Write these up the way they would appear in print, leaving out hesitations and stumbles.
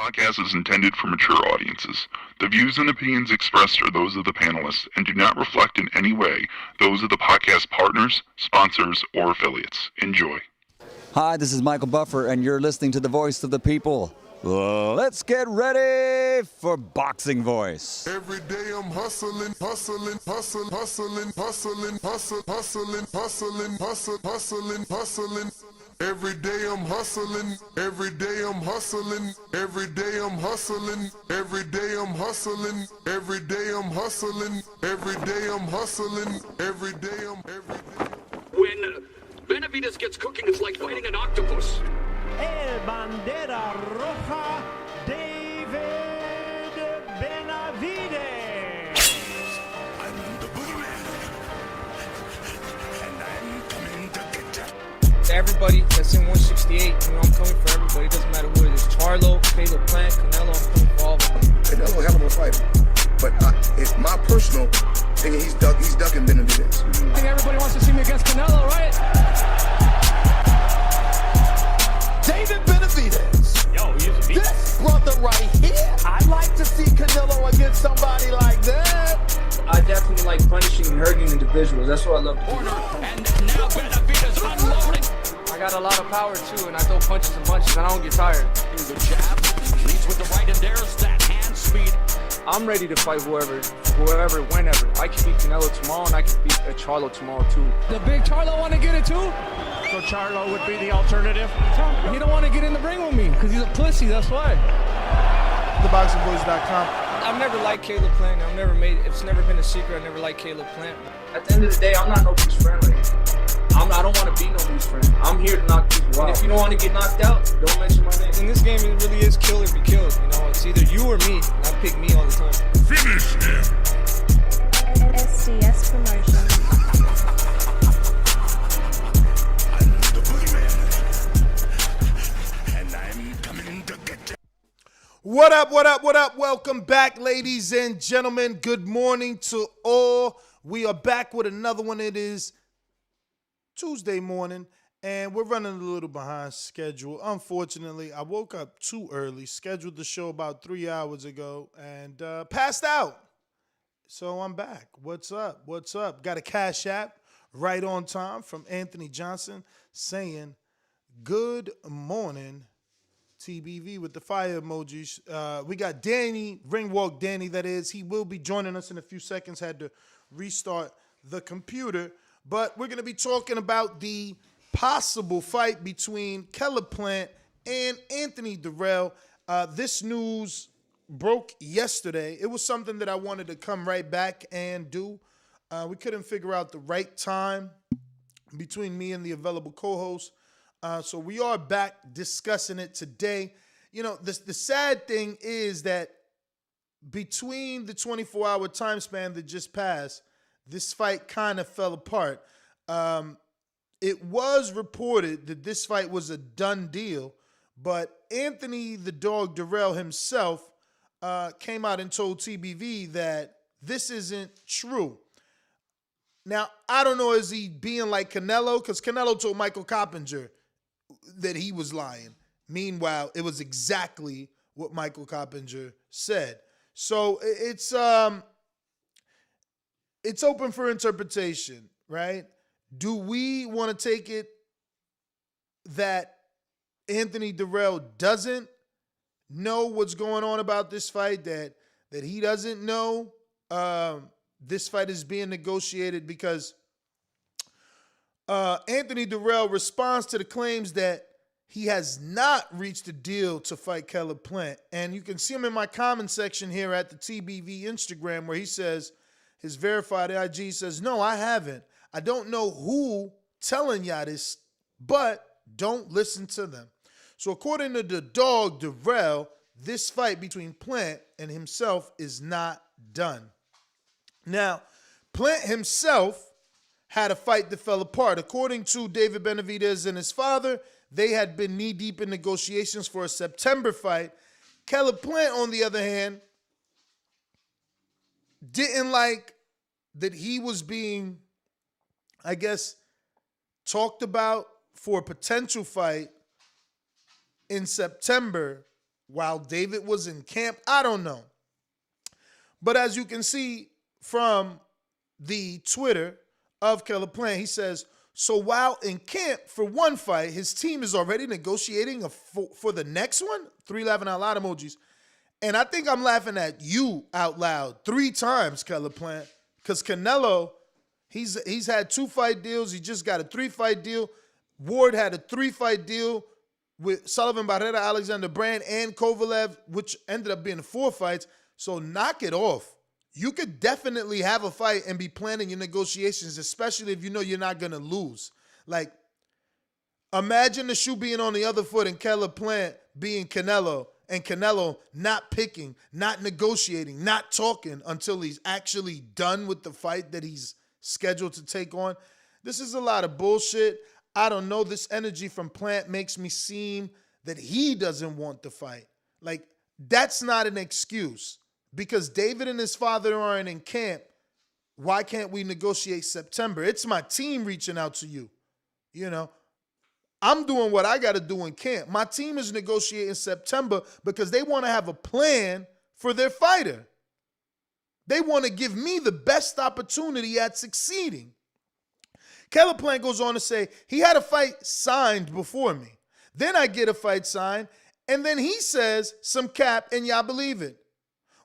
podcast is intended for mature audiences. The views and opinions expressed are those of the panelists and do not reflect in any way those of the podcast partners, sponsors, or affiliates. Enjoy. Hi, this is Michael Buffer, and you're listening to the Voice of the People. Let's get ready for Boxing Voice. Every day I'm hustling, hustling, hustling, hustling, hustling, hustling, hustling, hustling, hustling, hustling, hustling. Every day I'm hustling, every day I'm hustling, every day I'm hustling, every day I'm hustling, every day I'm hustling, every day I'm hustling, every day I'm When Benavidez gets cooking, it's like fighting an octopus. El Bandera Roja, David Benavidez. I'm the boogeyman, and I'm coming to get you. To everybody that's in 168, you know, I'm coming for everybody. It doesn't matter who it is. Charlo, Caleb Plant, Canelo, I'm coming for all of them. Canelo, hell of a fighter. But it's my personal opinion, he's ducking Benavidez. I think everybody wants to see me against Canelo, right? David Benavidez. Yo, he's a beast. This brother right here, I'd like to see Canelo against somebody like that. I definitely like punishing and hurting individuals. That's what I love to do. And now Benavidez unloading. I got a lot of power too, and I throw punches and punches, and I don't get tired. Here's a jab, leads with the right, and there's that hand speed. I'm ready to fight whoever, whenever. I can beat Canelo tomorrow, and I can beat Charlo tomorrow too. The big Charlo want to get it too? So Charlo would be the alternative. He don't want to get in the ring with me because he's a pussy, that's why. TheBoxingVoice.com. I've never liked Caleb Plant. It's never been a secret. I never liked Caleb Plant. At the end of the day, I'm not nobody's friend. I don't want to be nobody's friend. I'm here to knock people out. And if you don't want to get knocked out, don't mention my name. In this game, it really is kill or be killed. You know, it's either you or me, and I pick me all the time. Finish him. SDS Promotion. I'm the boogeyman, and I'm coming to get you. What up, what up, what up? Welcome back, ladies and gentlemen. Good morning to all. We are back with another one. It is Tuesday morning, and we're running a little behind schedule. Unfortunately, I woke up too early, scheduled the show about 3 hours ago, and passed out. So I'm back. What's up? What's up? Got a Cash App right on time from Anthony Johnson saying, good morning, TBV, with the fire emojis. We got Danny, Ringwalk Danny, that is. He will be joining us in a few seconds. Had to restart the computer. But we're going to be talking about the possible fight between Caleb Plant and Anthony Dirrell. This news broke yesterday. It was something that I wanted to come right back and do. We couldn't figure out the right time between me and the available co-host. So we are back discussing it today. You know, the sad thing is that between the 24-hour time span that just passed, this fight kind of fell apart. It was reported that this fight was a done deal, but Anthony the Dog Dirrell himself came out and told TBV that this isn't true. Now, I don't know, is he being like Canelo? Because Canelo told Michael Coppinger that he was lying. Meanwhile, it was exactly what Michael Coppinger said. So it's open for interpretation, right? Do we want to take it that Anthony Dirrell doesn't know what's going on about this fight, that he doesn't know this fight is being negotiated because Anthony Dirrell responds to the claims that he has not reached a deal to fight Caleb Plant. And you can see him in my comment section here at the TBV Instagram where he says, his verified IG says, no, I haven't. I don't know who telling y'all this, but don't listen to them. So according to the Dog Dirrell, this fight between Plant and himself is not done. Now, Plant himself had a fight that fell apart. According to David Benavidez and his father, they had been knee-deep in negotiations for a September fight. Caleb Plant, on the other hand, didn't like that he was being, I guess, talked about for a potential fight in September while David was in camp. I don't know. But as you can see from the Twitter of Caleb Plant, he says, so while in camp for one fight, his team is already negotiating for the next one? 3 laughing out loud emojis. And I think I'm laughing at you out loud 3 times, Caleb Plant, because Canelo, he's had 2 fight deals. He just got a 3-fight deal. Ward had a 3-fight deal with Sullivan, Barrera, Alexander Brand, and Kovalev, which ended up being 4 fights. So knock it off. You could definitely have a fight and be planning your negotiations, especially if you know you're not going to lose. Like, imagine the shoe being on the other foot and Caleb Plant being Canelo, and Canelo not picking, not negotiating, not talking until he's actually done with the fight that he's scheduled to take on. This is a lot of bullshit. I don't know. This energy from Plant makes me seem that he doesn't want the fight. Like, that's not an excuse. Because David and his father aren't in camp, why can't we negotiate September? It's my team reaching out to you. You know, I'm doing what I got to do in camp. My team is negotiating September because they want to have a plan for their fighter. They want to give me the best opportunity at succeeding. Caleb Plant goes on to say, he had a fight signed before me. Then I get a fight signed, and then he says some cap, and y'all believe it.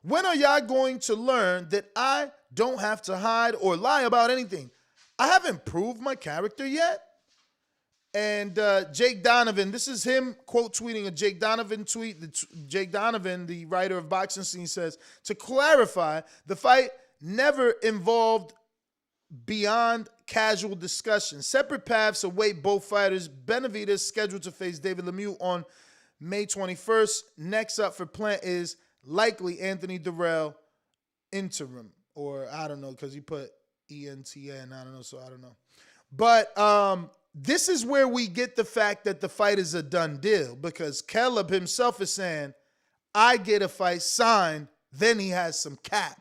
When are y'all going to learn that I don't have to hide or lie about anything? I haven't proved my character yet. And Jake Donovan, this is him quote tweeting a Jake Donovan tweet. Jake Donovan, the writer of Boxing Scene, says, to clarify, the fight never involved beyond casual discussion. Separate paths await both fighters. Benavidez scheduled to face David Lemieux on May 21st. Next up for Plant is likely Anthony Dirrell interim, or I don't know, because he put ENTN, I don't know, so I don't know. But this is where we get the fact that the fight is a done deal, because Caleb himself is saying, I get a fight signed, then he has some cap.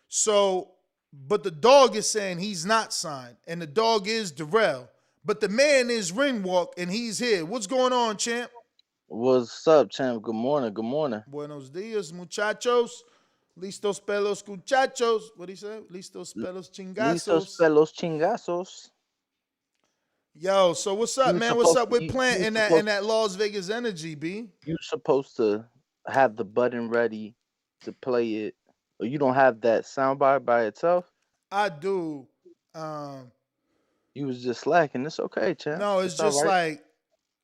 So, but the dog is saying he's not signed, and the dog is Dirrell, but the man is Ringwalk, and he's here. What's going on, champ? What's up, champ? Good morning. Good morning. Buenos dias, muchachos. Listos pelos cuchachos. What do you say? Listos pelos chingazos. Listos pelos chingazos. Yo, so what's up, man? What's up with Plant in that Las Vegas energy, B? You're supposed to have the button ready to play it, or you don't have that soundbar by itself? I do. You was just slacking. It's okay, champ. No, it's just right. Like,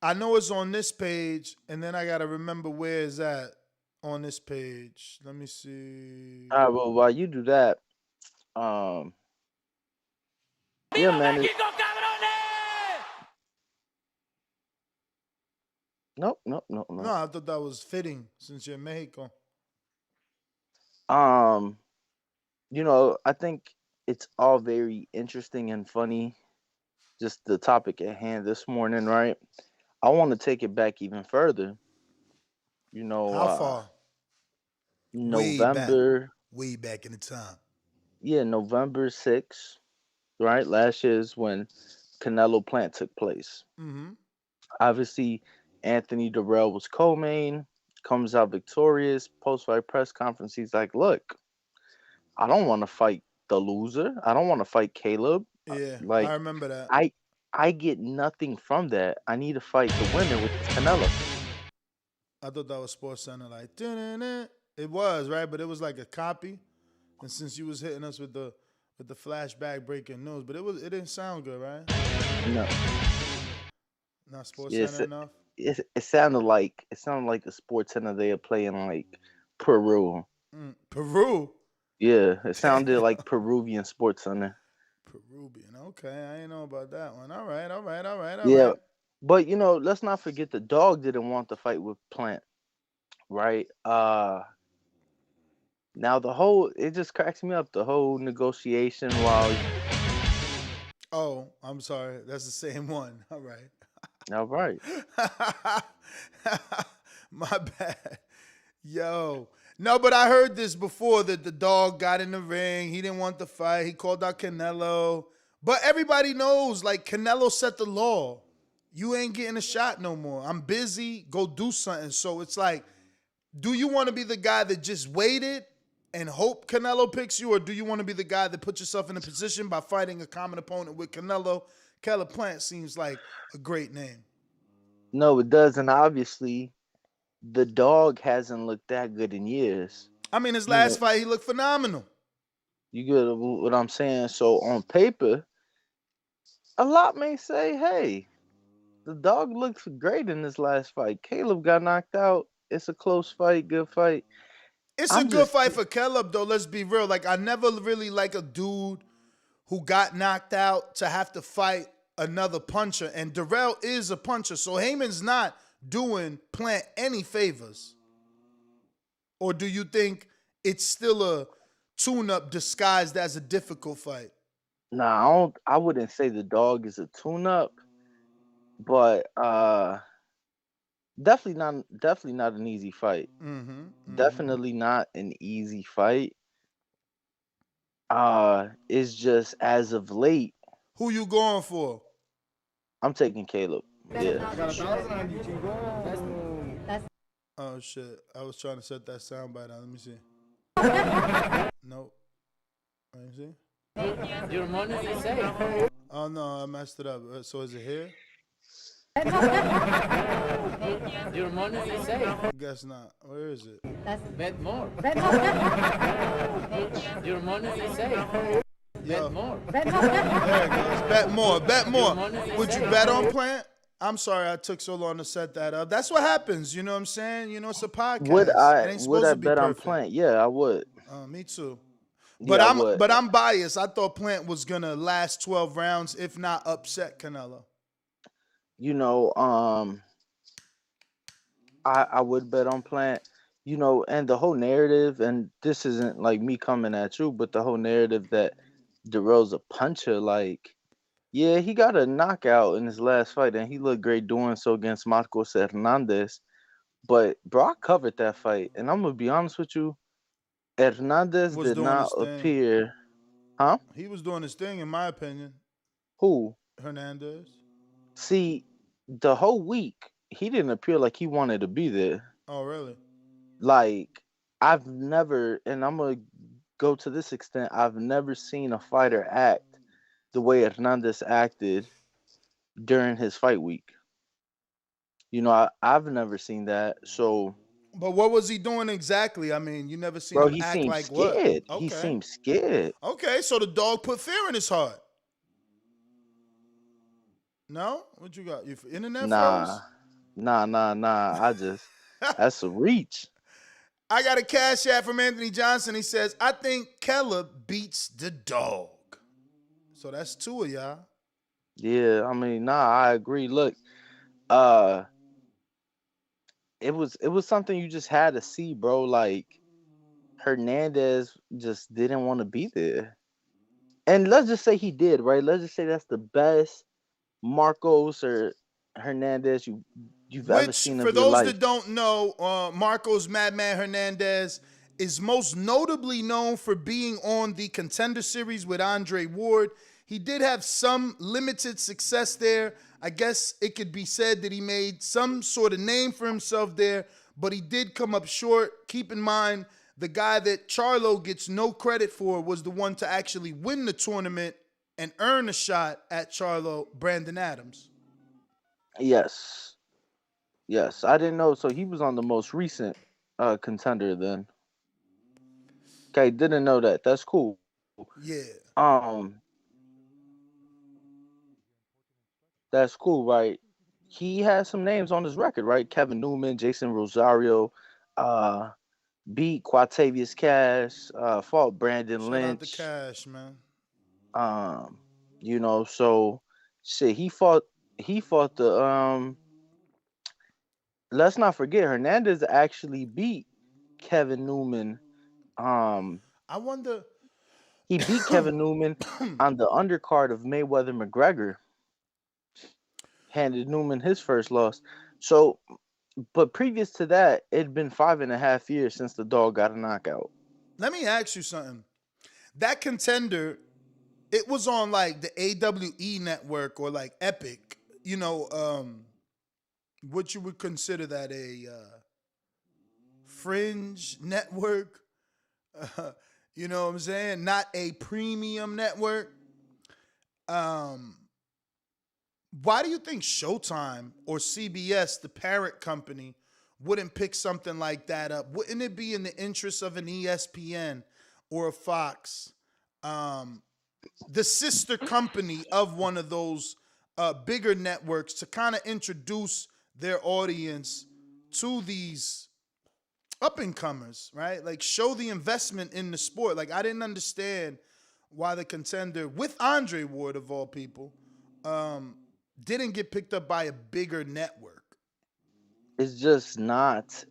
I know it's on this page, and then I got to remember where it's at on this page. Let me see. All right, well, while you do that, yeah, man. Nope. No, I thought that was fitting since you're in Mexico. You know, I think it's all very interesting and funny, just the topic at hand this morning, right? I want to take it back even further. You know, how far? November. Way back in the time. Yeah, November 6th, right? Last year is when Canelo Plant took place. Mm-hmm. Obviously, Anthony Dirrell was co-main, comes out victorious. Post-fight press conference, he's like, look, I don't want to fight the loser. I don't want to fight Caleb. Yeah, like, I remember that. I get nothing from that. I need to fight the winner, which is Canelo. I thought that was Sports Center, like, dun-dun-dun. It was, right? But it was like a copy. And since you was hitting us with the flashback breaking news, but it didn't sound good, right? No. Not Sports Center enough? It sounded like the Sports Center they are playing like Peru. Peru? Yeah, it sounded like Peruvian Sports Center. Peruvian, okay. I ain't know about that one. All right. Yeah, but you know, let's not forget the dog didn't want to fight with Plant, right? Now it just cracks me up, the whole negotiation while. Oh, I'm sorry. That's the same one. All right. All right. My bad. Yo. No, but I heard this before, that the dog got in the ring. He didn't want the fight. He called out Canelo. But everybody knows, like, Canelo set the law. You ain't getting a shot no more. I'm busy. Go do something. So it's like, do you want to be the guy that just waited and hope Canelo picks you, or do you want to be the guy that puts yourself in a position by fighting a common opponent with Canelo? Caleb Plant seems like a great name. No, it doesn't. Obviously, the dog hasn't looked that good in years. I mean, his last fight, he looked phenomenal. You get what I'm saying? So on paper, a lot may say, hey, the dog looks great in this last fight. Caleb got knocked out. It's a close fight, good fight. It's a good fight for Caleb, though. Let's be real. Like, I never really like a dude who got knocked out to have to fight another puncher. And Dirrell is a puncher. So Heyman's not doing Plant any favors. Or do you think it's still a tune-up disguised as a difficult fight? Nah, I wouldn't say the dog is a tune-up, but definitely not an easy fight. Definitely not an easy fight. It's just as of late. Who you going for? I'm taking Caleb. Yeah. Oh shit! I was trying to set that soundbite on. Let me see. Nope. Let me see. Your money is safe. Oh no, I messed it up. So is it here? Your money is safe. Guess not. Where is it? Bet more. Your money is safe. Bet more. There it goes. Bet more. Bet more. Would you bet on Plant? I'm sorry I took so long to set that up. That's what happens. You know what I'm saying? You know, it's a podcast. Would I It ain't supposed to be bet on perfect. Plant? Yeah, I would. Me too. But Yeah, I'm biased. I thought Plant was gonna last 12 rounds, if not upset Canelo. You know, I would bet on Plant. You know, and the whole narrative, and this isn't like me coming at you, but the whole narrative that Dirrell's a puncher, like, yeah, he got a knockout in his last fight, and he looked great doing so against Marcos Hernandez. But bro, I covered that fight, and I'm gonna be honest with you, Hernandez did not appear. Huh? He was doing his thing, in my opinion. Who? Hernandez. See, the whole week he didn't appear like he wanted to be there. Oh, really? Like, I've never, and I'm gonna go to this extent, I've never seen a fighter act the way Hernandez acted during his fight week. You know, I've never seen that. So, but what was he doing exactly? I mean, you never seen bro, him he act seemed like scared. what? He seemed scared. Okay, so the dog put fear in his heart. No? What you got? You internet froze? Nah. I just, that's a reach. I got a cash app from Anthony Johnson. He says, I think Caleb beats the dog. So that's two of y'all. Yeah, I mean, I agree. Look, it was something you just had to see, bro. Like, Hernandez just didn't want to be there. And let's just say he did, right? Let's just say that's the best Marcos or Hernandez you've ever seen in your life. For those that don't know, Marcos Madman Hernandez is most notably known for being on the Contender Series with Andre Ward. He did have some limited success there. I guess it could be said that he made some sort of name for himself there, but he did come up short. Keep in mind, the guy that Charlo gets no credit for was the one to actually win the tournament and earn a shot at Charlo, Brandon Adams. Yes, I didn't know. So he was on the most recent Contender then. Okay, didn't know that. That's cool. Yeah. That's cool, right? He has some names on his record, right? Kevin Newman, Jason Rosario, beat Quatavius Cash, fought Brandon Lynch. Shout out to Cash, man. You know, so shit, he fought the let's not forget Hernandez actually beat Kevin Newman. I wonder, he beat Kevin Newman on the undercard of Mayweather McGregor. Handed Newman his first loss. So, but previous to that, it'd been 5.5 years since the dog got a knockout. Let me ask you something. That Contender, it was on like the AWE network or like Epic. You know, what you would consider that a fringe network. You know what I'm saying? Not a premium network. Why do you think Showtime or CBS, the parent company, wouldn't pick something like that up? Wouldn't it be in the interest of an ESPN or a Fox, the sister company of one of those bigger networks, to kind of introduce their audience to these up and comers, right? Like, show the investment in the sport. Like, I didn't understand why the Contender, with Andre Ward of all people, didn't get picked up by a bigger network. It's just not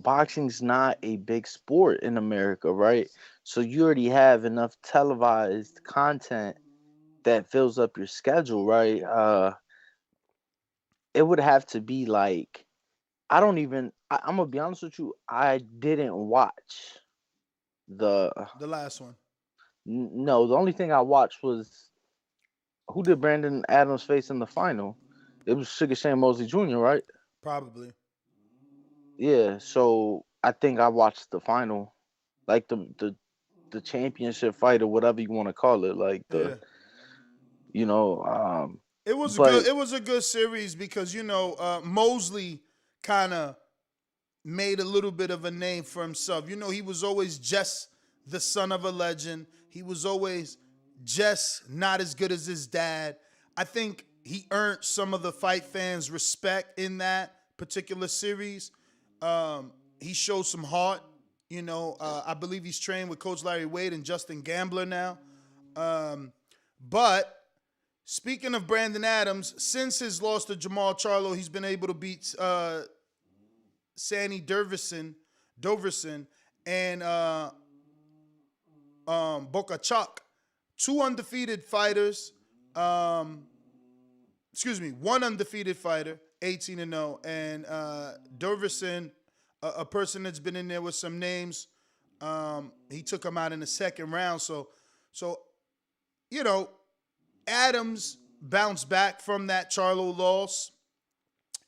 boxing's not a big sport in America, right? So you already have enough televised content that fills up your schedule, right? It would have to be like, I'm gonna be honest with you, I didn't watch the last one. No, the only thing I watched was, who did Brandon Adams face in the final? It was Sugar Shane Mosley Jr., right? Probably. Yeah, so I think I watched the final, like the championship fight or whatever you want to call it, like the, It was a good series because Mosley kind of made a little bit of a name for himself. He was always just the son of a legend. He was always just not as good as his dad. I think he earned some of the fight fans' respect in that particular series. He showed some heart. I believe he's trained with Coach Larry Wade and Justin Gambler now. But speaking of Brandon Adams, since his loss to Jamal Charlo, he's been able to beat Sandy Doverson and Bokachuk, two undefeated fighters. One undefeated fighter, 18-0, and Doverson, a person that's been in there with some names. He took him out in the second round. So Adams bounced back from that Charlo loss.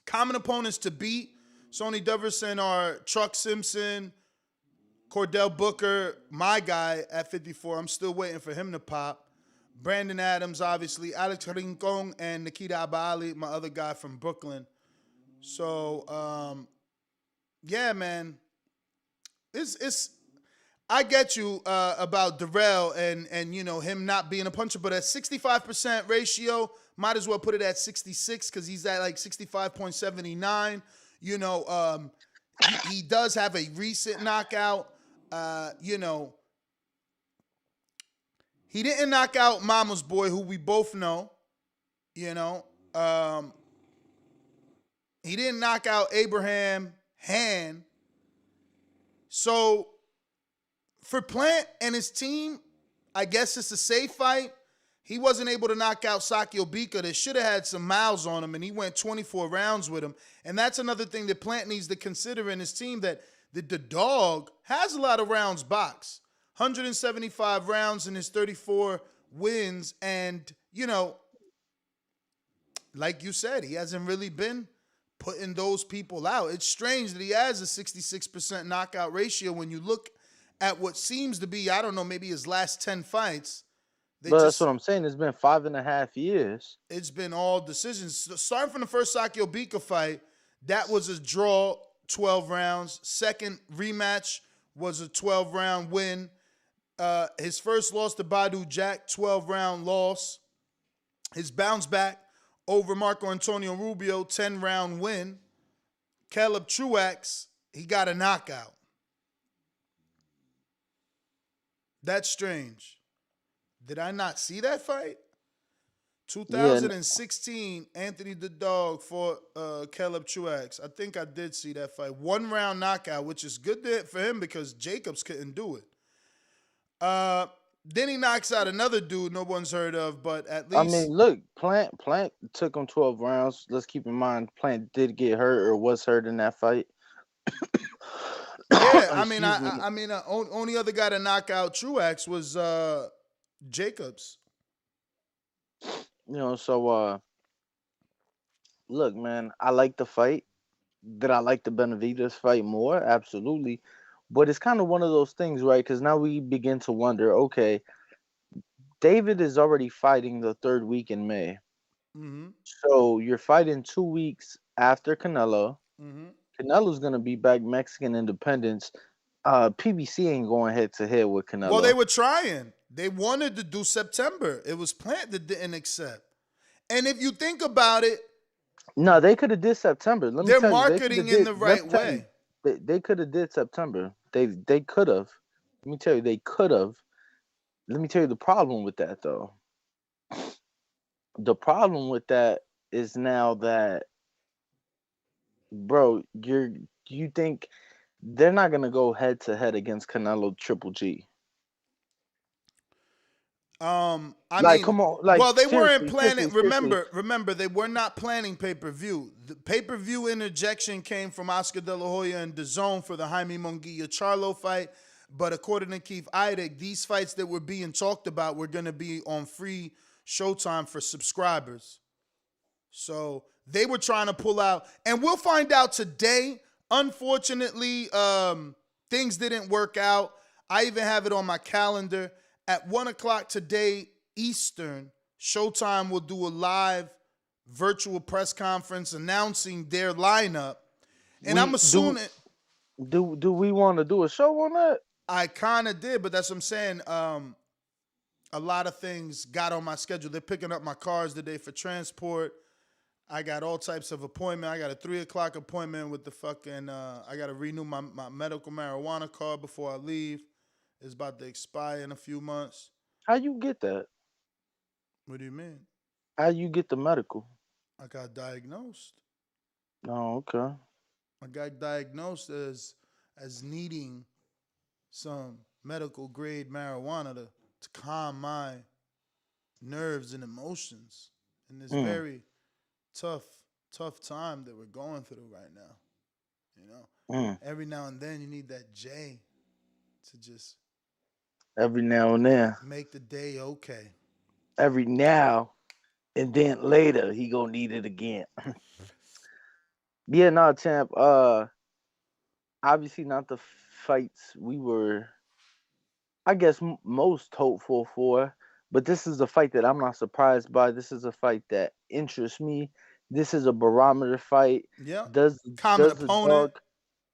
Common opponents to beat, Sonny Doverson, are Truck Simpson, Cordell Booker, my guy at 54. I'm still waiting for him to pop. Brandon Adams, obviously, Alex Rincon, and Nikita Abali, my other guy from Brooklyn. So, yeah, man. I get you about Dirrell and him not being a puncher, but at 65% ratio, might as well put it at 66 because he's at like 65.79. He does have a recent knockout. He didn't knock out Mama's Boy, who we both know. He didn't knock out Abraham Han. So for Plant and his team, I guess it's a safe fight. He wasn't able to knock out Saki Obika. That should have had some miles on him, and he went 24 rounds with him. And that's another thing that Plant needs to consider in his team, that the dog has a lot of rounds boxed. 175 rounds in his 34 wins. And, like you said, he hasn't really been putting those people out. It's strange that he has a 66% knockout ratio when you look at what seems to be, I don't know, maybe his last 10 fights. That's what I'm saying. It's been 5.5 years. It's been all decisions. Starting from the first Saki Obika fight, that was a draw, 12 rounds. Second rematch was a 12-round win. His first loss to Badu Jack, 12-round loss. His bounce back over Marco Antonio Rubio, 10-round win. Caleb Truax, he got a knockout. That's strange. Did I not see that fight? 2016, Anthony the Dog fought Caleb Truax. I think I did see that fight. 1-round knockout, which is good for him because Jacobs couldn't do it. Then he knocks out another dude no one's heard of, but at least... I mean, look, Plant took him 12 rounds. Let's keep in mind, Plant did get hurt or was hurt in that fight. Yeah, I mean, only other guy to knock out Truax was Jacobs. So look, man, I like the fight. Did I like the Benavidez fight more? Absolutely. But it's kind of one of those things, right? Because now we begin to wonder, okay, David is already fighting the third week in May. Mm-hmm. So you're fighting 2 weeks after Canelo. Mm-hmm. Canelo's going to be back Mexican Independence. PBC ain't going head to head with Canelo. Well, they were trying. They wanted to do September. It was Plant that didn't accept. And if you think about it, no, they could have did September. Let me they're tell marketing you, in the right way. They could have did September. They could have. Let me tell you, they could have. Let me tell you the problem with that, though. The problem with that is now that, bro, you think they're not gonna go head to head against Canelo Triple G? I Like, mean, come on, like, well, they weren't seriously, planning. seriously. Remember, they were not planning pay-per-view. The pay-per-view interjection came from Oscar De La Hoya and Dazn for the Jaime Munguia Charlo fight. But according to Keith Idec, these fights that were being talked about were going to be on free Showtime for subscribers. So they were trying to pull out, and we'll find out today. Unfortunately, things didn't work out. I even have it on my calendar. At 1 o'clock today, Eastern, Showtime will do a live virtual press conference announcing their lineup. And I'm assuming... Do we want to do a show on that? I kind of did, but that's what I'm saying. A lot of things got on my schedule. They're picking up my cars today for transport. I got all types of appointment. I got a 3 o'clock appointment with the fucking... I got to renew my medical marijuana card before I leave. It's about to expire in a few months. How you get that? What do you mean? How you get the medical? I got diagnosed. Oh, okay. I got diagnosed as needing some medical grade marijuana to calm my nerves and emotions in this very tough time that we're going through right now. You know, every now and then you need that J to just every now and then make the day okay. Every now and then later he gonna need it again. Yeah, no, champ. Obviously not the fights we were, I guess, most hopeful for. But this is a fight that I'm not surprised by. This is a fight that interests me. This is a barometer fight. Yeah. Does opponent.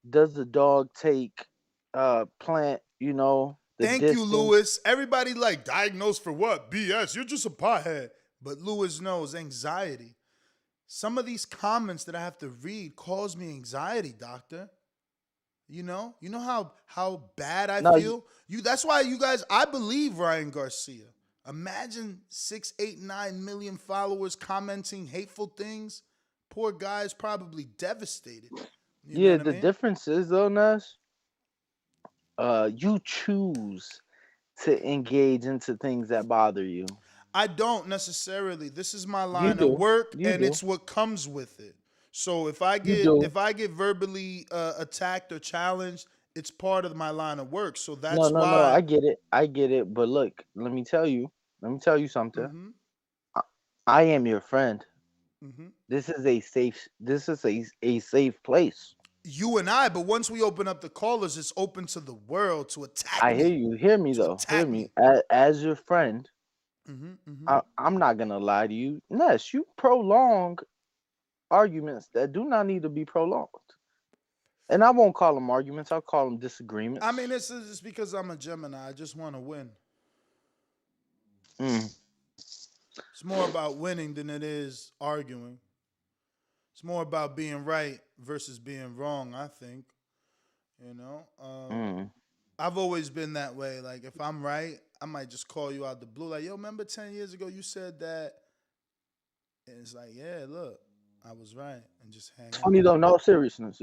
Does the dog take Plant? You know. Thank you, Lewis. Everybody like diagnosed for what? BS. You're just a pothead. But Lewis knows anxiety. Some of these comments that I have to read cause me anxiety, doctor. You know how bad I feel. That's why you guys. I believe Ryan Garcia. Imagine 6, 8, 9 million followers commenting hateful things. Poor guy's probably devastated. You know what I mean? Difference is though, Nash. You choose to engage into things that bother you. I don't necessarily. This is my line of work, and it's what comes with it. So if I get verbally attacked or challenged, it's part of my line of work. So that's why. No, I get it. But look, let me tell you something. Mm-hmm. I am your friend. Mm-hmm. This is a safe place. You and I, but once we open up the callers, it's open to the world to attack. I hear you. Hear me though. Hear me. As your friend, I'm not gonna lie to you. Ness, you prolong arguments that do not need to be prolonged. And I won't call them arguments. I'll call them disagreements. I mean, it's just because I'm a Gemini. I just want to win. It's more about winning than it is arguing. It's more about being right versus being wrong, I think. You know? I've always been that way. Like, if I'm right, I might just call you out the blue. Like, yo, remember 10 years ago you said that? And it's like, yeah, look, I was right. And just hang out. Funny though, in all seriousness,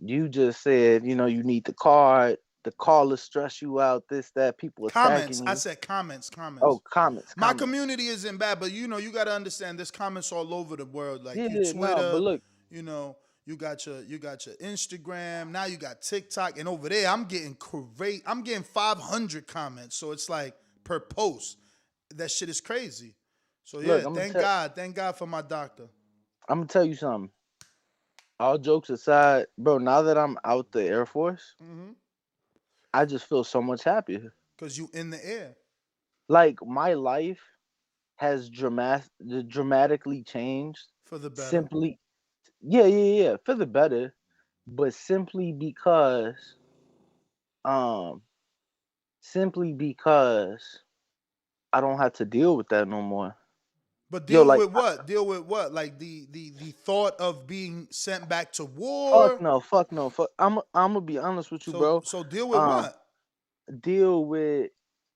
you just said, you need the card. The callers stress you out, this, that, people comments. Attacking you. I said comments. Oh, comments. My community isn't bad, but you got to understand there's comments all over the world. Like Twitter, but look, you got your Instagram, now you got TikTok, and over there I'm getting 500 comments. So it's like per post. That shit is crazy. So yeah, thank God for my doctor. I'm gonna tell you something. All jokes aside, bro. Now that I'm out the Air Force, I just feel so much happier. Cause you in the air. Like my life has dramatically changed. For the better. Simply, yeah, for the better, but um, simply because I don't have to deal with that no more. But Yo, deal like, with what? Deal with what? Like the thought of being sent back to fuck war. no, fuck no, fuck. I'm gonna be honest with you, bro. So deal with Um, what? deal with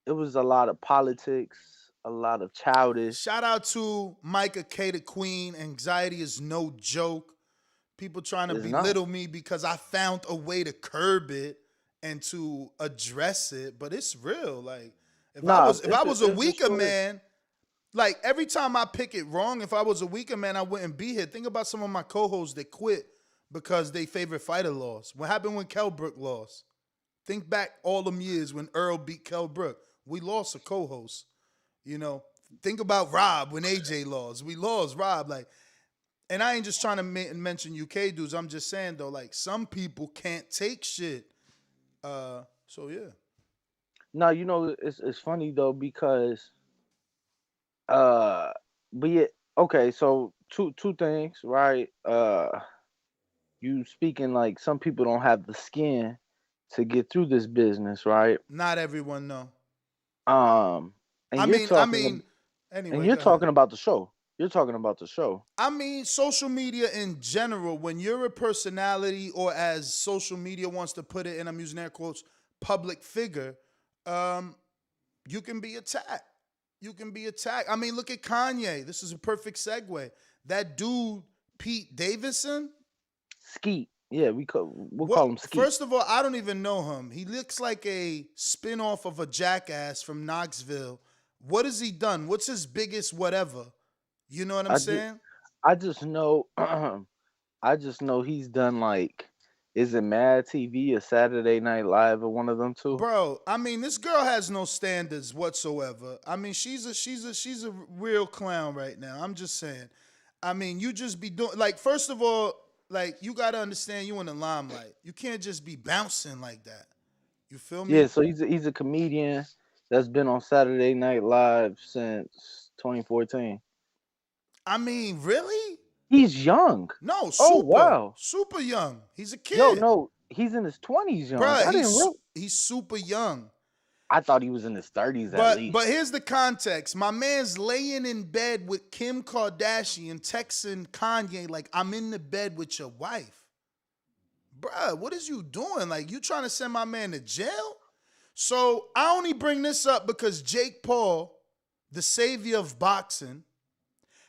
it was a lot of politics, a lot of childish. Shout out to Micah K the Queen. Anxiety is no joke. People trying to It's not. belittle me because I found a way to curb it and to address it, but it's real. Like if I was a weaker man, like every time I pick it wrong, if I was a weaker man, I wouldn't be here. Think about some of my co-hosts that quit because they favorite fighter lost. What happened when Kell Brook lost? Think back all them years when Earl beat Kell Brook. We lost a co-host. You know, think about Rob when AJ lost. We lost Rob. Like, and I ain't just trying to mention UK dudes. I'm just saying though, like some people can't take shit. So yeah. No, you know it's funny though because, but yeah, okay. So two things, right? You speaking like some people don't have the skin to get through this business, right? Not everyone, no. And Anyway, and you're talking about the show. You're talking about the show. I mean, social media in general, when you're a personality or as social media wants to put it, and I'm using air quotes, public figure, you can be attacked. You can be attacked. I mean, look at Kanye. This is a perfect segue. That dude, Pete Davidson. Skeet. Yeah, we'll call him Skeet. First of all, I don't even know him. He looks like a spinoff of a jackass from Knoxville. What has he done? What's his biggest whatever? You know what I'm saying? I just know he's done like, is it Mad TV or Saturday Night Live or one of them two? Bro, I mean, this girl has no standards whatsoever. I mean, she's a real clown right now. I'm just saying. I mean, you just be doing like, first of all, like you gotta understand you in the limelight. You can't just be bouncing like that. You feel me? Yeah, so he's a comedian that's been on Saturday Night Live since 2014. I mean, really? He's young. No, super. Oh, wow. Super young. He's a kid. Yo, no, he's in his 20s young. Bruh, he's super young. I thought he was in his 30s at least. But here's the context. My man's laying in bed with Kim Kardashian, texting Kanye like, I'm in the bed with your wife. Bruh, what is you doing? Like, you trying to send my man to jail? So I only bring this up because Jake Paul, the savior of boxing,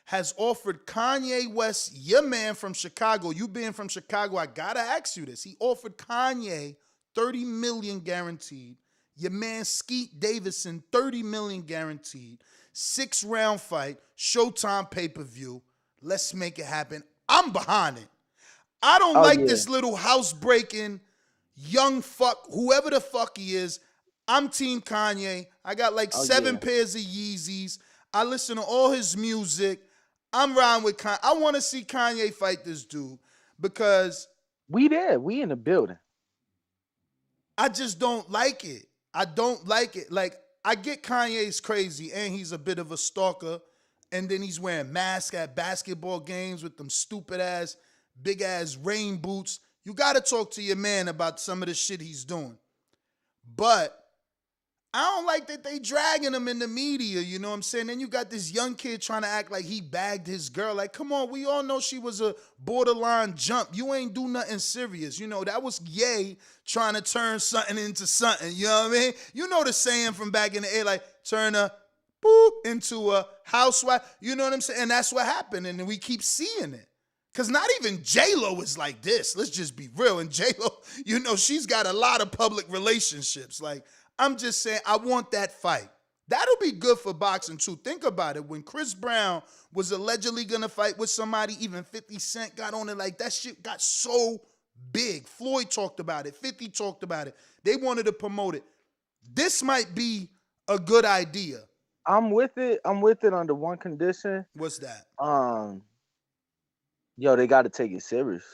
has offered Kanye West, your man from Chicago, you being from Chicago, I gotta ask you this. He offered Kanye $30 million guaranteed. Your man Skeet Davidson, $30 million guaranteed. 6-round fight, Showtime pay-per-view. Let's make it happen. I'm behind it. I don't like this little house-breaking young fuck, whoever the fuck he is. I'm Team Kanye. I got like 7 pairs of Yeezys. I listen to all his music. I'm riding with Kanye. I want to see Kanye fight this dude because we there. We in the building. I just don't like it. I don't like it. Like, I get Kanye's crazy and he's a bit of a stalker. And then he's wearing masks at basketball games with them stupid ass, big ass rain boots. You got to talk to your man about some of the shit he's doing. But I don't like that they dragging him in the media, you know what I'm saying? Then you got this young kid trying to act like he bagged his girl. Like, come on, we all know she was a borderline jump. You ain't do nothing serious. You know, that was Ye trying to turn something into something, you know what I mean? You know the saying from back in the day, like, turn a boop into a housewife. You know what I'm saying? And that's what happened, and we keep seeing it. Because not even J-Lo is like this. Let's just be real. And J-Lo, you know, she's got a lot of public relationships. Like, I'm just saying, I want that fight. That'll be good for boxing, too. Think about it. When Chris Brown was allegedly going to fight with somebody, even 50 Cent got on it, like, that shit got so big. Floyd talked about it. 50 talked about it. They wanted to promote it. This might be a good idea. I'm with it. I'm with it under one condition. What's that? Yo, they got to take it serious.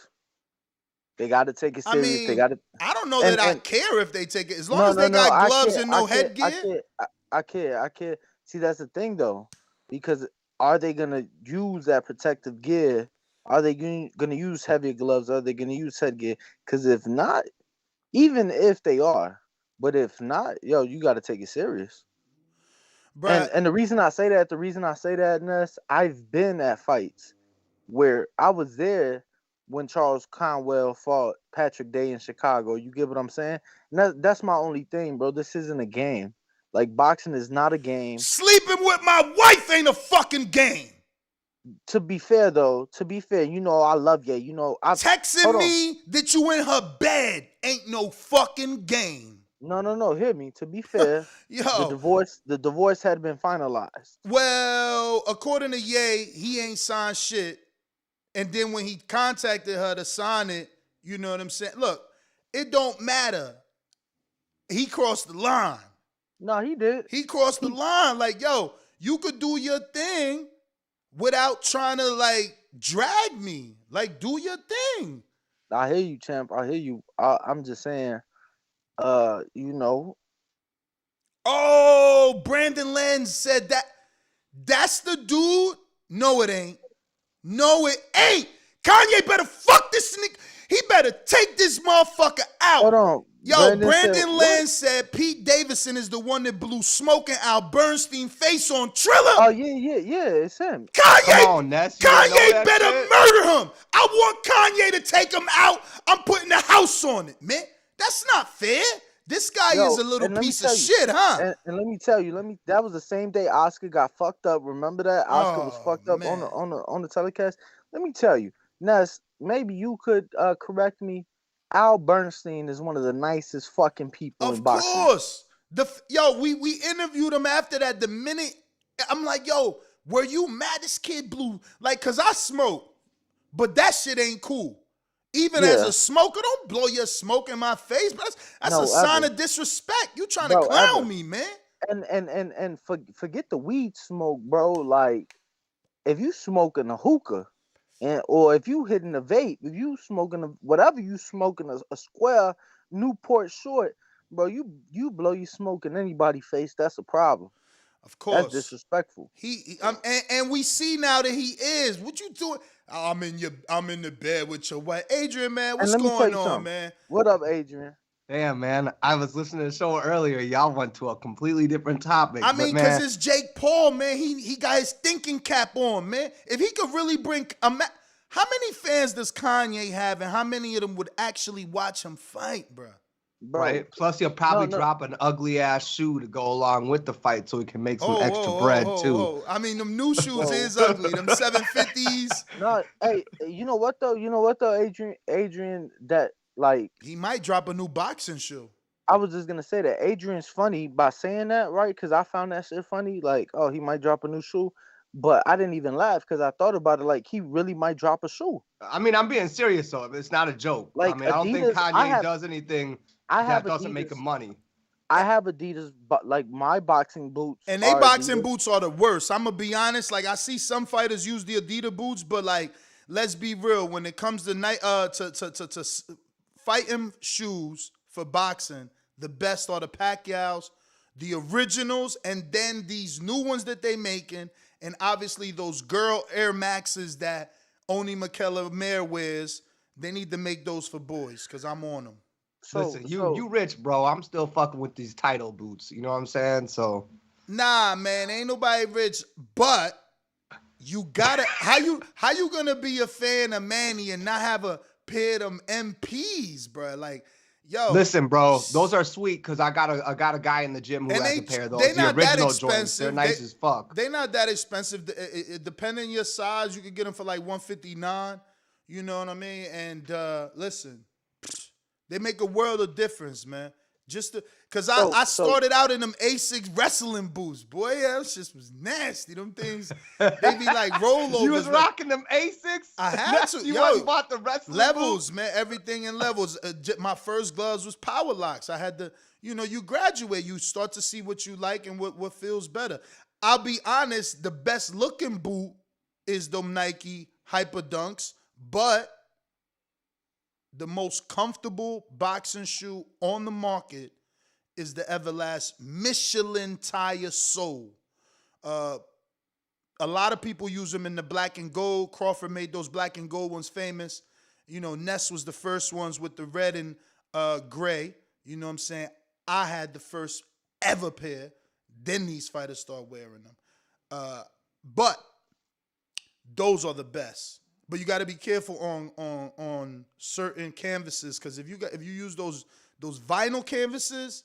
They got to take it I serious. They mean, got to. I don't know that I care if they take it. As long as No, they no. got I gloves care. and no headgear. I care. See, that's the thing though, because are they gonna use that protective gear? Are they gonna use heavier gloves? Are they gonna use headgear? Because if not, even if they are, but if not, yo, you got to take it serious. Bruh. And the reason I say that, Ness, I've been at fights where I was there when Charles Conwell fought Patrick Day in Chicago. You get what I'm saying? And that's my only thing, bro. This isn't a game. Like, boxing is not a game. Sleeping with my wife ain't a fucking game. To be fair, though, you know I love you. You know, texting me that you in her bed ain't no fucking game. No. Hear me. To be fair, yo, the divorce had been finalized. Well, according to Ye, he ain't signed shit. And then when he contacted her to sign it, you know what I'm saying? Look, it don't matter. He crossed the line. No, he did. He crossed the line. Like, yo, you could do your thing without trying to, like, drag me. Like, do your thing. I hear you, champ. I hear you. I'm just saying, you know. Oh, Brandon Lenz said that. That's the dude? No, it ain't. No, it ain't. Kanye better fuck this nigga. He better take this motherfucker out. Hold on. Yo, Brandon Lenz said Pete Davidson is the one that blew smoking Al Bernstein face on Triller. Oh, yeah, it's him. Kanye, come on, Ness, Kanye better murder him. I want Kanye to take him out. I'm putting a house on it, man. That's not fair. This guy is a little piece of shit, huh? And let me tell you, that was the same day Oscar got fucked up. Remember that? Oscar was fucked up on the telecast. Let me tell you, Ness, maybe you could correct me. Al Bernstein is one of the nicest fucking people in boxing. Of course. We interviewed him after that. The minute I'm like, yo, were you mad this kid blew? Like, cause I smoke, but that shit ain't cool. Even as a smoker, don't blow your smoke in my face. But that's a sign of disrespect. You trying to clown me, man. And forget the weed smoke, bro. Like, if you smoking a hookah, or if you hitting a vape, if you smoking whatever you smoking a square Newport short, bro, you blow your smoke in anybody's face, that's a problem. Of course, that's disrespectful. And we see now that he is. What you doing? I'm in the bed with your wife, Adrian. Man, what's going on, man? What up, Adrian? Damn, man, I was listening to the show earlier. Y'all went to a completely different topic. I mean, because it's Jake Paul, man. He got his thinking cap on, man. If he could really bring how many fans does Kanye have, and how many of them would actually watch him fight, bro? Right. Plus, you'll probably drop an ugly ass shoe to go along with the fight, so he can make some extra bread too. I mean, them new shoes is ugly. Them 750s. No, hey, you know what though, Adrian, that like he might drop a new boxing shoe. I was just gonna say that Adrian's funny by saying that, right? Because I found that shit funny. Like, oh, he might drop a new shoe. But I didn't even laugh because I thought about it. Like, he really might drop a shoe. I mean, I'm being serious though. It's not a joke. Like, I mean, I don't think Kanye does anything that doesn't make him money. I have Adidas, but like my boxing boots. And they boxing boots are the worst. I'm gonna be honest. Like, I see some fighters use the Adidas boots, but like, let's be real. When it comes to to fighting shoes for boxing, the best are the Pacquiao's, the originals, and then these new ones that they making. And obviously those girl Air Maxes that only Michaela Mayer wears, they need to make those for boys because I'm on them. Listen, you rich, bro. I'm still fucking with these title boots. You know what I'm saying? So nah, man, ain't nobody rich, but you gotta how you gonna be a fan of Manny and not have a pair of them MPs, bro? Like, yo, listen, bro, those are sweet because I got a guy in the gym who has a pair of those. The original joints, they're nice as fuck. They're not that expensive. Depending on your size, you can get them for like $159. You know what I mean? And listen, they make a world of difference, man. Just because I started out in them A6 wrestling boots, boy. Yeah, that shit was nasty. Them things, they be like rollovers. You was rocking them A6? I had to. You went and bought the wrestling levels, boots? Man. Everything in levels. My first gloves was power locks. I had to, you graduate. You start to see what you like and what feels better. I'll be honest, the best looking boot is them Nike Hyper Dunks, But the most comfortable boxing shoe on the market is the Everlast Michelin Tire Sole. A lot of people use them in the black and gold. Crawford made those black and gold ones famous. You know, Ness was the first ones with the red and gray. You know what I'm saying? I had the first ever pair. Then these fighters start wearing them. But those are the best. But you got to be careful on certain canvases, because if you use those vinyl canvases,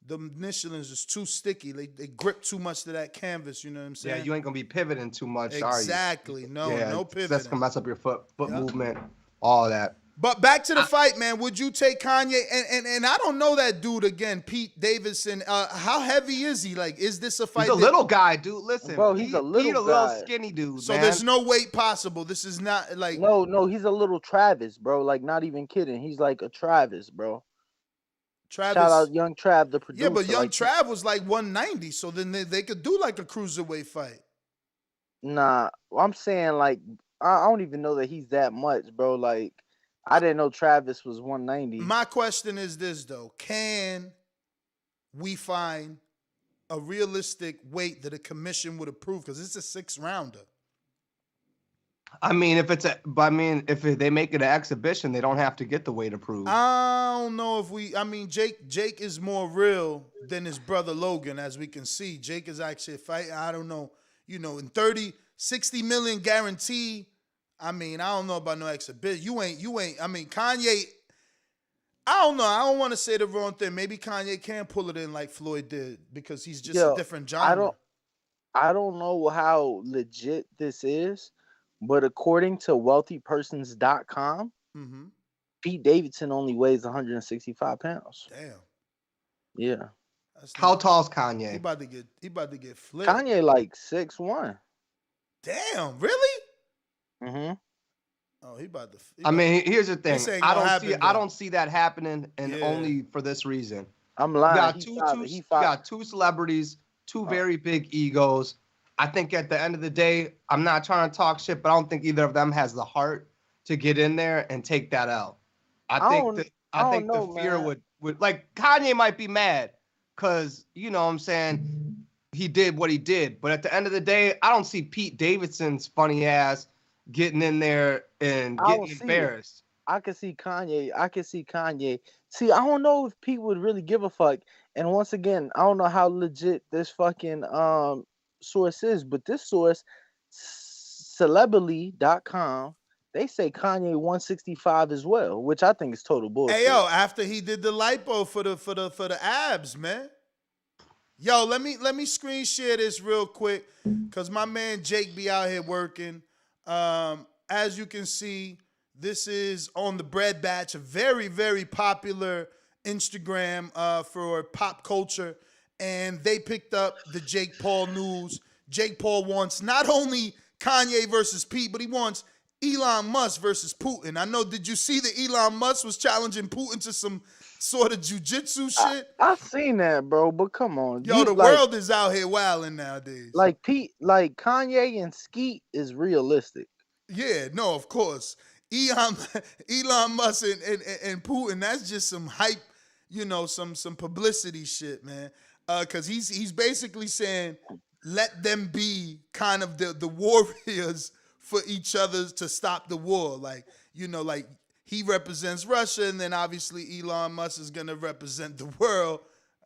the Michelin's is too sticky. They grip too much to that canvas. You know what I'm saying? Yeah, you ain't gonna be pivoting too much. Exactly. Are you? No pivoting. That's gonna mess up your foot movement, all that. But back to the fight, man. Would you take Kanye? And I don't know that dude again, Pete Davidson. How heavy is he? Like, is this a fight? He's a little guy, dude. Listen, bro, he's a little skinny dude. So man. there's no weight possible. This is not like no. He's a little Travis, bro. Like, not even kidding. He's like a Travis, bro. Travis. Shout out Young Trav, the producer. Yeah, but Young Trav was like 190, so then they could do like a cruiserweight fight. Nah, I'm saying, like, I don't even know that he's that much, bro. Like, I didn't know Travis was 190. My question is this, though. Can we find a realistic weight that a commission would approve? Because it's a 6-rounder. I mean, if they make it an exhibition, they don't have to get the weight approved. I don't know if Jake is more real than his brother Logan, as we can see. Jake is actually a fight. I don't know, in 60 million guarantee. I don't know about no exhibition. You ain't. Kanye, I don't know. I don't want to say the wrong thing. Maybe Kanye can pull it in like Floyd did, because he's just a different genre. I don't know how legit this is, but according to wealthypersons.com, Pete Davidson only weighs 165 pounds. Damn. Yeah. How tall's Kanye? He about to get flipped. Kanye like 6'1". Damn, really? Mm-hmm. Oh, he about to. Here's the thing. I don't see that happening, and Yeah. only for this reason. I'm lying. You got two celebrities, two very big egos. I think at the end of the day, I'm not trying to talk shit, but I don't think either of them has the heart to get in there and take that out. I think the fear would like Kanye might be mad because you know what I'm saying, he did what he did, but at the end of the day, I don't see Pete Davidson's funny ass getting in there and getting embarrassed. I can see Kanye. See, I don't know if Pete would really give a fuck. And once again, I don't know how legit this fucking source is, but this source, Celebrity.com, they say Kanye 165 as well, which I think is total bullshit. Hey yo, after he did the lipo for the abs, man. Yo, let me screen share this real quick, cause my man Jake be out here working. As you can see, this is on the Bread Batch, a very, very popular Instagram for pop culture. And they picked up the Jake Paul news. Jake Paul wants not only Kanye versus Pete, but he wants Elon Musk versus Putin. I know, did you see that Elon Musk was challenging Putin to some sort of jujitsu shit? I seen that, bro, but come on. Yo, the world is out here wilding nowadays. Like Kanye and Skeet is realistic. Yeah, no, of course. Elon Musk and Putin, that's just some hype, some publicity shit, man. Because he's basically saying, let them be kind of the warriors for each other to stop the war. Like he represents Russia, and then obviously Elon Musk is going to represent the world.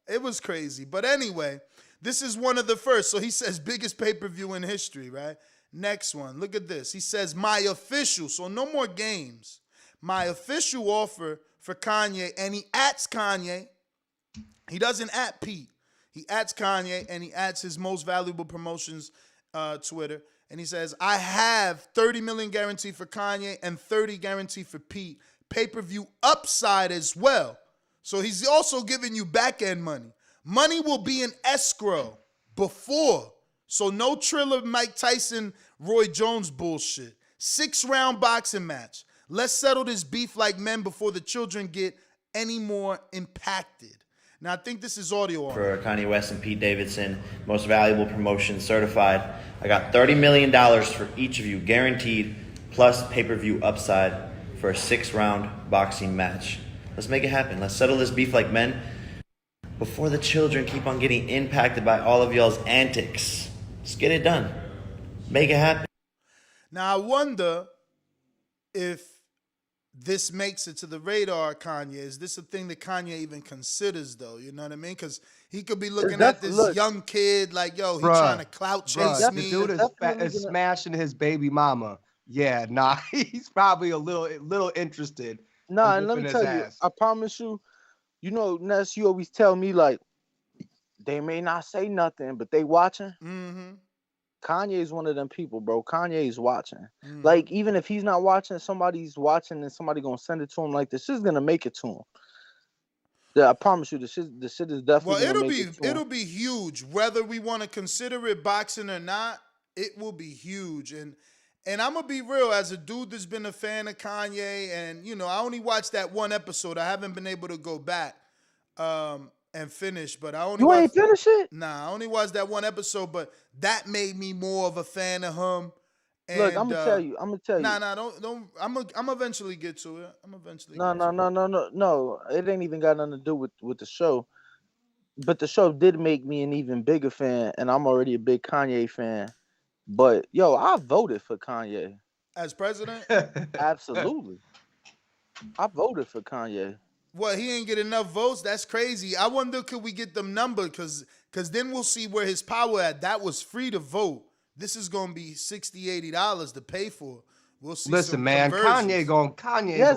It was crazy. But anyway, this is one of the first. So he says biggest pay-per-view in history, right? Next one. Look at this. He says, my official, so no more games. My official offer for Kanye, and he ats Kanye. He doesn't at Pete. He ats Kanye, and he ats his most valuable promotions Twitter. And he says, I have 30 million guarantee for Kanye and 30 guarantee for Pete. Pay-per-view upside as well. So he's also giving you back-end money. Money will be in escrow before. So no Triller, Mike Tyson, Roy Jones bullshit. 6-round boxing match. Let's settle this beef like men before the children get any more impacted. Now, I think this is audio. For Kanye West and Pete Davidson, most valuable promotion certified. I got $30 million for each of you, guaranteed. plus pay-per-view upside for a 6-round boxing match. Let's make it happen. Let's settle this beef like men before the children keep on getting impacted by all of y'all's antics. Let's get it done. Make it happen. Now, I wonder if this makes it to the radar, Kanye. Is this a thing that Kanye even considers, though? You know what I mean? Because he could be looking at this young kid like, yo, he's trying to clout chase me. The dude is smashing his baby mama. Yeah, nah, he's probably a little interested. Nah, and let me tell you, I promise you, you know, Ness, you always tell me, like, they may not say nothing, but they watching. Mm-hmm. Kanye is one of them people, bro. Kanye is watching. Mm-hmm. Like, even if he's not watching, somebody's watching and somebody gonna send it to him. Like, this is gonna make it to him. Yeah, I promise you, the shit is definitely gonna make it to him. It'll be huge. Whether we want to consider it boxing or not, it will be huge. And I'm gonna be real, as a dude that's been a fan of Kanye, and you know, I only watched that one episode. I haven't been able to go back and finish, but I only ain't finished it? Nah, I only watched that one episode, but that made me more of a fan of him. And, look, I'm gonna tell you. Nah, don't. I'm eventually get to it. No. It ain't even got nothing to do with the show. But the show did make me an even bigger fan, and I'm already a big Kanye fan. But yo, I voted for Kanye as president. Absolutely, I voted for Kanye. What, he ain't get enough votes? That's crazy. I wonder, could we get them numbered? Cause then we'll see where his power at. That was free to vote. This is gonna be $60, $80 to pay for. We'll see. Listen, man, Kanye gonna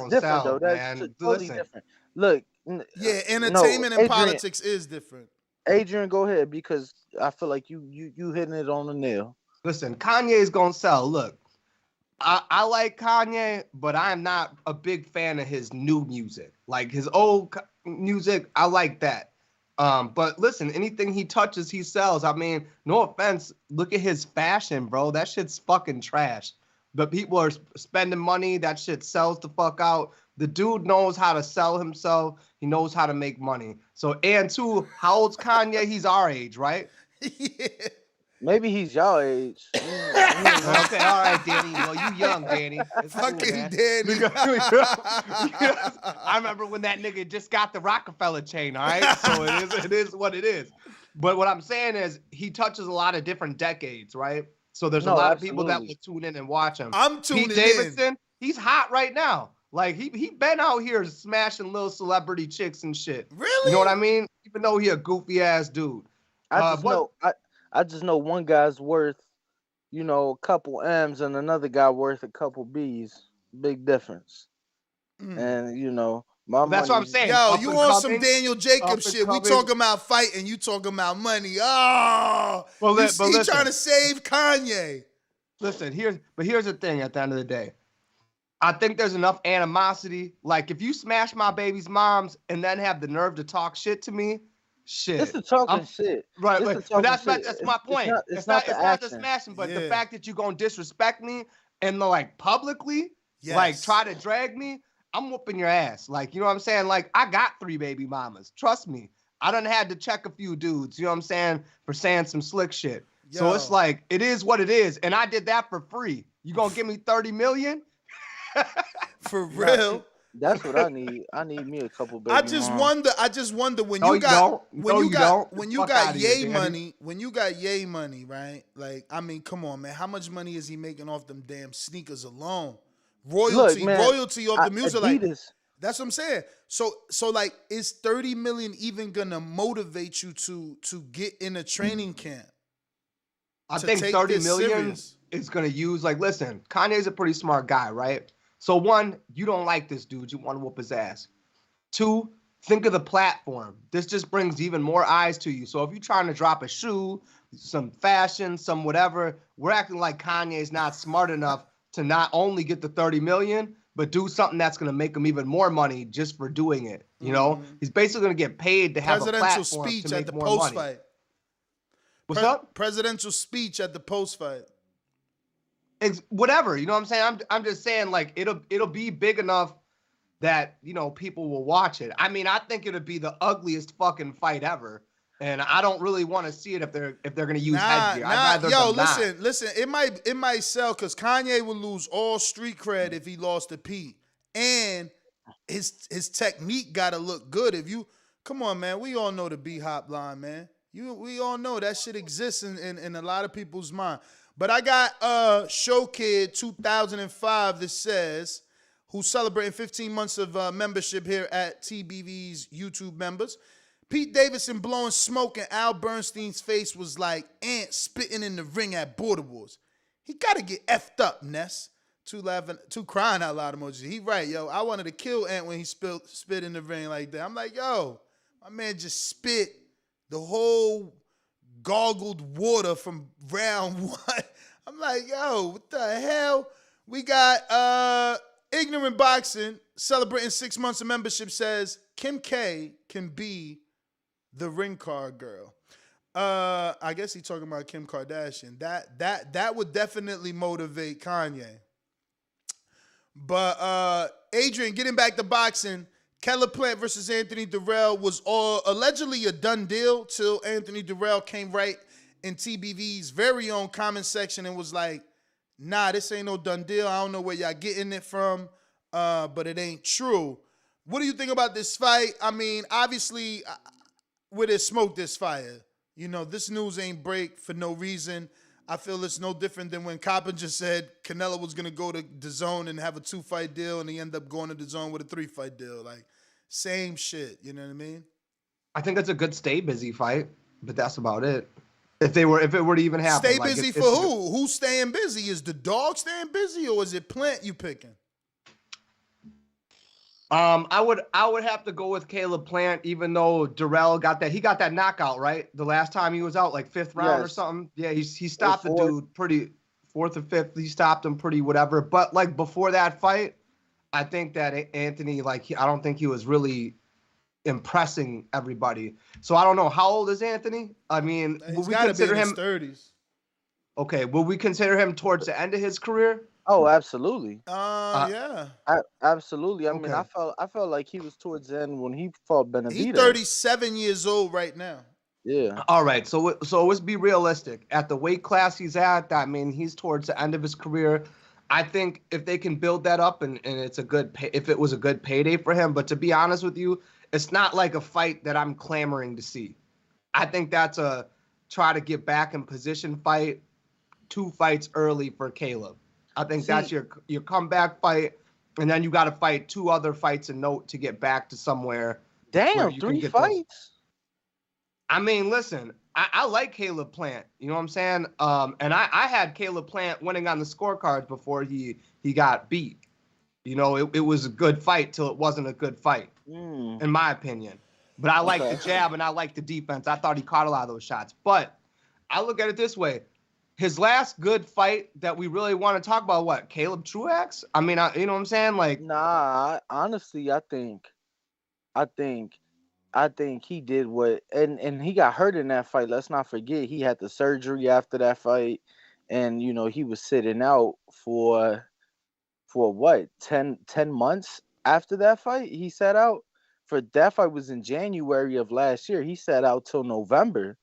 sell, though. That's totally different. Look, yeah, entertainment and politics is different. Adrian, go ahead, because I feel like you hitting it on the nail. Listen, Kanye's gonna sell. Look, I like Kanye, but I'm not a big fan of his new music. Like his old music, I like that. But listen, anything he touches, he sells. I mean, no offense, look at his fashion, bro. That shit's fucking trash. But people are spending money. That shit sells the fuck out. The dude knows how to sell himself. He knows how to make money. So, and two, how old's Kanye? He's our age, right? Yeah. Maybe he's your age. Okay, all right, Danny. Well, you young, Danny. It's fucking cool, Danny. I remember when that nigga just got the Rockefeller chain, all right? So it is what it is. But what I'm saying is he touches a lot of different decades, right? So there's a lot of people that will tune in and watch him. I'm tuning Pete Davidson, he's hot right now. Like, he been out here smashing little celebrity chicks and shit. Really? You know what I mean? Even though he a goofy-ass dude. I just know one guy's worth, you know, a couple M's and another guy worth a couple B's. Big difference. And, you know, that's what I'm saying. Yo, you on some Daniel Jacobs shit. We talking about fighting, you talking about money. Oh, he's trying to save Kanye. Listen, here's the thing at the end of the day. I think there's enough animosity. Like, if you smash my baby's moms and then have the nerve to talk shit to me, shit. It's the talking shit. Right. But that's my point. It's not the smashing, but the fact that you're going to disrespect me and, like, publicly, like, try to drag me, I'm whooping your ass. Like, you know what I'm saying? Like, I got 3 baby mamas. Trust me. I done had to check a few dudes, you know what I'm saying, for saying some slick shit. Yo. So it's like, it is what it is. And I did that for free. You going to give me $30 million? For real. That's what I need. I need me a couple baby I just wonder when you got Ye money, right? Like, I mean, come on, man. How much money is he making off them damn sneakers alone? Royalty off the music. Like, that's what I'm saying. So like, is 30 million even gonna motivate you to get in a training camp? I think 30 million is gonna use, like, listen, Kanye's a pretty smart guy, right? So 1, you don't like this dude. You want to whoop his ass. 2, think of the platform. This just brings even more eyes to you. So if you're trying to drop a shoe, some fashion, some whatever, we're acting like Kanye's not smart enough to not only get the 30 million, but do something that's going to make him even more money just for doing it. You know, he's basically going to get paid to have a platform speech to make at the more post money. Fight. What's up? Presidential speech at the post fight. Whatever, you know what I'm saying? I'm just saying, like, it'll be big enough that, you know, people will watch it. I mean, I think it'll be the ugliest fucking fight ever. And I don't really want to see it if they're going to use headgear. I'd rather yo, them not. listen. It might sell because Kanye would lose all street cred if he lost to Pete, and his technique got to look good. If you come on, man, we all know the B-hop line, man. We all know that shit exists in a lot of people's mind. But I got Show Kid 2005 that says, who's celebrating 15 months of membership here at TBV's YouTube members. Pete Davidson blowing smoke in Al Bernstein's face was like Ant spitting in the ring at Border Wars. He got to get effed up, Ness. Two crying out loud emojis. He right, yo. I wanted to kill Ant when he spit in the ring like that. I'm like, yo, my man just spit the whole goggled water from round one. I'm like, yo, what the hell? We got Ignorant Boxing celebrating 6 months of membership says Kim K can be the ring card girl. I guess he's talking about Kim Kardashian. That would definitely motivate Kanye. But Adrian, getting back to boxing, Keller Plant versus Anthony Dirrell was all allegedly a done deal till Anthony Dirrell came right in TBV's very own comment section and was like, nah, this ain't no done deal. I don't know where y'all getting it from, but it ain't true. What do you think about this fight? I mean, obviously, where there's smoke, there's fire. You know, this news ain't break for no reason. I feel it's no different than when Coppinger said Canelo was going to go to DAZN and have a 2-fight deal, and he ended up going to DAZN with a 3-fight deal. Like, same shit. You know what I mean? I think it's a good stay busy fight, but that's about it. If it were to even happen. Stay busy for who? Who's staying busy? Is the dog staying busy, or is it Plant you picking? I would have to go with Caleb Plant, even though Dirrell got that knockout, right? The last time he was out, like 5th round or something. Yeah, he stopped the dude pretty 4th or 5th. He stopped him pretty whatever. But like before that fight, I think that Anthony, I don't think he was really impressing everybody. So I don't know. How old is Anthony? I mean, would we consider him 30s? Okay, will we consider him towards the end of his career? Oh, absolutely. Yeah. Absolutely. I mean, I felt like he was towards the end when he fought Benavidez. He's 37 years old right now. Yeah. All right. So let's be realistic. At the weight class he's at, I mean, he's towards the end of his career. I think if they can build that up and it's a good if it was a good payday for him, but to be honest with you, it's not like a fight that I'm clamoring to see. I think that's a try to get back in position fight, 2 fights early for Caleb. I think that's your comeback fight, and then you got to fight 2 other fights a note to get back to somewhere. Damn, 3 fights? I mean, listen, I like Caleb Plant. You know what I'm saying? And I had Caleb Plant winning on the scorecards before he got beat. You know, it was a good fight till it wasn't a good fight, in my opinion. But I like the jab and I like the defense. I thought he caught a lot of those shots. But I look at it this way. His last good fight that we really want to talk about, what, Caleb Truax? I mean, you know what I'm saying? Like, nah, honestly, I think he did what, and he got hurt in that fight. Let's not forget he had the surgery after that fight, and you know he was sitting out for what 10 months after that fight. He sat out for that fight was in January of last year. He sat out till November.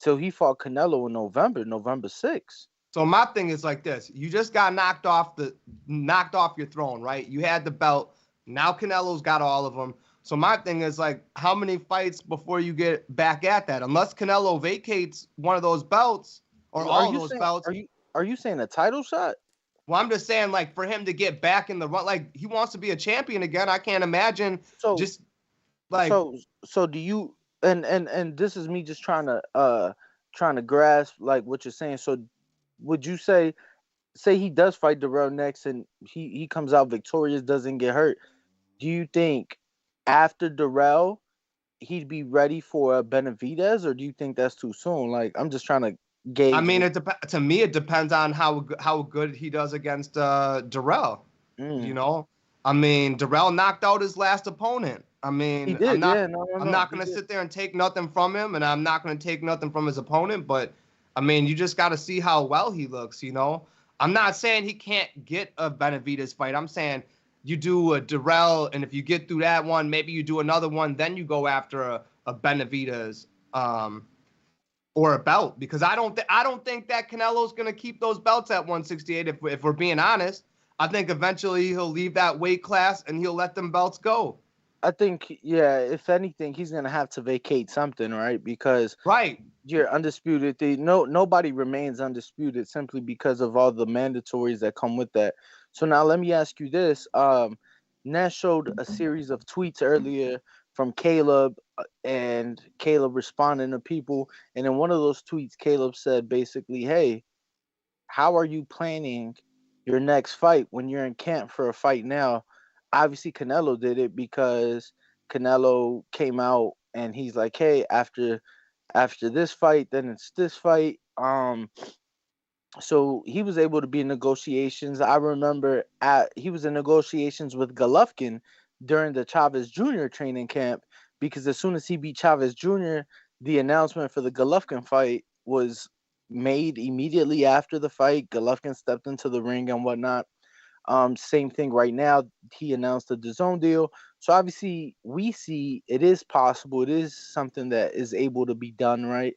Till he fought Canelo in November 6th. So my thing is like this. You just got knocked off your throne, right? You had the belt. Now Canelo's got all of them. So my thing is like, how many fights before you get back at that? Unless Canelo vacates one of those belts or all of those belts. Are you saying a title shot? Well, I'm just saying, like, for him to get back in the run, like, he wants to be a champion again. I can't imagine So do you... And this is me just trying to grasp like what you're saying. So would you say he does fight Dirrell next and he comes out victorious, doesn't get hurt? Do you think after Dirrell he'd be ready for a Benavidez, or do you think that's too soon? Like, I'm just trying to gauge. I mean, to me it depends on how good he does against Dirrell. You know, I mean, Dirrell knocked out his last opponent. I mean, I'm not going to sit there and take nothing from him, and I'm not going to take nothing from his opponent. But, I mean, you just got to see how well he looks, you know. I'm not saying he can't get a Benavidez fight. I'm saying you do a Dirrell, and if you get through that one, maybe you do another one, then you go after a Benavidez. or a belt, because I don't think that Canelo's gonna keep those belts at 168. If we're being honest, I think eventually he'll leave that weight class and he'll let them belts go. I think, yeah, if anything, he's gonna have to vacate something, right? Because you're undisputed. Nobody remains undisputed simply because of all the mandatories that come with that. So now let me ask you this. Nash showed a series of tweets earlier from Caleb, and Caleb responding to people. And in one of those tweets, Caleb said basically, hey, how are you planning your next fight when you're in camp for a fight now? Obviously, Canelo did it because Canelo came out and he's like, hey, after this fight, then it's this fight. So he was able to be in negotiations. I remember he was in negotiations with Golovkin during the Chavez Jr. training camp, because as soon as he beat Chavez Jr., the announcement for the Golovkin fight was made immediately after the fight. Golovkin stepped into the ring and whatnot. Same thing right now. He announced the Dazn deal. So obviously we see it is possible. It is something that is able to be done, right?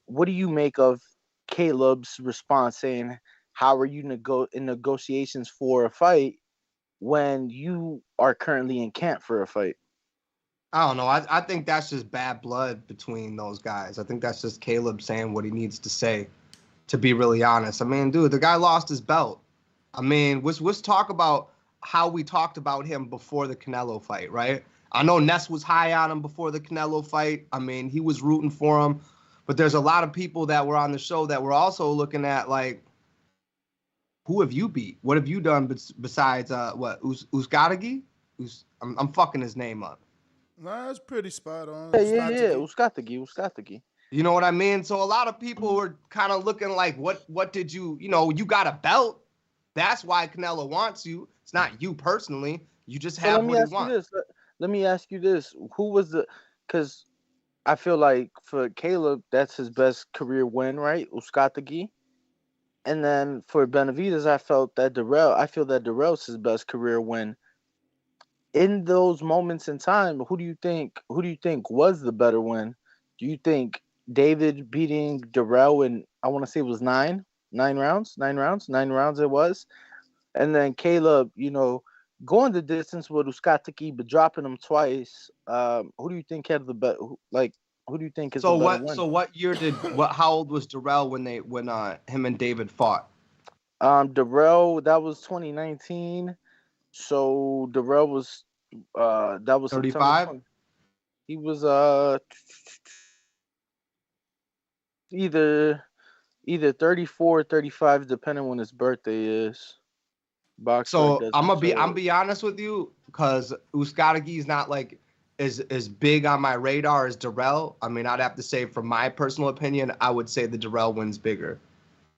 What do you make of Caleb's response saying, how are you in negotiations for a fight when you are currently in camp for a fight? I don't know. I think that's just bad blood between those guys. I think that's just Caleb saying what he needs to say, to be really honest. I mean, dude, the guy lost his belt. I mean, let's talk about how we talked about him before the Canelo fight, right? I know Ness was high on him before the Canelo fight. I mean, he was rooting for him. But there's a lot of people that were on the show that were also looking at, like, who have you beat? What have you done besides, Uzcategui? I'm fucking his name up. Nah, that's pretty spot on. Yeah, Uzcategui. You know what I mean? So a lot of people were kind of looking like, what did you got a belt. That's why Canelo wants you. It's not you personally. You just have what he wants. Let me ask you this. Who was because I feel like for Caleb, that's his best career win, right? Uzcategui. And then for Benavidez, I feel that Dirrell's his best career win. In those moments in time, who do you think was the better win? Do you think David beating Dirrell in, I want to say it was nine rounds it was, and then Caleb, going the distance with Uzcategui but dropping him twice? Who do you think had the better? Who do you think is the better win? So what year how old was Dirrell when him and David fought? Dirrell, that was 2019. So Dirrell was that was 35. He was either 34 or 35, depending when his birthday is. So I'm be honest with you, because Uzcategui is not like as big on my radar as Dirrell. I mean, I'd have to say, from my personal opinion, I would say the Dirrell wins bigger.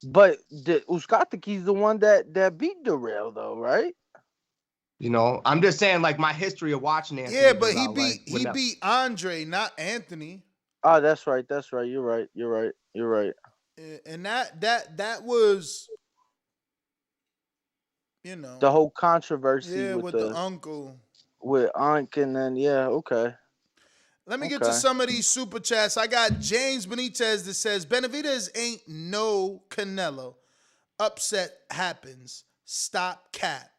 But Uzcategui's the one that beat Dirrell, though, right? I'm just saying, like, my history of watching Anthony. Yeah, but Dirrell, he beat Andre, not Anthony. Oh, that's right. You're right. And that was, the whole controversy. Yeah, with the uncle. With Unc, and then okay. Let me get to some of these super chats. I got James Benitez that says Benavidez ain't no Canelo. Upset happens. Stop cap.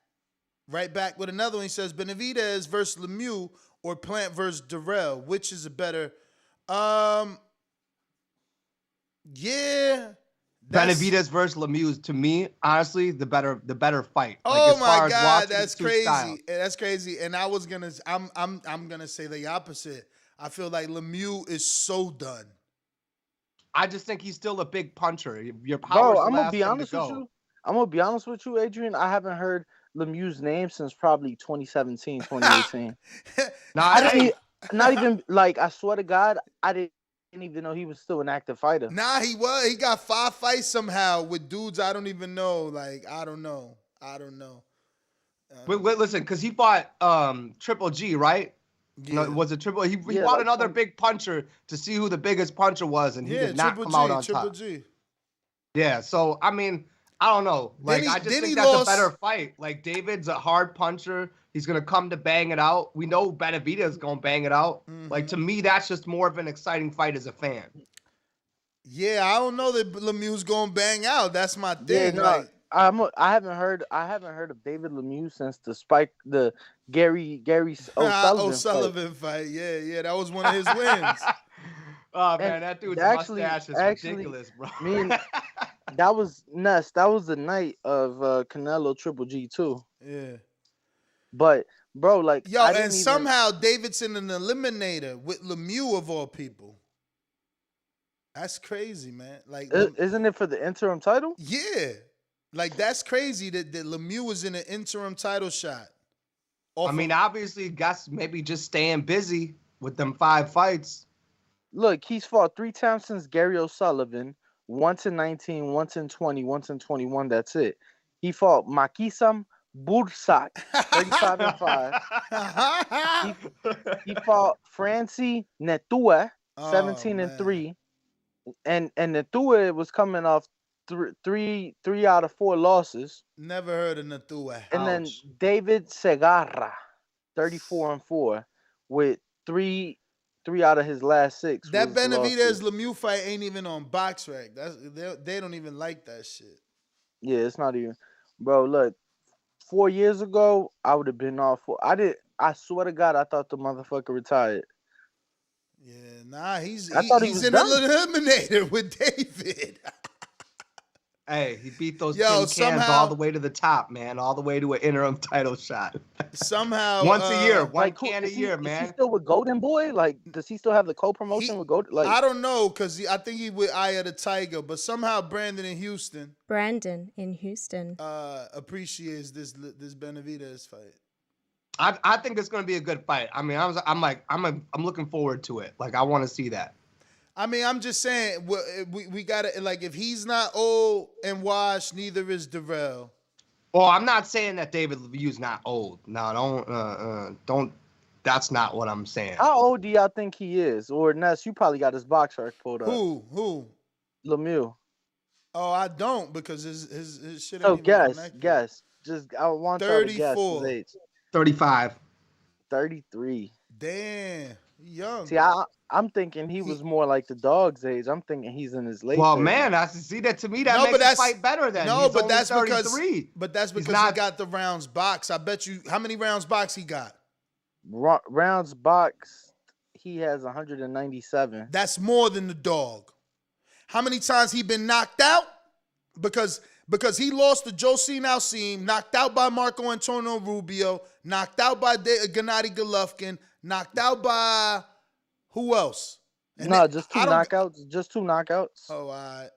Right back with another one. He says Benavidez versus Lemieux or Plant versus Dirrell. Which is a better? Yeah. Benavidez versus Lemieux, to me, honestly, the better fight. Oh my God, that's crazy. That's crazy. And I'm gonna say the opposite. I feel like Lemieux is so done. I just think he's still a big puncher. Your power. I'm gonna be honest with you. I'm gonna be honest with you, Adrian. I haven't heard Lemieux's name since probably 2017, 2018. Not even like, I swear to God, I didn't even know he was still an active fighter. Nah, he was. He got 5 fights somehow with dudes I don't even know. Like, I don't know. Wait, listen, because he fought Triple G, right? Yeah. Was it Triple? He fought another big puncher to see who the biggest puncher was, and he did not come out on top. Triple G. Yeah, so I mean, I don't know. Like, I just think that's a better fight. Like, David's a hard puncher. He's going to come to bang it out. We know Benavidez is going to bang it out. Like, to me, that's just more of an exciting fight as a fan. Yeah, I don't know that Lemieux's going to bang out. That's my thing. Yeah, no, like, I haven't heard of David Lemieux since the Gary O'Sullivan fight. Yeah, that was one of his wins. Oh man, that dude's mustache is ridiculous, bro. I mean, that was nuts. That was the night of Canelo Triple G too. Yeah. But bro, like, somehow David's in an eliminator with Lemieux of all people. That's crazy, man. Like, isn't it for the interim title? Yeah. Like, that's crazy that Lemieux was in an interim title shot. I mean, obviously, guys maybe just staying busy with them 5 fights. Look, he's fought 3 times since Gary O'Sullivan, once in 19, once in 20, once in 21. That's it. He fought Makisam Bursak, 35-5. He fought Francie Netua, 17-3. And Netua was coming off three out of 4 losses. Never heard of Netua. And then David Segarra, 34-4, with three out of his last 6. That Benavidez Lemieux fight ain't even on BoxRec. They don't even like that shit. Yeah, it's not even. Bro, look, 4 years ago, I would have been all for. I swear to God, I thought the motherfucker retired. Yeah, nah, he's in an eliminator with David. Hey, he beat those tin cans all the way to the top, man. All the way to an interim title shot. Somehow, once a year, one can a year, man. Is he still with Golden Boy? Like, does he still have the co-promotion with Golden? Like, I don't know, because I think he with Eye of the Tiger, but somehow Brandon in Houston appreciates this Benavidez fight. I think it's going to be a good fight. I mean, I'm looking forward to it. Like, I want to see that. I mean, I'm just saying, we got to, like, if he's not old and washed, neither is Dirrell. Well, I'm not saying that David Lemieux's not old. No, don't. That's not what I'm saying. How old do y'all think he is? Or Ness, you probably got his BoxRec pulled up. Who? Lemieux. Oh, I don't, because his shit. So guess. Just I want 34. to guess his age. 35. 33. Damn, young. See, I'm thinking he was more like the dog's age. I'm thinking he's in his late. Well, 30s. man, I see that. To me, that makes the fight better. Then no, he's but only that's 33. because he got the rounds box. I bet you. How many rounds box he got? Rounds box. He has 197. That's more than the dog. How many times he been knocked out? Because he lost to Josine Alcim, knocked out by Marco Antonio Rubio, knocked out by Gennady Golovkin, knocked out by who else? Just 2 knockouts. Just 2 knockouts. Oh, all right.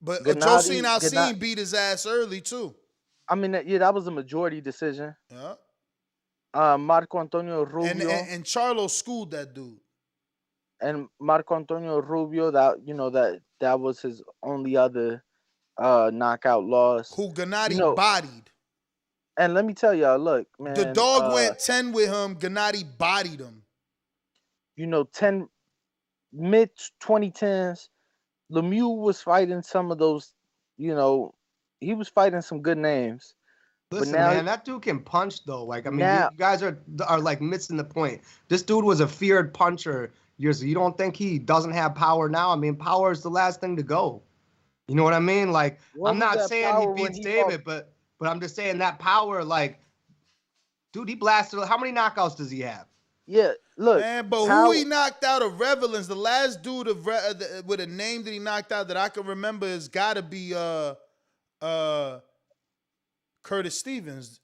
But Josine Alcim beat his ass early too. I mean, that was a majority decision. Yeah. Marco Antonio Rubio and Charlo schooled that dude. And Marco Antonio Rubio, that was his only other knockout loss. Who Gennady bodied. And let me tell y'all, look, man. The dog went 10 with him. Gennady bodied him. 10 mid-2010s, Lemieux was fighting some of those, he was fighting some good names. Listen, man, that dude can punch though. Like, I mean, you guys are like missing the point. This dude was a feared puncher years ago. You don't think he doesn't have power now? I mean, power is the last thing to go. You know what I mean? Like, I'm not saying he beats David, but I'm just saying that power, like, dude, he blasted. How many knockouts does he have? Yeah, look. Man, but who he knocked out of Relevance, the last dude with a name that he knocked out that I can remember has got to be Curtis Stevens.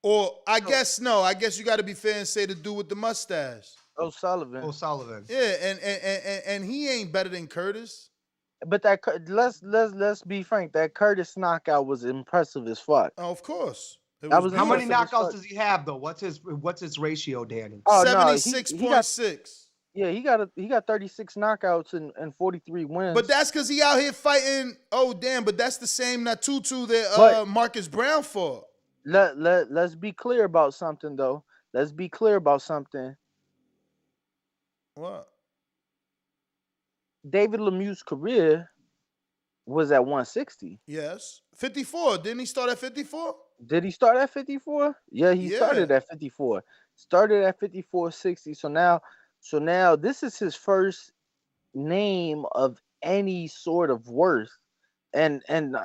Or I guess you got to be fair and say the dude with the mustache. O'Sullivan. Yeah, and he ain't better than Curtis. But let's be frank. That Curtis knockout was impressive as fuck. Oh, of course. How many knockouts does he have though? What's his ratio, Danny? 76.6. Yeah, he got 36 knockouts and 43 wins. But that's because he out here fighting. Oh damn! But that's the same Natutu that Marcus Brown fought. Let's be clear about something though. Let's be clear about something. What? David Lemieux's career was at 160. Yes. 54. Didn't he start at 54? Did he start at 54? Yeah, he started at 54. Started at 54.60. So now this is his first name of any sort of worth. And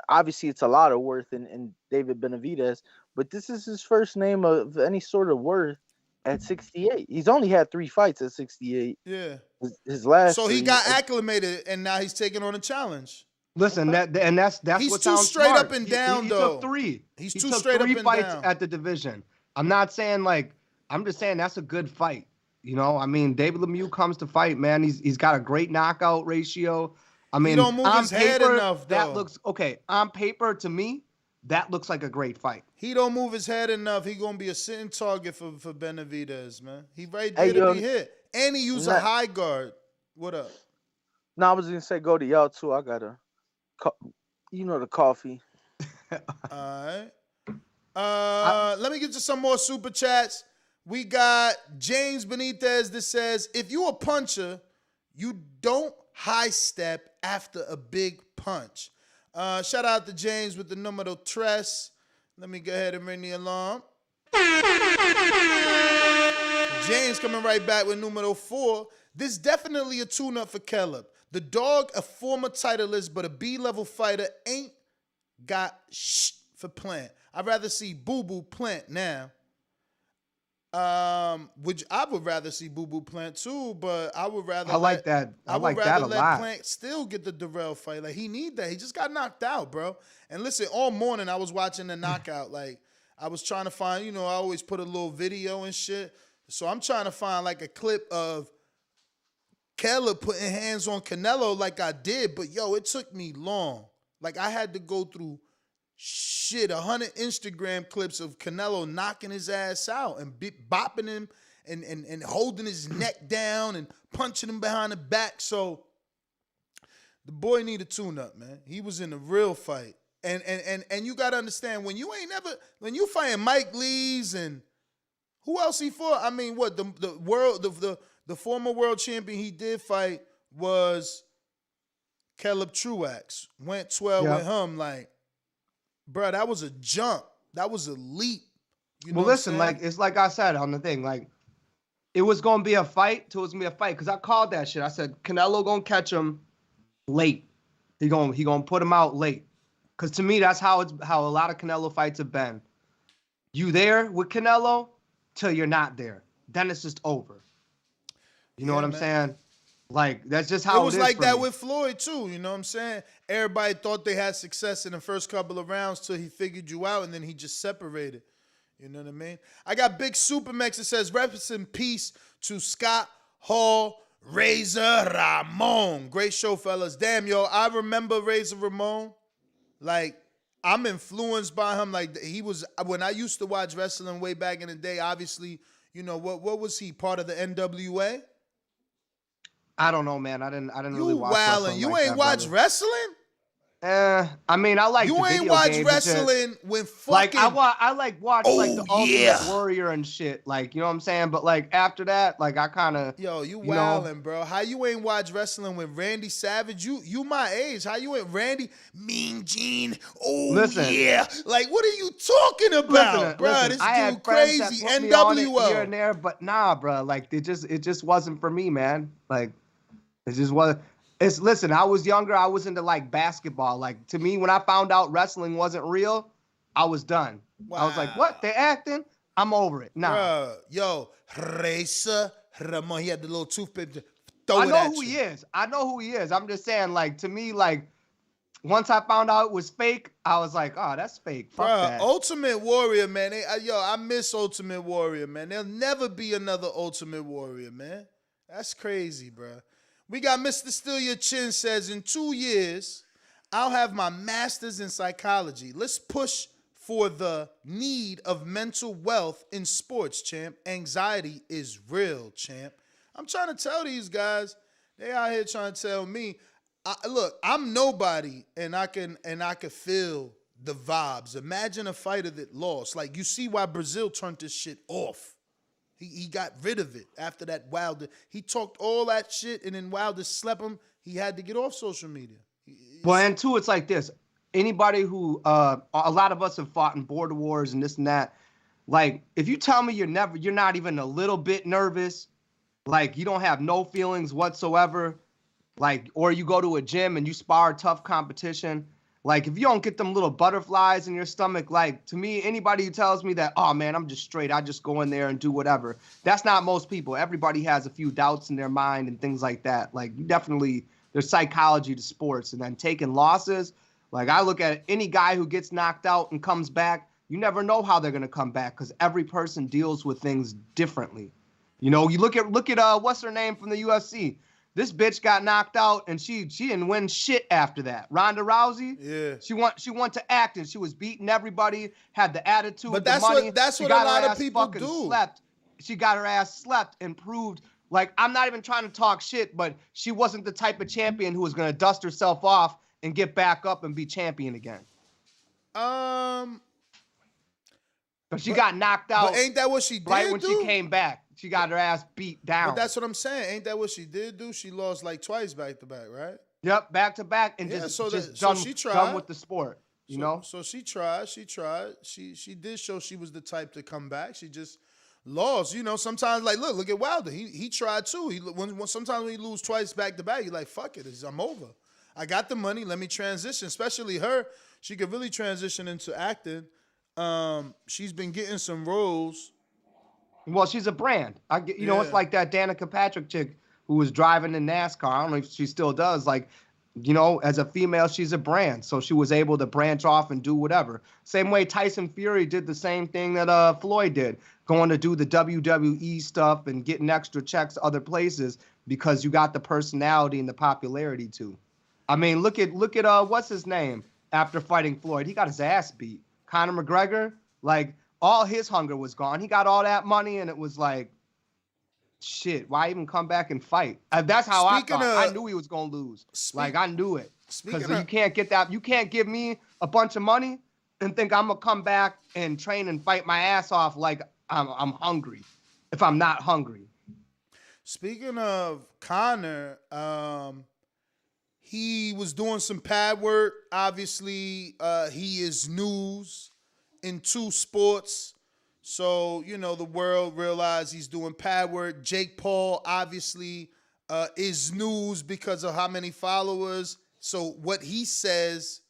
obviously it's a lot of worth in David Benavidez, but this is his first name of any sort of worth at 68. He's only had 3 fights at 68. Yeah. His last. So he got acclimated, and now he's taking on a challenge. Listen, that's he's what too sounds straight smart. up and down, he though. took 3. He's he too took straight up 3 and fights down at the division. I'm not saying I'm just saying that's a good fight. You know, I mean, David Lemieux comes to fight, man. He's got a great knockout ratio. I mean, he don't move his head enough, though. That looks okay. On paper, to me, that looks like a great fight. He don't move his head enough. He gonna be a sitting target for Benavidez, man. He right there to be hit, and he use a high guard. What up? No, I was gonna say go to y'all too. I got the coffee. All right. Let me get to some more super chats. We got James Benitez that says, if you a puncher, you don't high step after a big punch. Shout out to James with the numero tres. Let me go ahead and ring the alarm. James coming right back with numero 4. This definitely a tune-up for Caleb. The dog, a former titleist, but a B-level fighter, ain't got for Plant. I'd rather see Boo Boo Plant now. Which I would rather see Boo Boo Plant too, but I would rather. I like that. I like that a lot. Let Plant still get the Dirrell fight. Like he need that. He just got knocked out, bro. And listen, all morning I was watching the knockout. Like I was trying to find, I always put a little video and shit. So I'm trying to find like a clip of Keller putting hands on Canelo like I did, but yo, it took me long. Like I had to go through 100 Instagram clips of Canelo knocking his ass out and bopping him and holding his neck down and punching him behind the back. So the boy need a tune-up, man. He was in a real fight. And you gotta understand, when you fighting Mike Lees and who else he fought? I mean, what the former world champion he did fight was Caleb Truax. Went 12 with him, like. Bro, that was a jump. That was a leap. Well, listen, it's like I said on the thing, like it was gonna be a fight till it was gonna be a fight because I called that shit. I said Canelo gonna catch him late. He gonna put him out late. Cause to me, that's how a lot of Canelo fights have been. You there with Canelo till you're not there. Then it's just over. You know what I'm saying? Like, that's just how it was is like for that me. with Floyd, too. You know what I'm saying? Everybody thought they had success in the first couple of rounds till he figured you out, and then he just separated. You know what I mean? I got Big Supermax that says, rest in peace to Scott Hall, Razor Ramon. Great show, fellas. Damn, yo, I remember Razor Ramon. Like, I'm influenced by him. Like, he was, when I used to watch wrestling way back in the day, obviously, what was he, part of the NWA? I don't know, man. I didn't really watch wrestling. You like ain't that, watch brother. wrestling? I mean, I like. You ain't watch wrestling when fucking. Like I like watch like the Ultimate Warrior and shit. Like, you know what I'm saying? But like after that, like I kind of. Yo, you wildin', bro. How you ain't watch wrestling with Randy Savage? You my age. How you ain't Randy Mean Gene? Oh listen, yeah. Like what are you talking about, bro? Listen, this I had dude friends crazy. that put me on it NWO. here and there, but nah, bro. Like it just wasn't for me, man. Like it just wasn't. Listen, I was younger. I was into like basketball. Like to me, when I found out wrestling wasn't real, I was done. Wow. I was like, what? They acting? I'm over it. Nah. Bruh, yo, Razor Ramon. He had the little toothpick. I know who he is. I know who he is. I'm just saying, like, to me, like, once I found out it was fake, I was like, oh, that's fake. Fuck that. Ultimate Warrior, man. I miss Ultimate Warrior, man. There'll never be another Ultimate Warrior, man. That's crazy, bro. We got Mr. Steal Your Chin says, in 2 years, I'll have my master's in psychology. Let's push for the need of mental wealth in sports, champ. Anxiety is real, champ. I'm trying to tell these guys, they out here trying to tell me, look, I'm nobody, and I can feel the vibes. Imagine a fighter that lost. Like, you see why Brazil turned this shit off. He got rid of it after that Wilder. He talked all that shit, and then Wilder slept him. He had to get off social media. Well, and two, it's like this. Anybody who, a lot of us have fought in border wars and this and that. Like, if you tell me you're not even a little bit nervous, like you don't have no feelings whatsoever, like, or you go to a gym and you spar tough competition, like if you don't get them little butterflies in your stomach, like to me, anybody who tells me that, oh man, I'm just straight, I just go in there and do whatever, that's not most people. Everybody has a few doubts in their mind and things like that. Like you definitely, there's psychology to sports, and then taking losses. Like I look at any guy who gets knocked out and comes back, you never know how they're going to come back because every person deals with things differently. You know, you look at what's her name from the UFC? This bitch got knocked out and she didn't win shit after that. Ronda Rousey, yeah, she went to acting. She was beating everybody, had the attitude, but the money. That's what a lot of people do. She got her ass slept and proved. Like I'm not even trying to talk shit, but she wasn't the type of champion who was going to dust herself off and get back up and be champion again. But she got knocked out. But ain't that what she did right when she came back? She got her ass beat down. But that's what I'm saying. Ain't that what she did do? She lost like twice back to back, right? Yep, back to back, and done with the sport. You know. So she tried. She did show she was the type to come back. She just lost. You know, sometimes like look at Wilder. He tried too. Sometimes when you lose twice back to back, you're like, fuck it, I'm over. I got the money. Let me transition. Especially her, she could really transition into acting. She's been getting some roles. Well, she's a brand. You know, it's like that Danica Patrick chick who was driving in NASCAR. I don't know if she still does. Like, you know, as a female, she's a brand. So she was able to branch off and do whatever. Same way Tyson Fury did the same thing that Floyd did, going to do the WWE stuff and getting extra checks other places because you got the personality and the popularity too. I mean, look at what's his name after fighting Floyd? He got his ass beat. Conor McGregor, like all his hunger was gone. He got all that money, and it was like, shit. Why even come back and fight? That's how I thought. I knew he was gonna lose. Like I knew it because you can't get that. You can't give me a bunch of money and think I'm gonna come back and train and fight my ass off like I'm hungry. If I'm not hungry. Speaking of Conor, he was doing some pad work. Obviously, he is news in two sports. So, you know, the world realized he's doing pad work. Jake Paul, obviously, is news because of how many followers. So what he says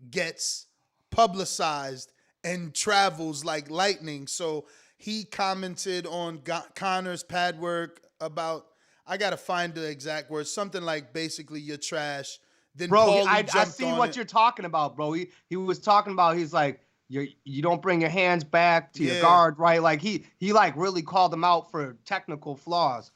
gets publicized and travels like lightning. So he commented on Conor's pad work about, I got to find the exact words. Something like basically you're trash. Then bro, I see what you're talking about, bro. He was talking about, he's like, you don't bring your hands back to your guard, right? Like he like really called him out for technical flaws.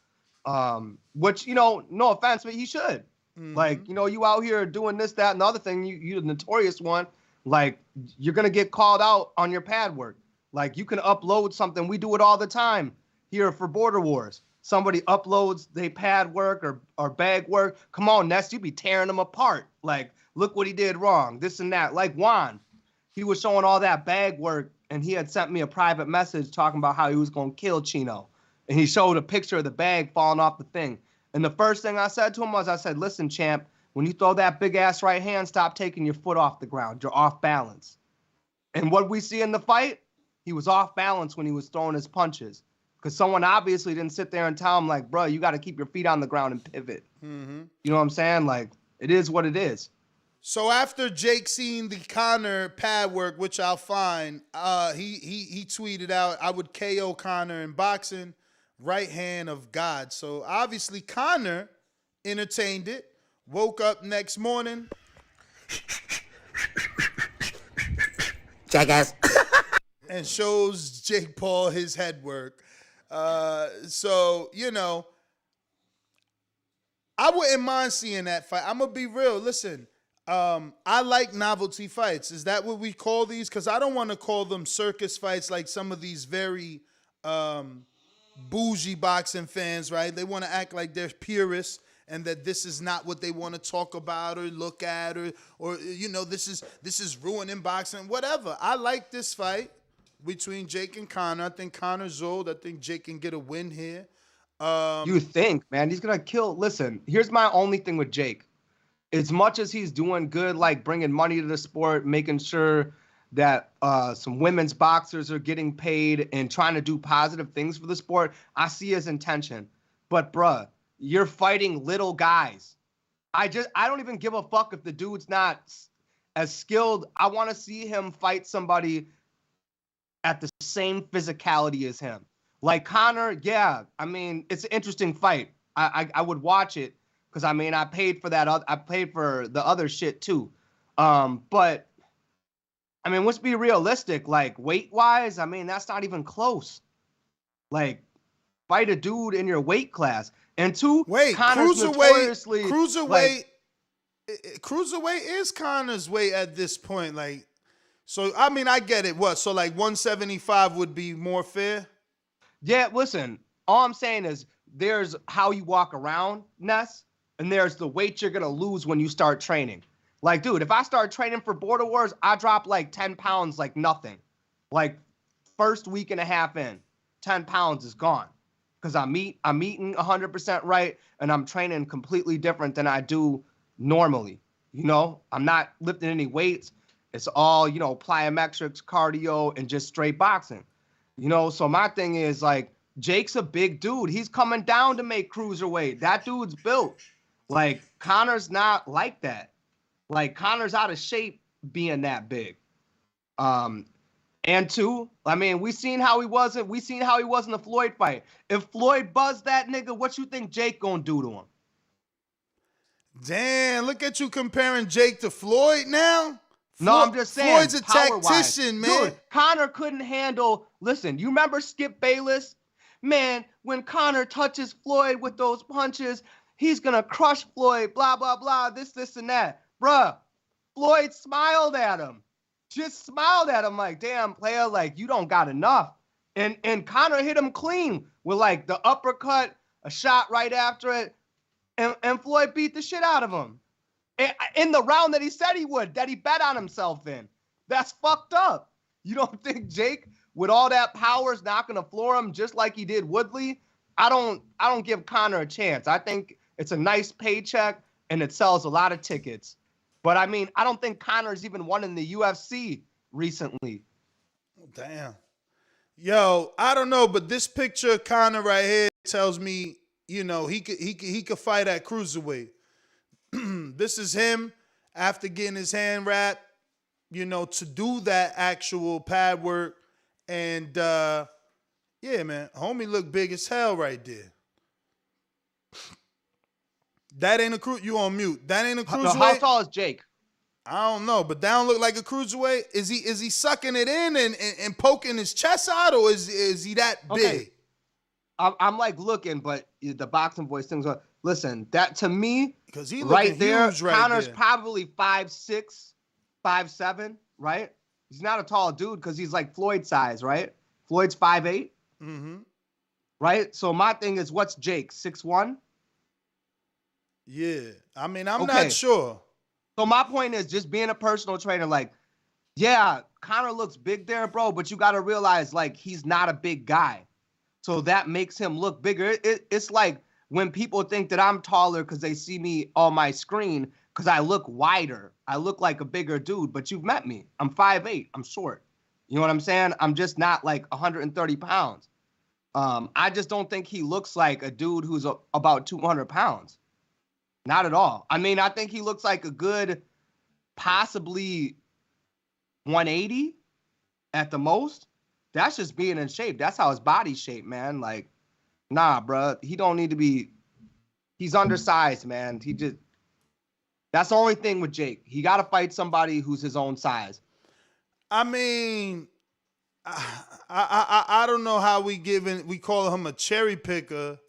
Which, you know, no offense, but he should. Mm-hmm. Like, you know, you out here doing this, that, and the other thing, you're the notorious one. Like, you're going to get called out on your pad work. Like, you can upload something. We do it all the time here for Border Wars. Somebody uploads their pad work or bag work. Come on, Ness, you be tearing them apart. Like, look what he did wrong, this and that. Like Juan, he was showing all that bag work, and he had sent me a private message talking about how he was going to kill Chino. And he showed a picture of the bag falling off the thing. And the first thing I said to him was, I said, listen, champ, when you throw that big-ass right hand, stop taking your foot off the ground. You're off balance. And what we see in the fight, he was off balance when he was throwing his punches. Because someone obviously didn't sit there and tell him, like, bro, you got to keep your feet on the ground and pivot. Mm-hmm. You know what I'm saying? Like, it is what it is. So after Jake seen the Conor pad work, which I'll find, he tweeted out, I would KO Conor in boxing, right hand of God. So obviously Conor entertained it, woke up next morning. Jackass. And shows Jake Paul his head work. So, you know, I wouldn't mind seeing that fight. I'm going to be real. Listen, I like novelty fights. Is that what we call these? Because I don't want to call them circus fights like some of these very bougie boxing fans, right? They want to act like they're purists and that this is not what they want to talk about or look at or you know, this is ruining boxing, whatever. I like this fight between Jake and Conor. I think Conor's old. I think Jake can get a win here. You think, man, he's going to kill. Listen, here's my only thing with Jake. as much as he's doing good, like bringing money to the sport, making sure that some women's boxers are getting paid and trying to do positive things for the sport, I see his intention. But bruh, you're fighting little guys. I don't even give a fuck if the dude's not as skilled. I want to see him fight somebody at the same physicality as him. Like Conor, yeah, I mean, it's an interesting fight. I would watch it because, I mean, I paid for that. I paid for the other shit too. But I mean, let's be realistic. Like, weight-wise, I mean, that's not even close. Like, fight a dude in your weight class. And two, Conor's notoriously... Cruiserweight is Conor's weight at this point. Like, so, I mean, I get it. What? So, like, 175 would be more fair? Yeah, listen, all I'm saying is there's how you walk around, Ness, and there's the weight you're going to lose when you start training. Like, dude, if I start training for Border Wars, I drop like 10 pounds like nothing. Like, first week and a half in, 10 pounds is gone. Because I'm eating 100% right, and I'm training completely different than I do normally. You know, I'm not lifting any weights. It's all, you know, plyometrics, cardio, and just straight boxing. You know, so my thing is, like, Jake's a big dude. He's coming down to make cruiserweight. That dude's built. Like, Conor's not like that. Like, Conor's out of shape being that big. And two, I mean, we seen how he was in the Floyd fight. If Floyd buzzed that nigga, what you think Jake gonna do to him? Damn, look at you comparing Jake to Floyd now. No, I'm just saying. Floyd's a tactician, man. Dude, Conor couldn't handle. Listen, you remember Skip Bayless? Man, when Conor touches Floyd with those punches, he's gonna crush Floyd. Blah blah blah. This and that, bruh. Floyd smiled at him. Just smiled at him like, damn, player, like, you don't got enough. And Conor hit him clean with, like, the uppercut, a shot right after it, and Floyd beat the shit out of him. In the round that he said he would, that he bet on himself in. That's fucked up. You don't think Jake, with all that power, is not going to floor him just like he did Woodley? I don't give Conor a chance. I think it's a nice paycheck, and it sells a lot of tickets. But, I mean, I don't think Conor's even won in the UFC recently. Damn. Yo, I don't know, but this picture of Conor right here tells me, you know, he could fight at cruiserweight. This is him after getting his hand wrapped, you know, to do that actual pad work. And, yeah, man, homie look big as hell right there. That ain't a cruise. You on mute. That ain't a cruiserweight. How tall is Jake? I don't know, but that don't look like a cruiserweight. Is he sucking it in and poking his chest out, or is he that big? I'm like looking, but the boxing voice things are. Listen, that to me, because he right there, huge right Conor's there. probably 5'6", 5'7", right? He's not a tall dude because he's like Floyd size, right? Floyd's 5'8", right? So my thing is, what's Jake, 6'1"? Yeah, I mean, I'm not sure. So my point is, just being a personal trainer, like, yeah, Conor looks big there, bro, but you got to realize, like, he's not a big guy. So that makes him look bigger. It's like when people think that I'm taller because they see me on my screen because I look wider. I look like a bigger dude, but you've met me. I'm 5'8". I'm short. You know what I'm saying? I'm just not like 130 pounds. I just don't think he looks like a dude who's about 200 pounds. Not at all. I mean, I think he looks like a good, possibly 180 at the most. That's just being in shape. That's how his body's shaped, man. Like, nah, bro. He don't need to be. He's undersized, man. That's the only thing with Jake. He got to fight somebody who's his own size. I mean, I don't know how we call him a cherry picker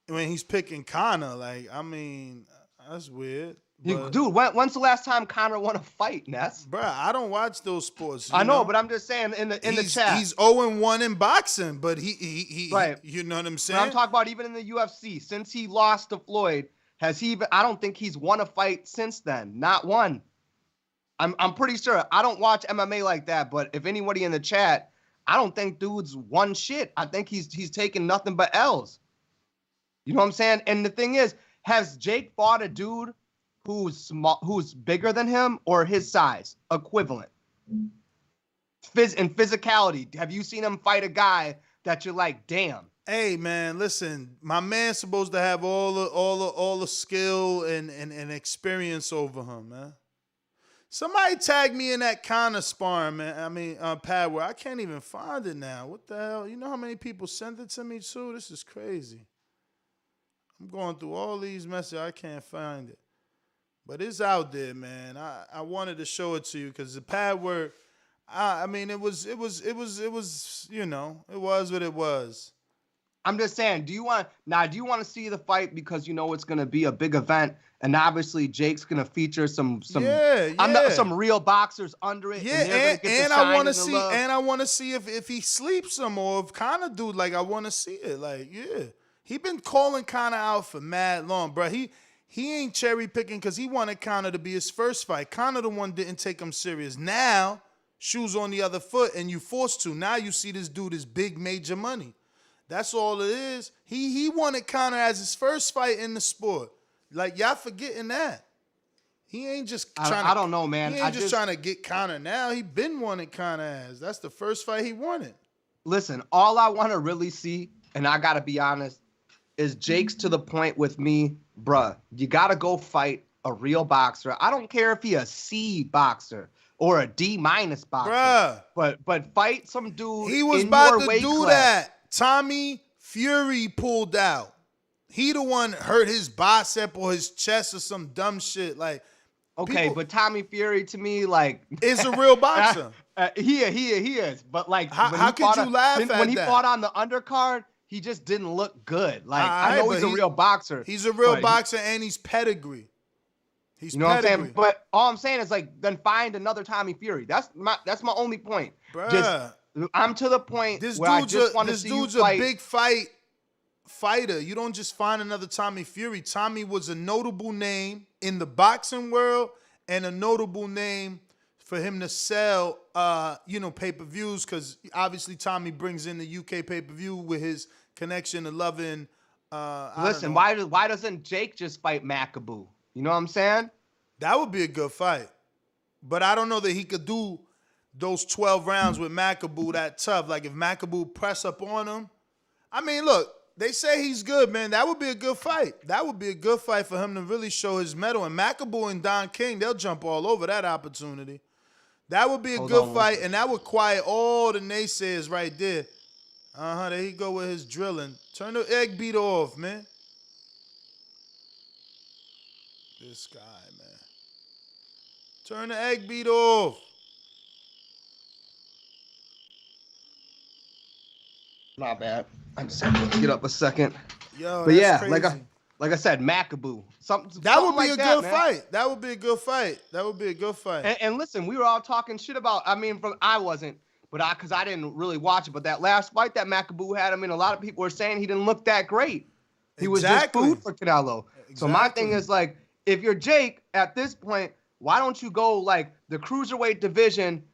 when he's picking Conor. Like, I mean, that's weird. Dude, when's the last time Conor won a fight, Ness? Bruh, I don't watch those sports. I know, but I'm just saying in the chat. He's 0-1 in boxing, but he right. You know what I'm saying? But I'm talking about even in the UFC. Since he lost to Floyd, has he even, I don't think he's won a fight since then. Not one. I'm pretty sure. I don't watch MMA like that, but if anybody in the chat, I don't think dude's won shit. I think he's taking nothing but L's. You know what I'm saying? And the thing is, has Jake fought a dude who's small, who's bigger than him or his size, equivalent. In physicality, have you seen him fight a guy that you're like, damn? Hey man, listen, my man's supposed to have all the skill and experience over him, man. Somebody tag me in that kind of sparring, man. I mean, pad where I can't even find it now. What the hell? You know how many people sent it to me too? This is crazy. I'm going through all these messages. I can't find it. But it's out there, man. I wanted to show it to you because the pad where, I mean, it was, you know, it was what it was. I'm just saying, do you want to see the fight because you know it's going to be a big event and obviously Jake's going to feature some real boxers under it. Yeah, and I want to see if he sleeps some or if Conor dude, like I want to see it. Like, yeah. He been calling Conor out for mad long, bro. He ain't cherry picking because he wanted Conor to be his first fight. Conor the one didn't take him serious. Now, shoes on the other foot and you forced to. Now you see this dude is big major money. That's all it is. He wanted Conor as his first fight in the sport. Like, y'all forgetting that. He ain't just trying to... I don't know, man. He ain't just trying to get Conor now. He been wanting Conor as. That's the first fight he wanted. Listen, all I want to really see, and I got to be honest, is Jake's to the point with me, bruh, you got to go fight a real boxer. I don't care if he a C boxer or a D- boxer. Bruh. But fight some dude He was in about your to do class. that. Tommy Fury pulled out. He the one hurt his bicep or his chest or some dumb shit. Like, okay, but Tommy Fury to me, like, is a real boxer. He is. But like, how could you laugh at that? When he fought on the undercard, he just didn't look good. Like, I know he's a real boxer. He's a real boxer and he's pedigree. He's you know pedigree. what I'm saying? But all I'm saying is like, then find another Tommy Fury. That's my only point. Bruh. I'm to the point where I just want to see you fight. This dude's a big fighter. You don't just find another Tommy Fury. Tommy was a notable name in the boxing world and a notable name for him to sell, pay-per-views because obviously Tommy brings in the UK pay-per-view with his connection to loving. Listen, why doesn't Jake just fight Macaboo? You know what I'm saying? That would be a good fight. But I don't know that he could do those 12 rounds with Macaboo that tough. Like if Macaboo press up on him. I mean, look, they say he's good, man. That would be a good fight. That would be a good fight for him to really show his mettle. And Macaboo and Don King, they'll jump all over that opportunity. That would be a good fight, and that would quiet all the naysayers right there. There he go with his drilling. Turn the egg beat off, man. This guy, man. Turn the egg beat off. Not bad. I just have to get up a second. Yo, but yeah, crazy. like I said, Macaboo. That would be like a good fight. That would be a good fight. That would be a good fight. And listen, we were all talking shit about. I mean, I wasn't, but because I didn't really watch it. But that last fight that Macaboo had, I mean, a lot of people were saying he didn't look that great. He was just food for Canelo. Exactly. So my thing is like, if you're Jake at this point, why don't you go like the cruiserweight division?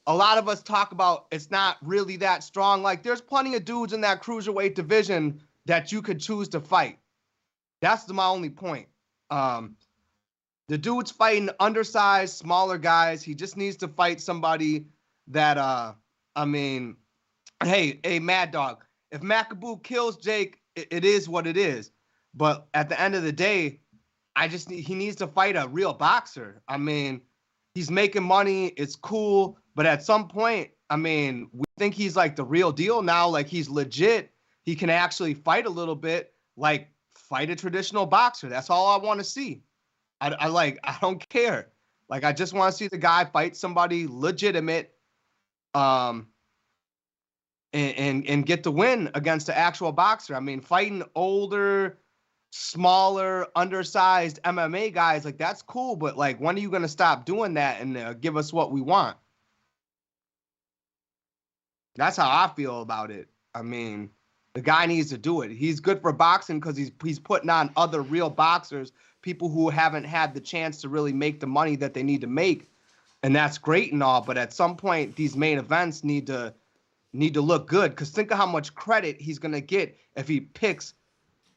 A lot of us talk about it's not really that strong. Like there's plenty of dudes in that cruiserweight division that you could choose to fight. That's my only point. The dude's fighting undersized, smaller guys. He just needs to fight somebody that, I mean, hey, Mad Dog, if Macaboo kills Jake, it is what it is. But at the end of the day, he needs to fight a real boxer. I mean, he's making money. It's cool. But at some point, I mean, we think he's like the real deal now. Like he's legit. He can actually fight a little bit, like fight a traditional boxer. That's all I want to see. I don't care. Like, I just want to see the guy fight somebody legitimate, and get the win against the actual boxer. I mean, fighting older, smaller, undersized MMA guys, like that's cool. But like, when are you going to stop doing that and give us what we want? That's how I feel about it. I mean, the guy needs to do it. He's good for boxing because he's putting on other real boxers, people who haven't had the chance to really make the money that they need to make. And that's great and all, but at some point, these main events need to look good. Because think of how much credit he's going to get if he picks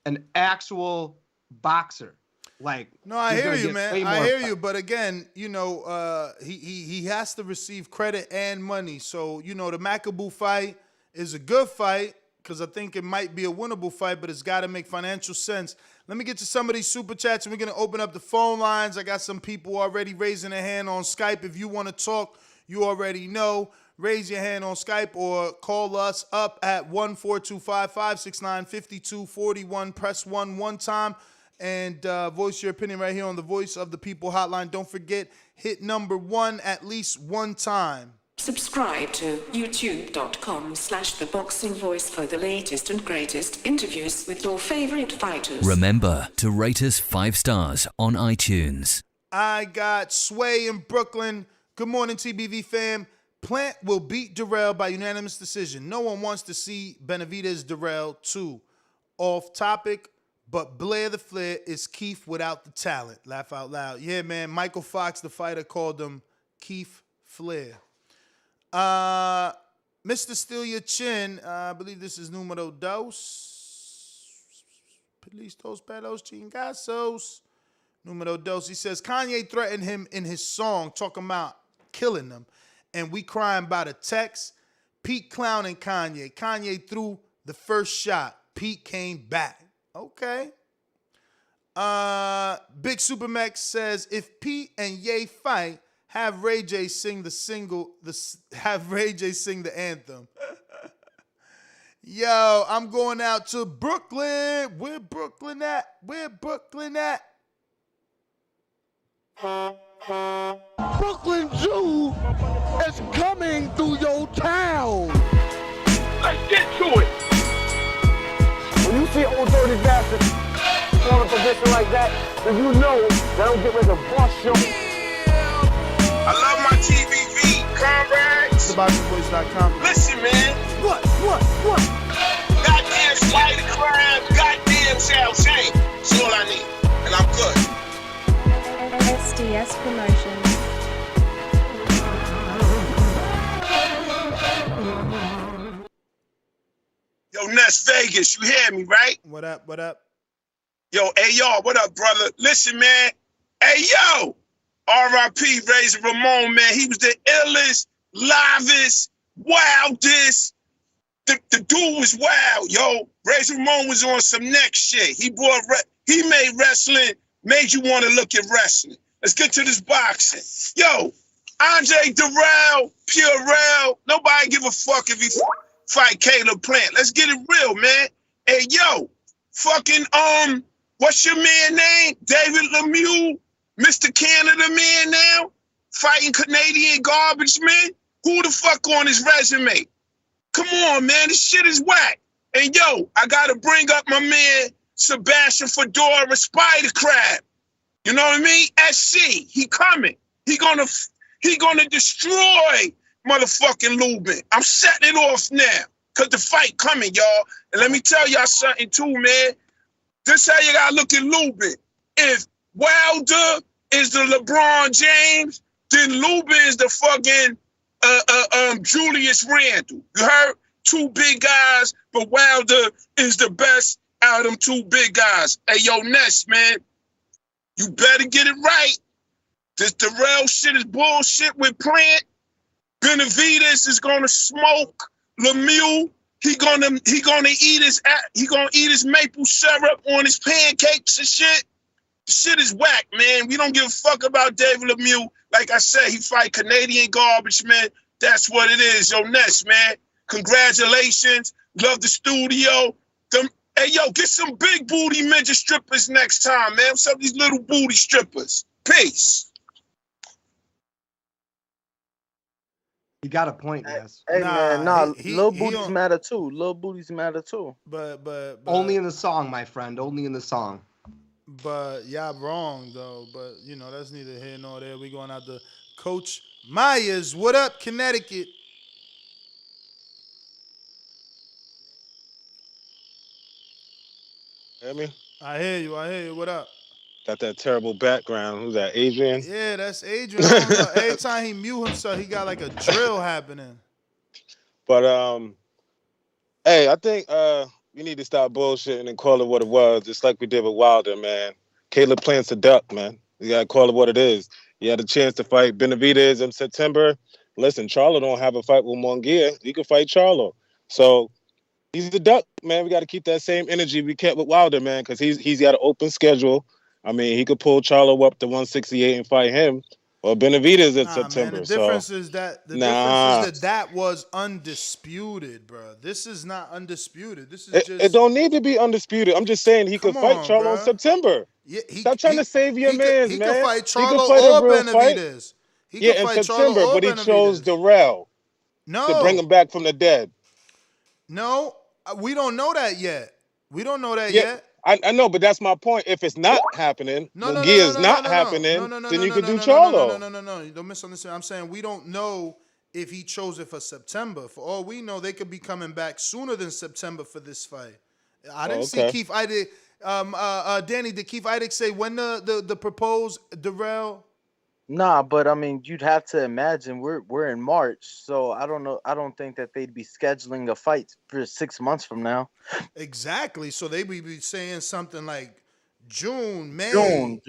an actual boxer. Like, no, I he's hear gonna you, get man. way I more hear fight. you, but again, he has to receive credit and money. So the Makabu fight is a good fight because I think it might be a winnable fight, but it's got to make financial sense. Let me get to some of these super chats, and we're gonna open up the phone lines. I got some people already raising their hand on Skype. If you want to talk, you already know. Raise your hand on Skype or call us up at 1-425-569-5241. Press 1 one time and voice your opinion right here on the Voice of the People hotline. Don't forget, hit number 1 at least one time. Subscribe to youtube.com/theboxingvoice for the latest and greatest interviews with your favorite fighters. Remember to rate us 5 stars on iTunes. I got Sway in Brooklyn. Good morning, TBV fam. Plant will beat Dirrell by unanimous decision. No one wants to see Benavidez Dirrell 2. Off topic, but Blair the Flair is Keith without the talent. Laugh out loud. Yeah, man. Michael Fox, the fighter, called him Keith Flair. Mr. Steal Your Chin, I believe this is numero dos. Listos pelos chingazos. Numero dos. He says Kanye threatened him in his song, talking about killing them. And we crying about a text. Pete clowning Kanye. Kanye threw the first shot. Pete came back. Okay. Big Supermax says if Pete and Ye fight, have Ray J sing the anthem. Yo, I'm going out to Brooklyn. Where Brooklyn at? Where Brooklyn at? Brooklyn Jew is coming through your town. Let's get to it. When you see old dirty bastards in a position like that, then you know they don't get ready to bust your. I love my TVV, comrades. TheBoxingVoice.com. Listen, man. What? Goddamn spider crab, goddamn South Shane. That's all I need. And I'm good. SDS Promotions. Yo, Ness Vegas, you hear me, right? What up? What up? Yo, hey, y'all, what up, brother? Listen, man. Hey, yo. R.I.P. Razor Ramon, man. He was the illest, livest, wildest. The dude was wild, yo. Razor Ramon was on some next shit. He made wrestling, made you want to look at wrestling. Let's get to this boxing. Yo, Andre Dirrell, Purell, nobody give a fuck if he fight Caleb Plant. Let's get it real, man. Hey, yo, fucking, what's your man name? David Lemieux, Mr. Canada man now, fighting Canadian garbage man. Who the fuck on his resume? Come on, man, this shit is whack. And yo, I gotta bring up my man, Sebastian Fedora Spider Crab. You know what I mean? SC, he coming. He gonna destroy motherfucking Lubin. I'm setting it off now, cause the fight coming, y'all. And let me tell y'all something too, man. This how you gotta look at Lubin. If Wilder is the LeBron James, then Lubin is the fucking Julius Randle. You heard? 2 big guys, but Wilder is the best out of them 2 big guys. Hey, yo, Ness, man, you better get it right. This Dirrell shit is bullshit with Plant. Benavidez is gonna smoke Lemieux. He gonna eat his maple syrup on his pancakes and shit. The shit is whack, man. We don't give a fuck about David Lemieux. Like I said, he fight Canadian garbage, man. That's what it is. Yo, Ness, man. Congratulations. Love the studio. Hey, yo, get some big booty midget strippers next time, man. Some of these little booty strippers. Peace. You got a point, yes. Hey, man, little booties matter too. Little booties matter too. But only in the song, my friend. Only in the song. But y'all wrong though. But that's neither here nor there. We going out to Coach Myers. What up, Connecticut? Hear me? I hear you. What up? Got that terrible background. Who's that, Adrian? Yeah, that's Adrian. I don't know. Every time he mute himself, he got like a drill happening. But hey, I think we need to stop bullshitting and call it what it was, just like we did with Wilder, man. Caleb Plant's a duck, man. You gotta call it what it is. He had a chance to fight Benavidez in September. Listen, Charlo don't have a fight with Munguia. He could fight Charlo. So he's the duck, man. We got to keep that same energy we kept with Wilder, man, because he's got an open schedule. I mean, he could pull Charlo up to 168 and fight him, or Benavidez in September. Man, the difference is that that was undisputed, bro. This is not undisputed. This is it don't need to be undisputed. I'm just saying he could fight Charlo in September. Yeah, Stop trying to save your man, He man. could fight Charlo or Benavidez. In September, but he chose Dirrell to bring him back from the dead. No, we don't know that yet. We don't know that yet. I know, but that's my point. If it's not happening, Munguia is not happening, then you could do Charlo. No. You don't misunderstand. I'm saying we don't know if he chose it for September. For all we know, they could be coming back sooner than September for this fight. I didn't see Keith Idec. Danny, did Keith Idec say when the proposed Dirrell? Nah, but I mean, you'd have to imagine we're in March, so I don't know. I don't think that they'd be scheduling a fight for 6 months from now. Exactly. So they would be saying something like June, May. June.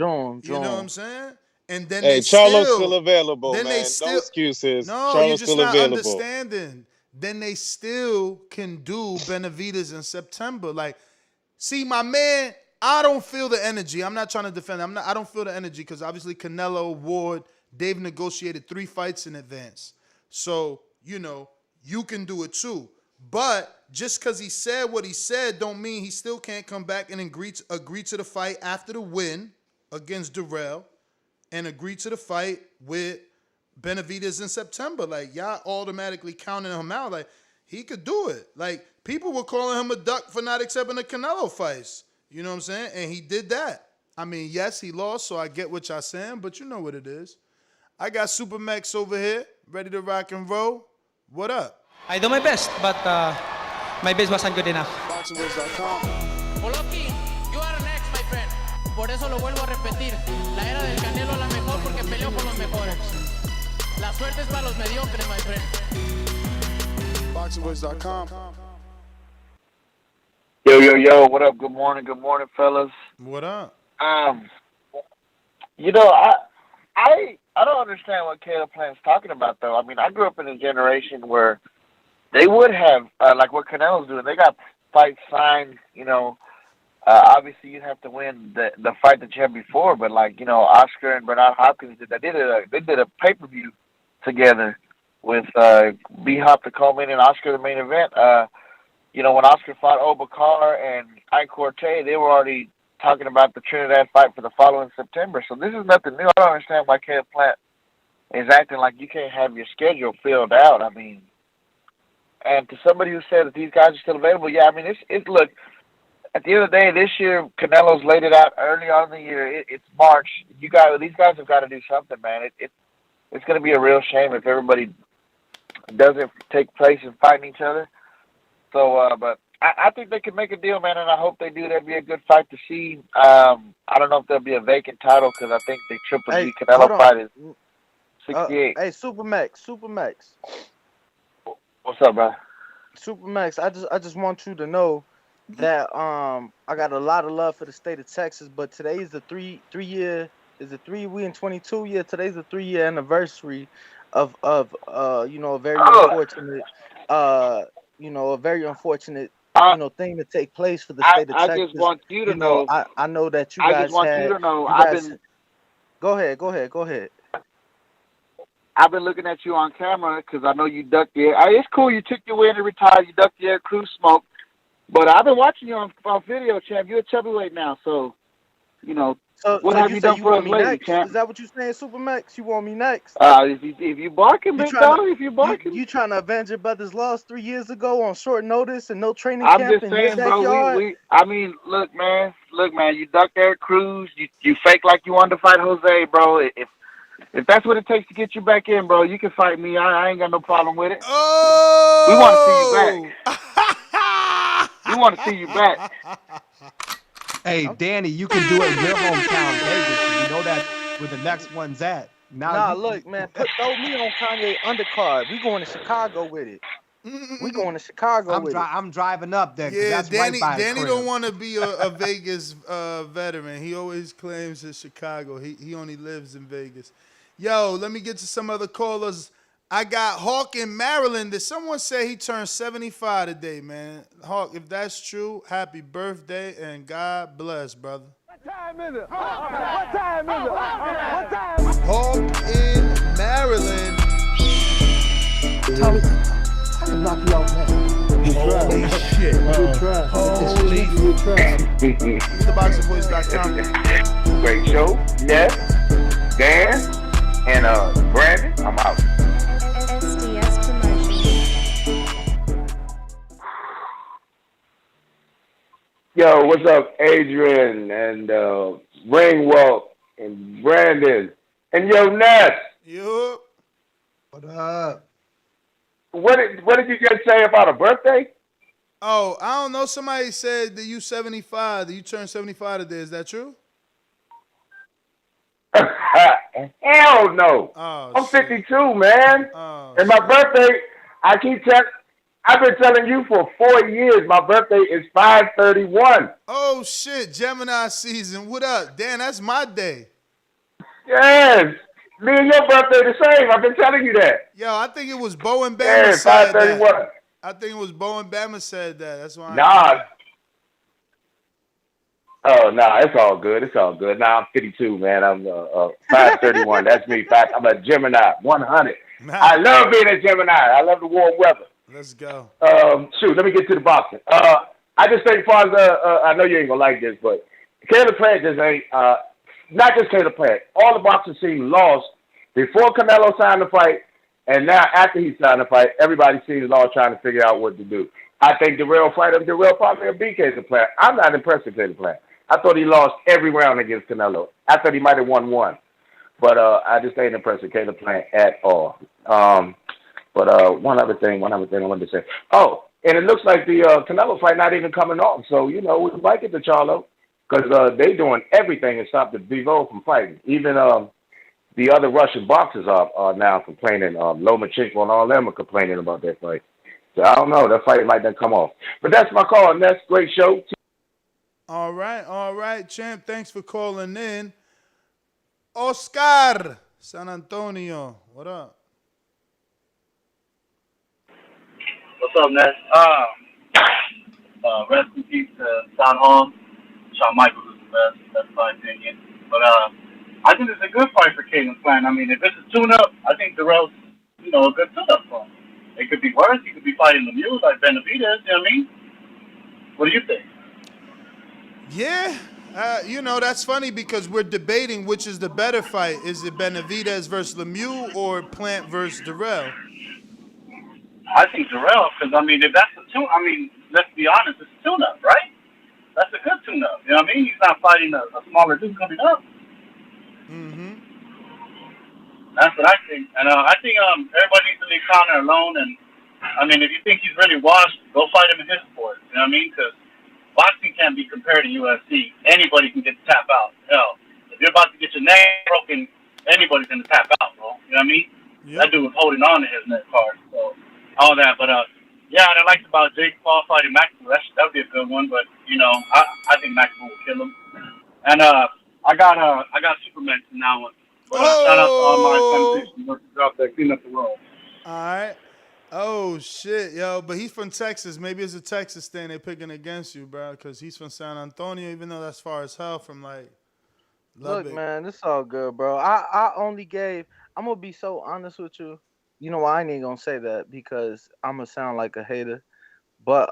You know what I'm saying? And then Charlo's still available, man. No excuses. No, Charlo's you're just still not available. understanding. Then they still can do Benavidez in September. Like, see, my man, I don't feel the energy. I'm not trying to defend. I don't feel the energy because obviously Canelo, Ward, they've negotiated 3 fights in advance. So, you can do it too. But just because he said what he said don't mean he still can't come back and agree to the fight after the win against Dirrell and agree to the fight with Benavidez in September. Like, y'all automatically counting him out. Like, he could do it. Like, people were calling him a duck for not accepting the Canelo fights. You know what I'm saying? And he did that. I mean, yes, he lost, so I get what y'all saying, but you know what it is. I got Super Max over here, ready to rock and roll. What up? I do my best, but my best wasn't good enough. Oloki, you are next, my friend. Por eso lo vuelvo a repetir. La era del Canelo es la mejor porque peleó con los mejores. La suerte es para los mediocres, my friend. BoxingWords.com. Yo, what up? Good morning, fellas. What up? I don't understand what Caleb Plant's talking about, though. I mean, I grew up in a generation where they would have, like what Canelo's doing, they got fights signed, obviously you'd have to win the fight that you had before, but Oscar and Bernard Hopkins they did a pay-per-view together with B-Hop the co-main and Oscar the main event. When Oscar fought Obakar and Ike Corte, they were already talking about the Trinidad fight for the following September. So this is nothing new. I don't understand why Caleb Plant is acting like you can't have your schedule filled out. I mean, and to somebody who said that these guys are still available, yeah, I mean, it's look, at the end of the day, this year, Canelo's laid it out early on in the year. It's March. These guys have got to do something, man. It's going to be a real shame if everybody doesn't take place in fighting each other. So, but I think they could make a deal, man, and I hope they do. That'd be a good fight to see. I don't know if there'll be a vacant title because I think the Triple G Canelo fight is 68. Hey, Super Max. What's up, bro? Super Max, I just want you to know that I got a lot of love for the state of Texas, but today is the 3-year. Is it 3? We in 22 year. Today's the 3-year anniversary of a very unfortunate thing to take place for the state of Texas. I just want you to know. I know that you guys. I just want you to know. Go ahead. I've been looking at you on camera because I know you ducked the air. It's cool. You took your win and retired. You ducked the air crew smoke. But I've been watching you on video, champ. You're a chubby now, so what have you done for us lately, champ? Is that what you're saying, Super Max? You want me next? If you barking, big dog, if you barking. You trying to avenge your brother's loss 3 years ago on short notice and no training I'm camp just in saying, your bro. backyard? Look, man. You ducked Air Cruz. You fake like you wanted to fight Jose, bro. If that's what it takes to get you back in, bro, you can fight me. I ain't got no problem with it. Oh! We want to see you back. We want to see you back. Hey, Danny, you can do it in your hometown, Vegas. You know that where the next one's at. Look, man, throw me on Kanye undercard. We going to Chicago with it. We going to Chicago I'm driving up there. Yeah, that's Danny don't want to be a Vegas veteran. He always claims it's Chicago. He only lives in Vegas. Yo, let me get to some other callers. I got Hawk in Maryland. Did someone say he turned 75 today, man? Hawk, if that's true, happy birthday and God bless, brother. What time is it? What time is it? What time? Hawk in Maryland. Tommy, I can knock you out now. Holy shit. Holy TheBoxingVoice.com. Great show. Yes. Dan and Brandon. I'm out. SDS Promotion. Yo, what's up, Adrian and Ringwalk and Brandon and yo, Ness? Yup. What up? What did you just say about a birthday? Oh, I don't know. Somebody said that you 75. That you turned 75 today. Is that true? Hell no. Oh, I'm 52, man. And my birthday, I've been telling you for 4 years, my birthday is 5/31. Oh, shit. Gemini season. What up? Dan, that's my day. Yes. Me and your birthday the same. I've been telling you that. Yo, I think it was Bo and Bama Yeah, said 5/31. that. I think it was Bo and Bama said that. That's why. Nah. Oh, no, it's all good. It's all good. Nah, I'm 52, man. I'm 5/31. That's me. I'm a Gemini, 100. I love being a Gemini. I love the warm weather. Let's go. Shoot, let me get to the boxing. I just think, far as I know you ain't gonna like this, but Caleb Plant just ain't. Not just Caleb Plant. All the boxing scene lost before Canelo signed the fight, and now after he signed the fight, everybody seems lost trying to figure out what to do. I think Dirrell probably will beat Caleb Plant. I'm not impressed with Caleb Plant. I thought he lost every round against Canelo. I thought he might have won one, but I just ain't impressed with Caleb Plant at all. But one other thing I wanted to say. Oh, and it looks like the Canelo fight not even coming off. So, we might get to Charlo because they doing everything to stop the Bivol from fighting. Even the other Russian boxers are now complaining. Lomachenko and all them are complaining about that fight. So I don't know. That fight might not come off. But that's my call, and that's a great show. All right, champ. Thanks for calling in. Oscar, San Antonio. What up? What's up, Ness? Rest in peace to Sean Holmes. Shawn Michaels is the best. That's my opinion. But I think it's a good fight for Caleb Plant. I mean, if it's a tune-up, I think Dirrell's, a good tune-up for him. It could be worse. He could be fighting Lemieux like Benavidez. You know what I mean? What do you think? Yeah. That's funny because we're debating which is the better fight. Is it Benavidez versus Lemieux or Plant versus Dirrell? I think Dirrell, because, if that's a tune, let's be honest, it's a tune-up, right? That's a good tune-up. You know what I mean? He's not fighting a smaller dude coming up. Mm-hmm. That's what I think. And I think everybody needs to leave Conor alone. And, if you think he's really washed, go fight him in his sport. You know what I mean? Because boxing can't be compared to UFC. Anybody can get to tap out. Hell, if you're about to get your neck broken, anybody's going to tap out, bro. You know what I mean? Yep. That dude was holding on to his neck hard. So, all that. But, yeah, and I liked about Jake Paul fighting Maxwell. That would be a good one. But, I think Maxwell will kill him. And I got Superman in that one. But shout out to all my temptations workers out there clean up the world. All right. Oh, shit, yo. But he's from Texas. Maybe it's a Texas thing they're picking against you, bro, because he's from San Antonio, even though that's far as hell from, Lubbock. Look, man, it's all good, bro. I only gave – I'm going to be so honest with you. You know, I ain't going to say that because I'm going to sound like a hater. But,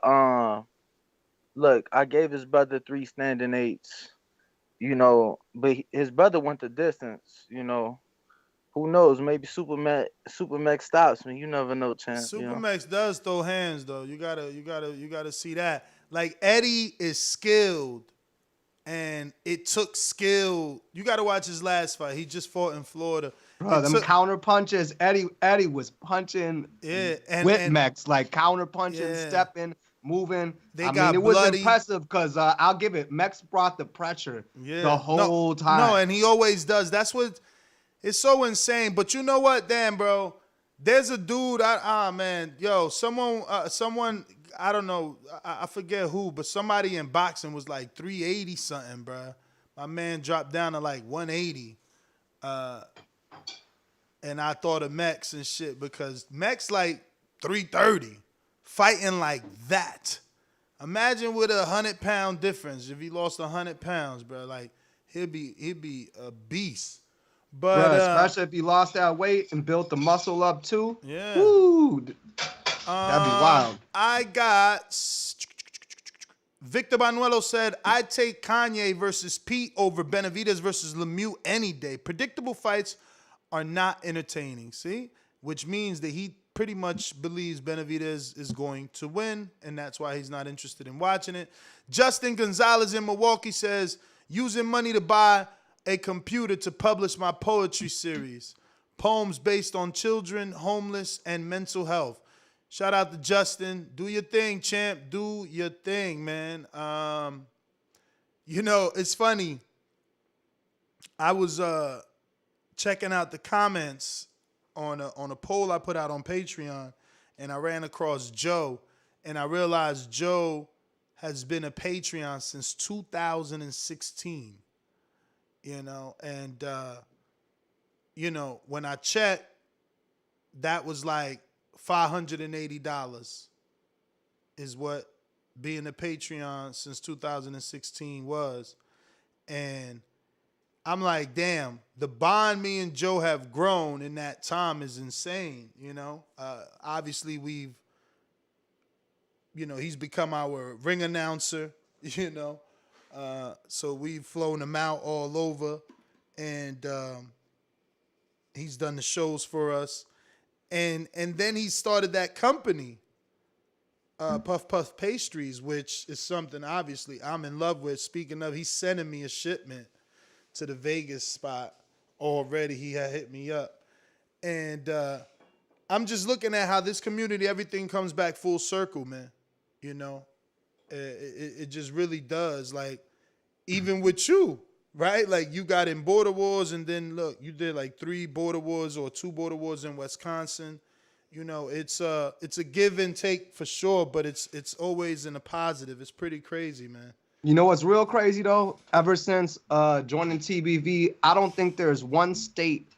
look, I gave his brother 3 standing 8s, but his brother went the distance, Who knows? Maybe Supermax stops me. You never know, champ. Supermax does throw hands, though. You gotta see that. Like, Eddie is skilled, and it took skill. You gotta watch his last fight. He just fought in Florida. Bro, them counter punches. Eddie was punching. Yeah, Whitmex, like counter punching, stepping, moving. It was bloody. Impressive because I'll give it. Mex brought the pressure the whole time. No, and he always does. That's what. It's so insane. But you know what, Dan, bro? There's a dude. Someone. I don't know. I forget who, but somebody in boxing was like 380 something, bro. My man dropped down to like 180. And I thought of Mex and shit because Mex like 330, fighting like that. Imagine with a 100-pound difference. If he lost 100 pounds, bro, like he'd be a beast. But bro, especially if he lost that weight and built the muscle up too. Yeah. Woo, that'd be wild. I got Victor Banuelo said, I'd take Kanye versus Pete over Benavidez versus Lemieux any day. Predictable fights are not entertaining, see? Which means that he pretty much believes Benavidez is going to win, and that's why he's not interested in watching it. Justin Gonzalez in Milwaukee says, using money to buy a computer to publish my poetry series. Poems based on children, homeless, and mental health. Shout out to Justin. Do your thing, champ. Do your thing, man. It's funny. I was checking out the comments on a poll I put out on Patreon, and I ran across Joe, and I realized Joe has been a Patreon since 2016. When I checked, that was like $580 is what being a Patreon since 2016 was. And I'm like, damn, the bond me and Joe have grown in that time is insane, Obviously, he's become our ring announcer, so we've flown him out all over, and he's done the shows for us. And then he started that company, Puff Puff Pastries, which is something, obviously, I'm in love with. Speaking of, he's sending me a shipment to the Vegas spot already. He had hit me up. And I'm just looking at how this community, everything comes back full circle, man. It just really does. Like, even with you, right? Like, you got in Border Wars, and then, look, you did like 3 Border Wars or 2 Border Wars in Wisconsin. It's a give and take for sure, but it's always in a positive. It's pretty crazy, man. You know what's real crazy, though? Ever since joining TBV, I don't think there's one state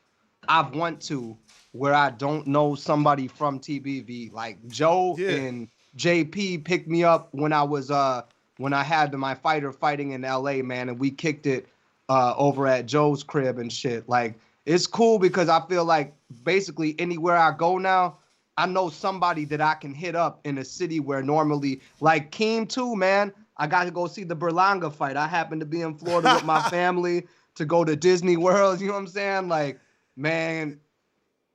I've went to where I don't know somebody from TBV. Like, Joe and JP picked me up when I was when I had my fighter fighting in LA, man, and we kicked it over at Joe's crib and shit. Like, it's cool because I feel like basically anywhere I go now, I know somebody that I can hit up in a city where normally, like Keem too, man. I got to go see the Berlanga fight. I happen to be in Florida with my family to go to Disney World. You know what I'm saying? Like, man.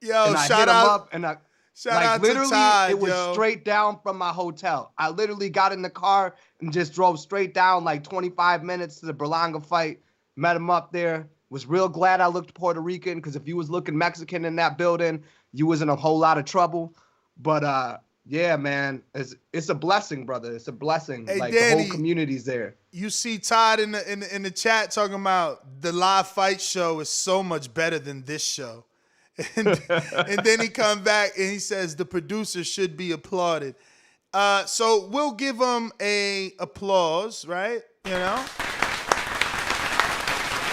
Yo, shout out. Shout out literally, to Todd, it was straight down from my hotel. I literally got in the car and just drove straight down like 25 minutes to the Berlanga fight. Met him up there. Was real glad I looked Puerto Rican, because if you was looking Mexican in that building, you was in a whole lot of trouble. But yeah, man, it's a blessing, brother. It's a blessing. Hey, like, Danny, the whole community's there. You see Todd in the chat talking about the live fight show is so much better than this show. And then he come back and he says the producer should be applauded. So we'll give him a applause, right?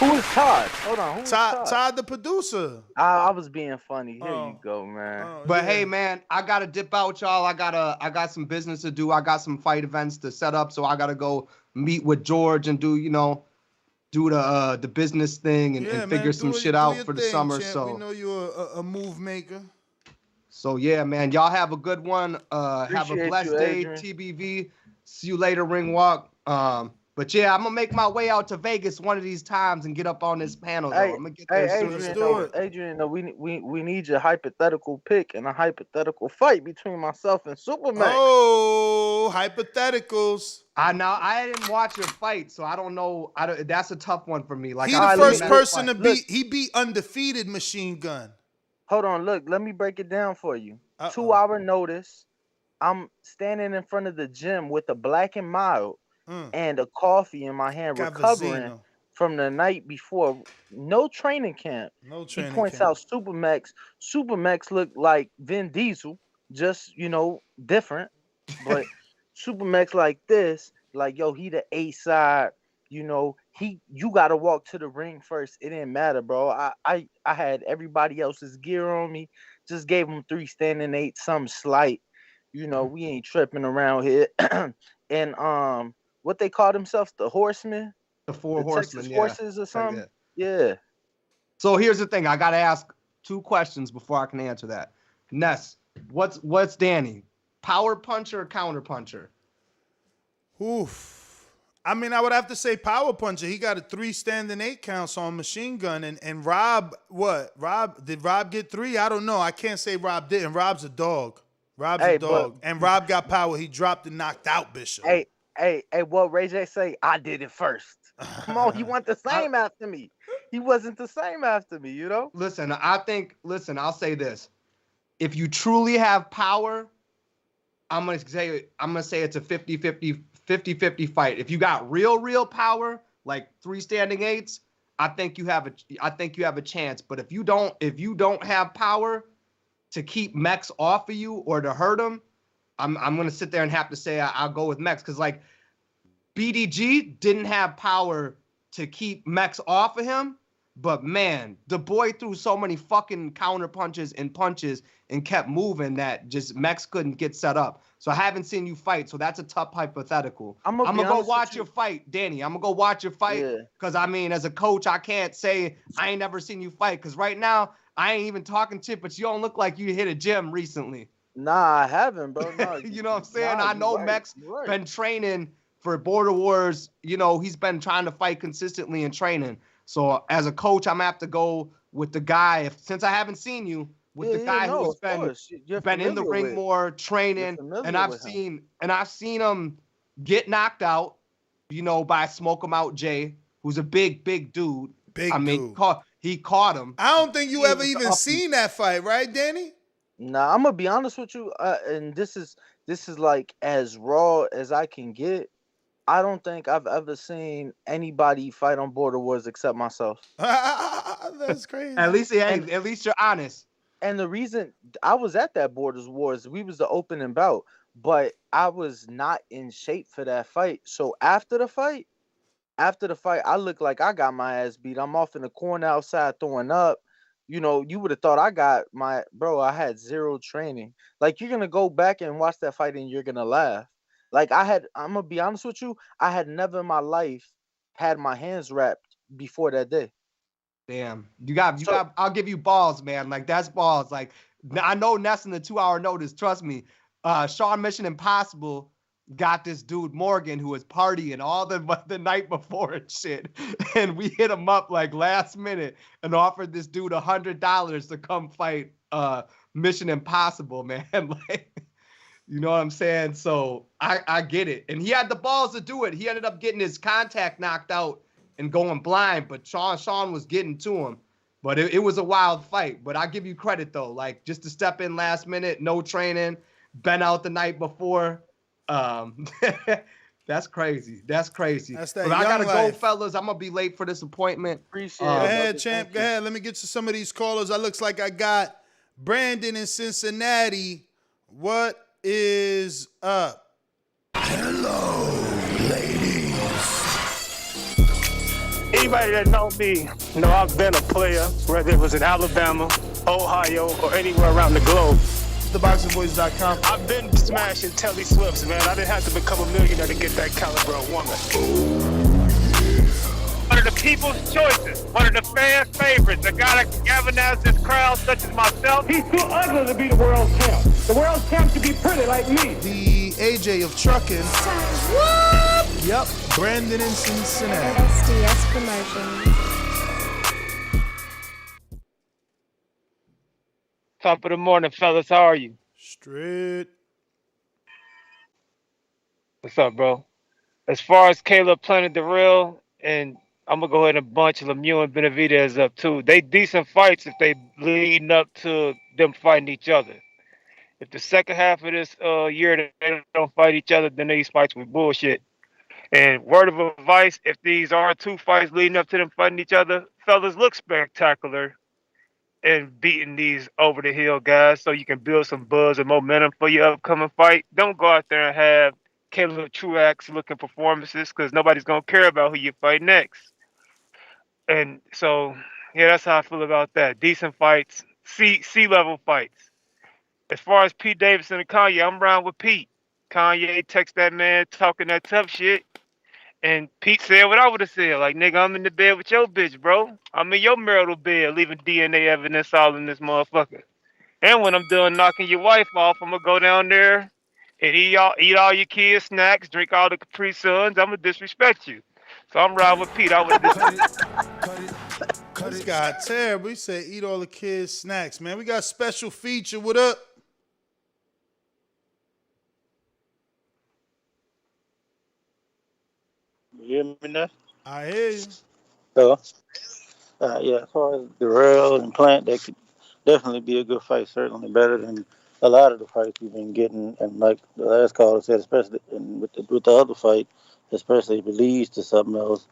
Who is Todd? Hold on. Who is Todd? Todd, the producer. I was being funny. Here you go, man. But hey, man, I gotta dip out, y'all. I got some business to do. I got some fight events to set up, so I gotta go meet with George and do the business thing and figure some shit out for the summer. Champ. So we know you're a move maker. So yeah, man, y'all have a good one. Have a Appreciate blessed you, day, Adrian. TBV. See you later, Ring Walk. But yeah, I'm gonna make my way out to Vegas one of these times and get up on this panel. Though. I'm gonna get there as soon as I do it. Adrian, we need your hypothetical pick and a hypothetical fight between myself and Superman. Oh, hypotheticals. I didn't watch your fight, so I don't know. That's a tough one for me. Like, He the first person to beat. He beat undefeated Machine Gun. Hold on, look. Let me break it down for you. 2 hour notice. I'm standing in front of the gym with a Black and Mild and a coffee in my hand, recovering from the night before. No training camp. No He training points camp. out Supermax. Supermax looked like Vin Diesel, just different. But Supermax like this, like yo, he the A side. You gotta walk to the ring first. It didn't matter, bro. I had everybody else's gear on me. Just gave him 3 standing 8, some slight. We ain't tripping around here. And what they call themselves, the Horsemen, The 4 the horsemen, Texas yeah. Horses or something. Yeah. So here's the thing. I gotta ask 2 questions before I can answer that. Ness, what's Danny? Power puncher or counter puncher? Oof. I mean, I would have to say power puncher. He got a 3 standing 8 counts on machine gun. And Rob, what? Did Rob get 3? I don't know. I can't say Rob didn't. Rob's a dog. Rob's a dog. And Rob got power. He dropped and knocked out Bishop. Hey, what Ray J say? I did it first. Come on, he went the same after me. He wasn't the same after me, Listen, I'll say this. If you truly have power, I'm gonna say it's a 50-50 fight. If you got real power, like 3 standing 8s, I think you have a chance. But if you don't have power to keep Mex off of you or to hurt him, I'm gonna sit there and have to say I'll go with Mex, because like BDG didn't have power to keep Mex off of him, but man, the boy threw so many fucking counter punches and kept moving that just Mex couldn't get set up. So I haven't seen you fight, so that's a tough hypothetical. I'm gonna go watch your fight, Danny. I'm gonna go watch your fight, because I mean, as a coach, I can't say I ain't never seen you fight, because right now I ain't even talking shit, but you don't look like you hit a gym recently. Nah, I haven't, bro. No, you know what I'm saying? Nah, I know right, Mex been training for Border Wars. He's been trying to fight consistently in training. So as a coach, I'm gonna have to go with the guy, since I haven't seen you, with the guy who's been in the ring more, training, and I've seen him get knocked out, by Smoke 'em Out Jay, who's a big dude. Dude. He caught him. I don't think you ever even seen that fight, right, Danny? Nah, I'm gonna be honest with you, and this is like as raw as I can get. I don't think I've ever seen anybody fight on Border Wars except myself. That's crazy. At least you're honest. And the reason I was at that Borders Wars, we was the opening bout, but I was not in shape for that fight. So after the fight, I looked like I got my ass beat. I'm off in the corner outside throwing up. You would have thought I had 0 training. Like, you're gonna go back and watch that fight and you're gonna laugh. Like, I'm gonna be honest with you, I had never in my life had my hands wrapped before that day. Damn, you got. I'll give you balls, man. Like, that's balls. Like, I know Ness in the 2-hour notice. Trust me. Sean Mission Impossible got this dude Morgan who was partying all the night before and shit, and we hit him up like last minute and offered this dude $100 to come fight Mission Impossible, man. Like, you know what I'm saying? So I get it, and he had the balls to do it. He ended up getting his contact knocked out and going blind, but Sean was getting to him. But it was a wild fight. But I give you credit though, like, just to step in last minute, no training, been out the night before. That's crazy. That's crazy. That's that but I gotta life. go, fellas. I'm gonna be late for this appointment. Appreciate Go it. ahead, champ. Go ahead. Let me get to some of these callers. I looks like I got Brandon in Cincinnati. What is up? Hello, ladies. Anybody that know me know I've been a player, whether it was in Alabama, Ohio, or anywhere around the globe. TheBoxingVoice.com. I've been smashing Telly Swifts, man. I didn't have to become a millionaire to get that caliber of woman. One of the people's choices, one of the fans' favorites, a guy that can galvanize this crowd such as myself. He's too ugly to be the world champ. The world champ should be pretty like me. The AJ of trucking. What? Yep, Brandon in Cincinnati. SDS Promotions. Top of the morning, fellas. How are you? Straight. What's up, bro? As far as Caleb Plant and Dirrell, and I'm gonna go ahead and bunch Lemieux and Benavidez up too. They decent fights if they leading up to them fighting each other. If the second half of this year they don't fight each other, then these fights were bullshit. And word of advice, if these are two fights leading up to them fighting each other, fellas, look spectacular and beating these over the hill guys so you can build some buzz and momentum for your upcoming fight. Don't go out there and have Caleb Truax looking performances because nobody's gonna care about who you fight next. And so yeah, that's how I feel about that. Decent fights, C level fights. As far as Pete Davidson and Kanye, I'm around with Pete. Kanye text that man talking that tough shit. And Pete said what I would have said. Like, nigga, I'm in the bed with your bitch, bro. I'm in your marital bed, leaving DNA evidence all in this motherfucker. And when I'm done knocking your wife off, I'm gonna go down there and eat all your kids' snacks, drink all the Capri Suns. I'm gonna disrespect you. So I'm riding with Pete. I would This guy terrible. He said eat all the kids' snacks, man. We got special feature. What up? You hear me now? I hear you. So, yeah, as far as Dirrell and Plant, that could definitely be a good fight. Certainly better than a lot of the fights we've been getting. And like the last caller said, especially with the other fight, especially if it leads to something else.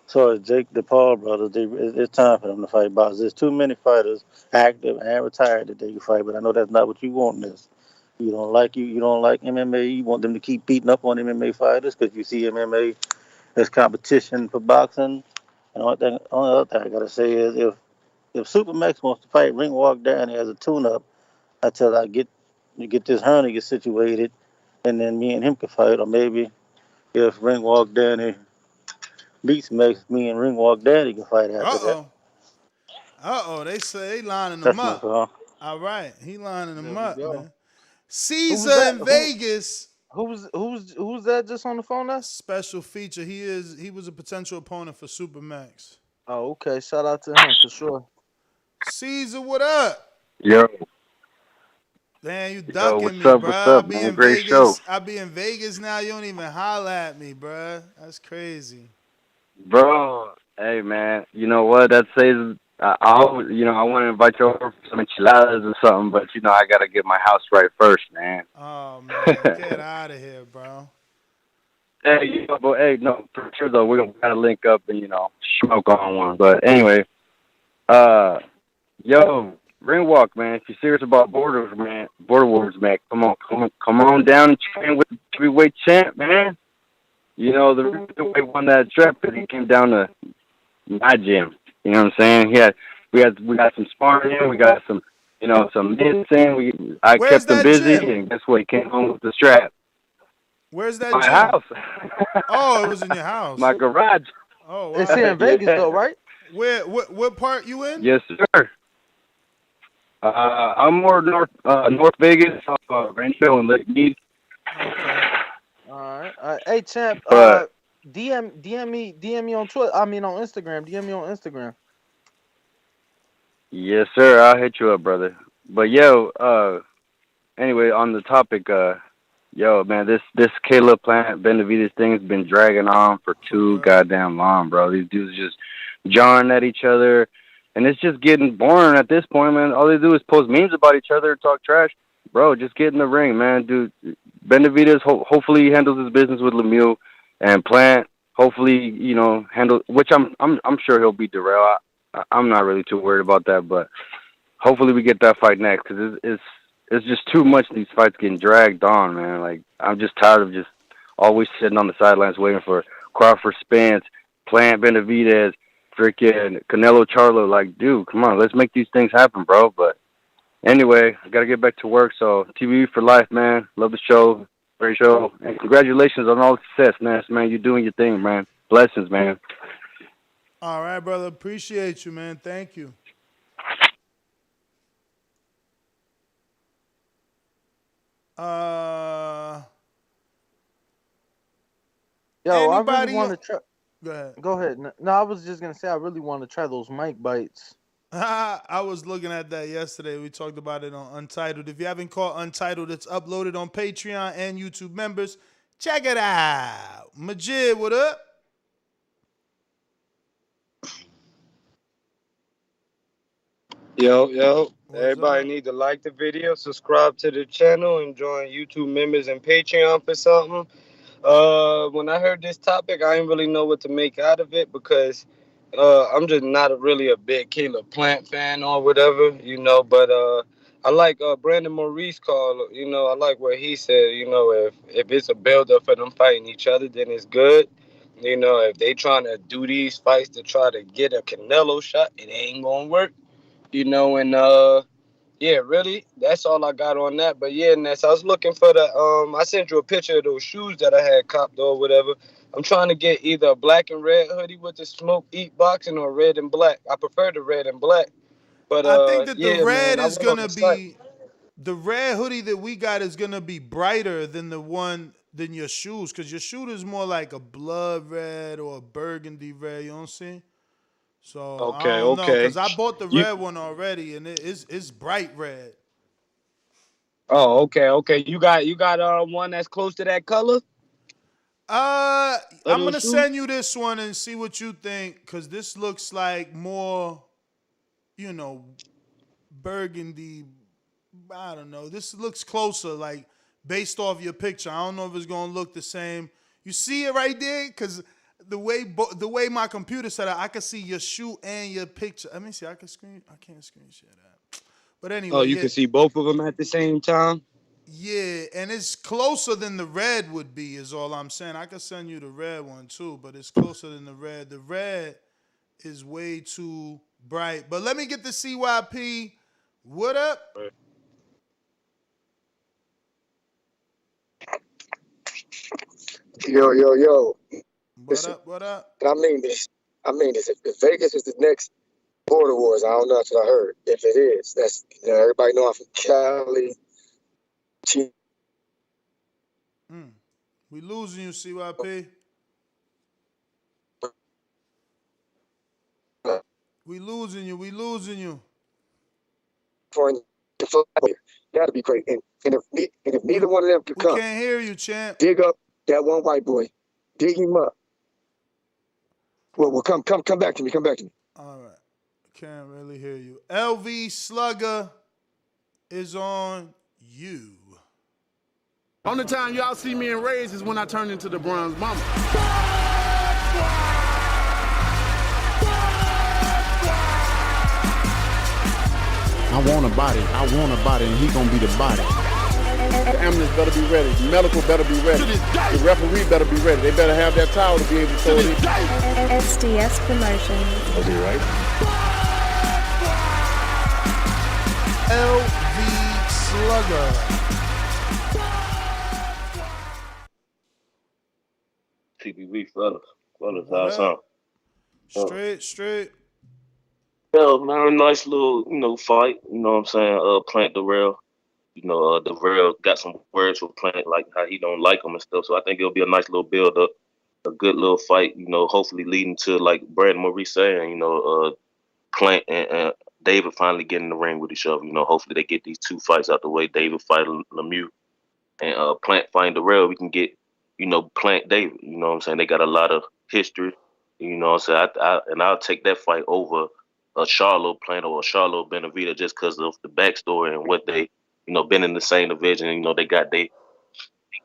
As far as Jake the Paul brothers, it's time for them to fight boxers. There's too many fighters, active and retired, that they can fight. But I know that's not what you want in this. You don't like MMA. You want them to keep beating up on MMA fighters because you see MMA as competition for boxing. And only other thing I gotta say is if Supermax wants to fight Ring Walk Danny as a tune-up until you get this hernia situated, and then me and him can fight, or maybe if Ring Walk Danny beats Max, me and Ring Walk Danny can fight after that. They say they lining That's them my up. call. All right, he lining them There we up, go. man. Who's Caesar that? in Vegas. Who's that just on the phone now? Special feature. He was a potential opponent for Supermax. Oh, okay. Shout out to him for sure. Caesar, what up? Yo. Damn, you Yo, ducking what's me, up? bro. What's I up, be man? in Great Vegas. show. I be in Vegas now. You don't even holler at me, bro. That's crazy. Bro, hey, man. You know what? That says, I want to invite you over for some enchiladas or something, but, I got to get my house right first, man. Oh, man. Get out of here, bro. Hey, no, for sure, though, we're going to link up and, smoke on one. But anyway, yo, Ring Walk, man, if you're serious about Border Wars, man, come on down and train with the heavyweight champ, man. The heavyweight won that strap because he came down to my gym. You know what I'm saying? We got some sparring in, we got some mitts in. I kept him busy, and guess what? He came home with the strap. Where's that My gym? house. Oh, it was in your house. My garage. Oh, wow. It's here in Vegas, though, right? What part you in? Yes, sir. I'm more North Vegas, Rancho and Lake Mead. All right. Hey, champ. But DM me on Twitter. I mean on Instagram. DM me on Instagram. yes, sir. I'll hit you up, brother. But anyway, on the topic, man, this Caleb Plant Benavidez thing has been dragging on for too goddamn long, bro. These dudes just jarring at each other, and it's just getting boring at this point, man. All they do is post memes about each other and talk trash. Bro, just get in the ring, man. Dude, Benavidez, hopefully he handles his business with Lemieux, and Plant, hopefully, handle, which I'm sure he'll beat Dirrell. I'm not really too worried about that, but hopefully we get that fight next, because it's just too much, these fights getting dragged on, man. Like, I'm just tired of just always sitting on the sidelines waiting for Crawford Spence, Plant Benavidez, freaking Canelo Charlo. Like, dude, come on, let's make these things happen, bro. But anyway, I got to get back to work. So, TV for life, man. Love the show. Great show. And congratulations on all the success, man. You're doing your thing, man. Blessings, man. All right, brother. Appreciate you, man. Thank you. Yo, I really want to try. Go ahead. Go ahead. No, I was just gonna say I really want to try those mic bites. I was looking at that yesterday. We talked about it on Untitled. If you haven't caught Untitled, it's uploaded on Patreon and YouTube members. Check it out. Majid, what up? Yo. Everybody need to like the video, subscribe to the channel, and join YouTube members and Patreon for something. When I heard this topic, I didn't really know what to make out of it because I'm just not really a big Caleb Plant fan or whatever, but I like Brandon Maurice call, I like what he said, if it's a build up for them fighting each other, then it's good. If they trying to do these fights to try to get a Canelo shot, it ain't gonna work, and yeah, really, that's all I got on that. But yeah, Ness, I was looking for I sent you a picture of those shoes that I had copped or whatever. I'm trying to get either a black and red hoodie with the smoke eat boxing or red and black. I prefer the red and black. But I think that yeah, the man, red I is went on gonna the site. be the red hoodie that we got is gonna be brighter than than your shoes, because your shoe is more like a blood red or a burgundy red. You know what I'm saying? So I don't know, because I bought the red one already, and it's bright red. Oh, okay. You got one that's close to that color? I'm gonna shoes? send you this one and see what you think, because this looks like more, burgundy. I don't know. This looks closer, like based off your picture. I don't know if it's gonna look the same. You see it right there, because the way my computer set up, I can see your shoe and your picture. Let me see. I can't screen share that. But anyway, Oh, you can see both of them at the same time? Yeah, and it's closer than the red would be, is all I'm saying. I could send you the red one too, but it's closer than the red. The red is way too bright. But let me get the CYP. What up? Yo. What up? I mean this. If Vegas is the next Border Wars, I don't know. That's what I heard. If it is, that's everybody know I'm from Cali. We losing you, CYP. We losing you. That'd be great. And if neither one of them could come, we can't hear you, champ. Dig up that one white boy. Dig him up. Well, come back to me. Come back to me. All right. Can't really hear you. LV Slugger is on you. Only time y'all see me in Rays is when I turn into the Bronze Mama. I want a body, and he gonna be the body. The ambulance better be ready. The medical better be ready. The referee better be ready. They better have that towel to be able to throw it in. SDS Promotions. Was he right? LV Slugger. TBV fellas, how's up? Straight. Yeah, man, a nice little, fight. You know what I'm saying? Plant Dirrell. Dirrell got some words for Plant, like how he don't like him and stuff. So I think it'll be a nice little build up, a good little fight. Hopefully leading to, like Brandon Maurice saying, Plant and David finally getting in the ring with each other. Hopefully they get these two fights out the way. David fighting Lemieux and Plant fighting Dirrell. We can get, Plant David. You know what I'm saying? They got a lot of history. You know what I'm saying? And I'll take that fight over a Charlo Plant or a Charlo Benavidez just because of the backstory and what they, been in the same division. They got their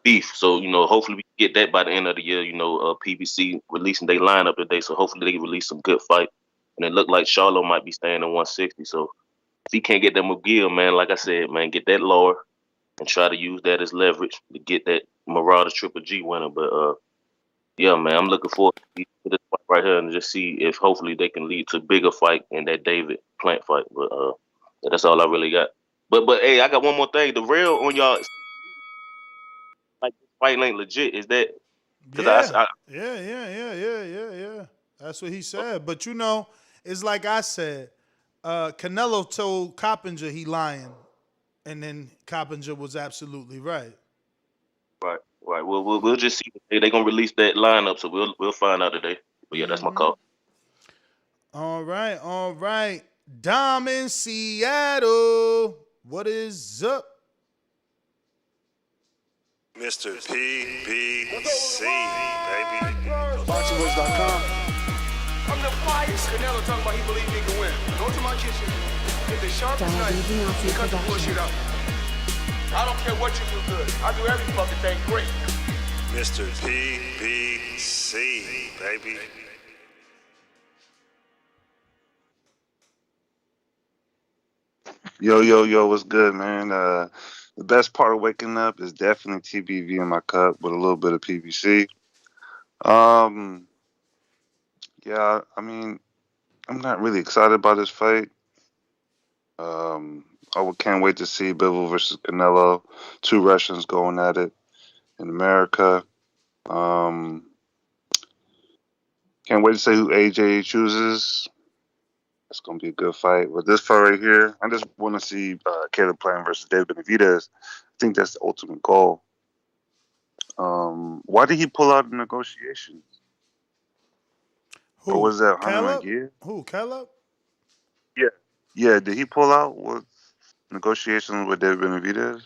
beef. So, hopefully we can get that by the end of the year. PBC releasing their lineup today. So hopefully they can release some good fight. And it looked like Charlo might be staying at 160. So if he can't get that McGill, man, like I said, man, get that lower and try to use that as leverage to get that Marauders Triple G winner. But, yeah, man, I'm looking forward to this fight right here and just see if hopefully they can lead to a bigger fight in that David Plant fight. But that's all I really got. But hey, I got one more thing. The real on y'all, like this fight ain't legit. Is that? Yeah. That's what he said. But it's like I said. Canelo told Coppinger he lying, and then Coppinger was absolutely right. Right. Well, we'll just see. They're gonna release that lineup, so we'll find out today. But yeah, that's my call. All right. Dom in Seattle. What is up? Mr. PBC, baby. BoxingWorks.com. I'm the finest. Canelo talking about he believe he can win. Go to my kitchen. Get the sharpest knife and cut the bullshit out. I don't care what you do good. I do every fucking thing great. Mr. PBC, baby. Yo, what's good, man? The best part of waking up is definitely TBV in my cup with a little bit of PBC. Um, yeah, I mean, I'm not really excited about this fight. Um, can't wait to see Bivol versus Canelo. Two Russians going at it in America. Um, can't wait to see who AJ chooses. It's gonna be a good fight. But this fight right here, I just want to see Caleb Plant versus David Benavidez. I think that's the ultimate goal. Why did he pull out the negotiations? Or Who? was that Caleb? Nagir? Who? Caleb? Yeah. Yeah, did he pull out with negotiations with David Benavidez?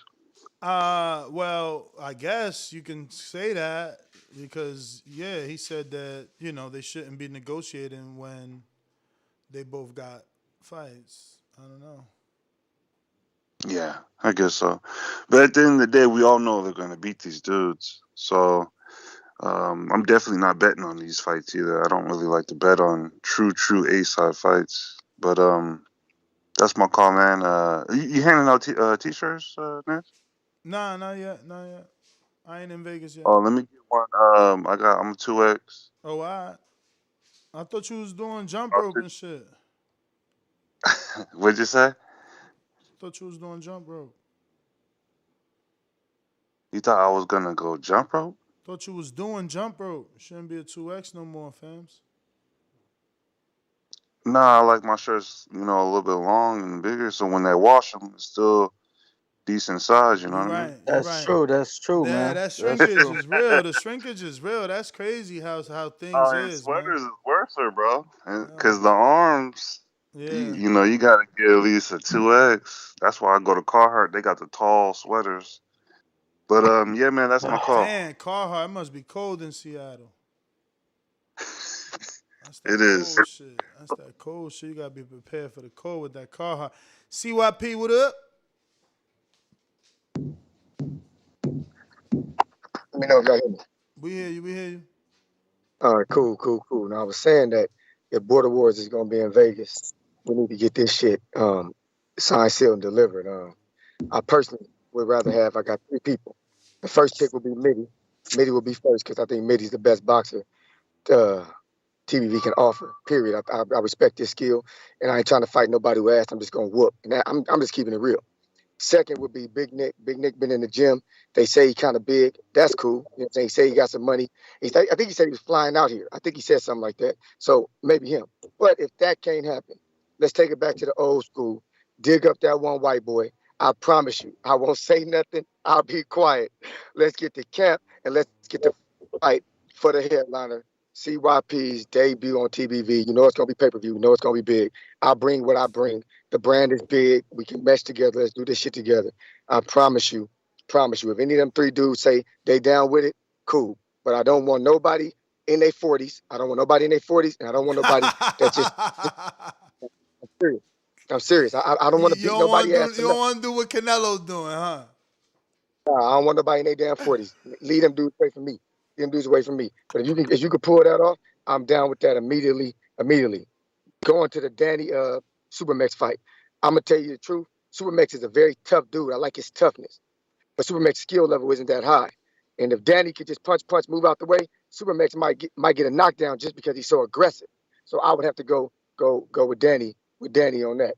Well, I guess you can say that because he said that they shouldn't be negotiating when they both got fights. I don't know. Yeah, I guess so. But at the end of the day, we all know they're gonna beat these dudes. So I'm definitely not betting on these fights either. I don't really like to bet on true A-side fights. But that's my call, man. You handing out t-shirts, Ness? Nah, not yet. I ain't in Vegas yet. Oh, let me get one. I'm a 2X. Oh, I thought you was doing jump rope and shit. What'd you say? Thought you was doing jump rope. You thought I was gonna go jump rope? Thought you was doing jump rope. Shouldn't be a 2X no more, fams. Nah, I like my shirts, a little bit long and bigger, so when they wash them, it's still decent size. You know what I mean? That's true. That's true, Yeah, man. that That's shrinkage true. is real. The shrinkage is real. That's crazy how things And is, man. sweaters is worse, bro. Because the arms, Yeah. you gotta get at least a 2X. That's why I go to Carhartt. They got the tall sweaters. But yeah, man, that's my call. Man, Carhartt, it must be cold in Seattle. That's that It is. cold shit. That's that cold shit. You gotta be prepared for the cold with that Carhartt. CYP, what up? Let me know if y'all hear me. We hear you. All right, cool. Now I was saying that if Border Wars is gonna be in Vegas, we need to get this shit signed, sealed, and delivered. I personally would rather have. I got 3 people. The first pick will be Mitty. Mitty will be first because I think Mitty's the best boxer TBV can offer. Period. I respect his skill, and I ain't trying to fight nobody who asked. I'm just gonna whoop, and I'm just keeping it real. Second would be Big Nick. Big Nick been in the gym. They say he kind of big. That's cool. You know what I'm saying? He say he got some money. I think he said he was flying out here. I think he said something like that. So maybe him. But if that can't happen, let's take it back to the old school. Dig up that one white boy. I promise you, I won't say nothing. I'll be quiet. Let's get the camp and let's get the fight for the headliner. CYP's debut on TBV. You know it's going to be pay-per-view. You know it's going to be big. I bring what I bring. The brand is big. We can mesh together. Let's do this shit together. I promise you. If any of them 3 dudes say they down with it, cool. But I don't want nobody in their 40s. I don't want nobody in their 40s, and I don't want nobody that just I'm serious. I don't want to beat nobody ass. You don't want to do what Canelo's doing, huh? Nah, I don't want nobody in their damn 40s. Lead them dudes away from me. Lead them dudes away from me. But if you could pull that off, I'm down with that immediately. Going to the Danny Supermax fight. I'm gonna tell you the truth. Supermax is a very tough dude. I like his toughness. But Supermax's skill level isn't that high. And if Danny could just punch, move out the way, Supermax might get a knockdown just because he's so aggressive. So I would have to go with Danny on that.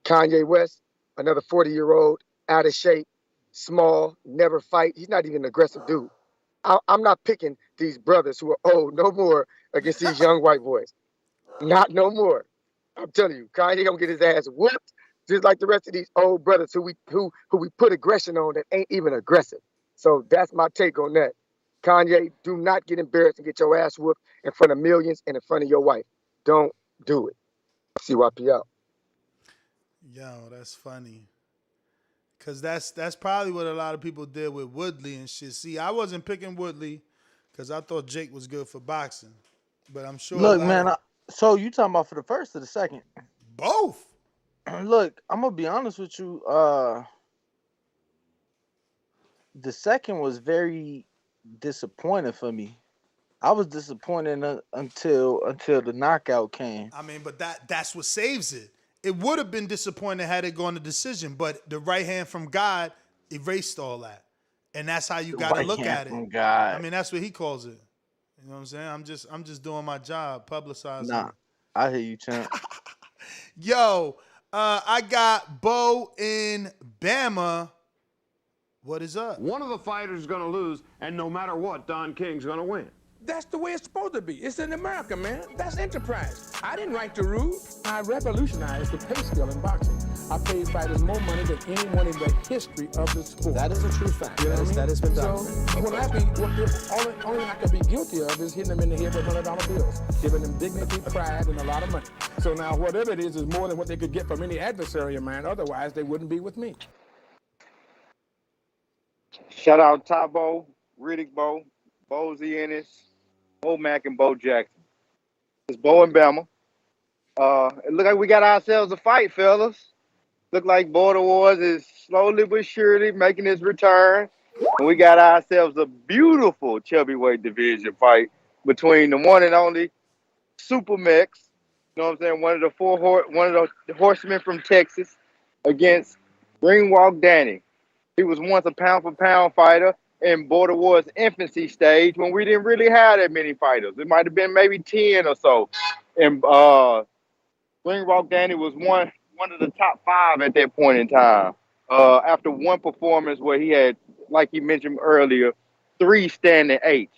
Kanye West, another 40-year-old, out of shape, small, never fight. He's not even an aggressive dude. I'm not picking these brothers who are old no more against these young white boys. Not no more. I'm telling you, Kanye gonna get his ass whooped just like the rest of these old brothers who we put aggression on that ain't even aggressive. So that's my take on that. Kanye, do not get embarrassed and get your ass whooped in front of millions and in front of your wife. Don't do it. CYP out. Yo, that's funny. Cause that's probably what a lot of people did with Woodley and shit. See, I wasn't picking Woodley because I thought Jake was good for boxing. But I'm sure. Look, man. So you talking about for the first or the second? Both. Look, I'm gonna be honest with you. The second was very disappointed for me. I was disappointed until the knockout came. I mean, but that's what saves it. It would have been disappointing had it gone to decision, but the right hand from God erased all that. And that's how you The got to right look hand at it. from God. I mean, that's what he calls it. You know what I'm saying? I'm just doing my job, publicizing Nah, it. I hear you, champ. Yo, I got Bo in Bama. What is up? One of the fighters is going to lose, and no matter what, Don King's going to win. That's the way it's supposed to be. It's in America, man. That's enterprise. I didn't write the rules. I revolutionized the pay scale in boxing. I paid fighters more money than anyone in the history of the sport. That is a true fact. You know what I mean? That has been done. So, the only thing I could be guilty of is hitting them in the head with $100 bills, giving them dignity, pride, and a lot of money. So now whatever it is more than what they could get from any adversary of mine. Otherwise, they wouldn't be with me. Shout out Tabo, Riddick Bo, Bozy Ennis, Bo Mack, and Bo Jackson. It's Bo and Bama. It look like we got ourselves a fight, fellas. Look like Border Wars is slowly but surely making his return. And we got ourselves a beautiful chubby weight division fight between the one and only Super Mex, you know what I'm saying, one of the horsemen from Texas, against Greenwalk Danny. He was once a pound-for-pound fighter in Border Wars' infancy stage when we didn't really have that many fighters. It might have been maybe 10 or so. And Greenwalk Danny was one of the top 5 at that point in time. After one performance where he had, like you mentioned earlier, 3 standing 8,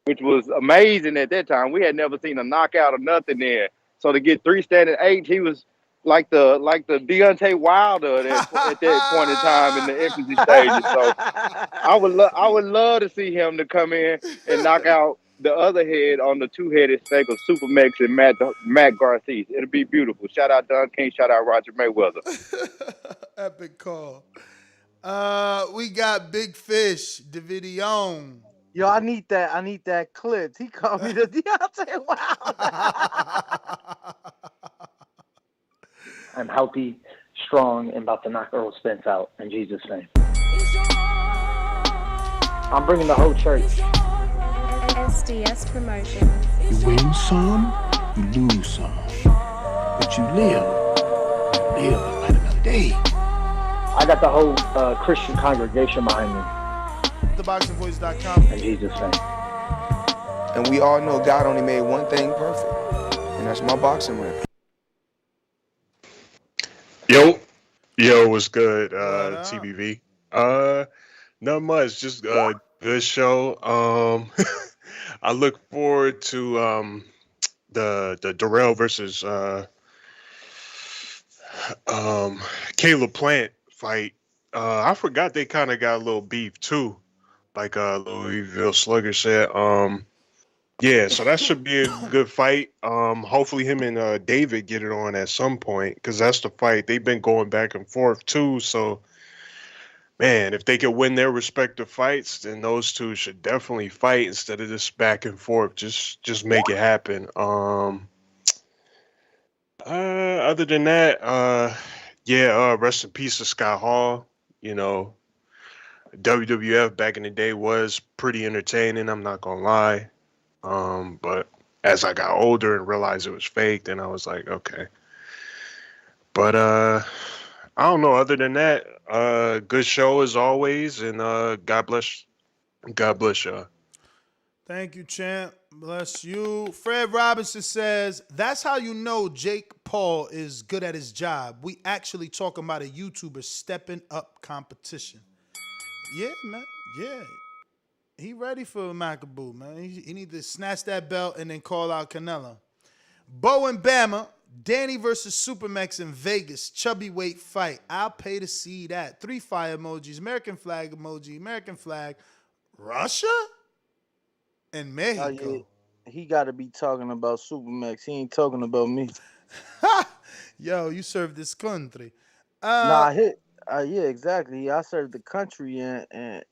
which was amazing at that time. We had never seen a knockout or nothing there. So to get 3 standing 8, he was like the Deontay Wilder at that point in time in the infancy stages. So I would love to see him to come in and knock out the other head on the 2-headed snake of Super Mex and Matt Garcia. It'll be beautiful. Shout out Don King. Shout out Roger Mayweather. Epic call. We got Big Fish, Davidion. Yo, I need that clip. He called me the Deontay Wilder. I'm healthy, strong, and about to knock Earl Spence out in Jesus' name. I'm bringing the whole church. SDS Promotion. You win some, you lose some. But you live to fight another day. I got the whole Christian congregation behind me. TheBoxingVoice.com. In Jesus' name. And we all know God only made one thing perfect, and that's my boxing ring. Yo, what's good, TBV? Not much, just good show. I look forward to the Dirrell versus Caleb Plant fight. I forgot they kind of got a little beef too, like Louisville Slugger said. Yeah, so that should be a good fight. Hopefully him and David get it on at some point, because that's the fight. They've been going back and forth too. So, man, if they can win their respective fights, then those two should definitely fight instead of just back and forth. Just make it happen. Other than that, rest in peace to Scott Hall. You know, WWF back in the day was pretty entertaining. I'm not gonna lie. But as I got older and realized it was fake, then I was like, okay. But I don't know. Other than that, good show as always, and God bless y'all. Thank you, champ. Bless you. Fred Robinson says, that's how you know Jake Paul is good at his job. We actually talking about a YouTuber stepping up competition. Yeah, man. Yeah. He ready for Macaboo, man. He need to snatch that belt and then call out Canelo. Bo and Bama, Danny versus Supermax in Vegas, chubby weight fight. I'll pay to see that. 3 fire emojis, American flag emoji, American flag. Russia and Mexico. Yeah. He got to be talking about Supermax. He ain't talking about me. Yo, you serve this country. Yeah, exactly. I served the country and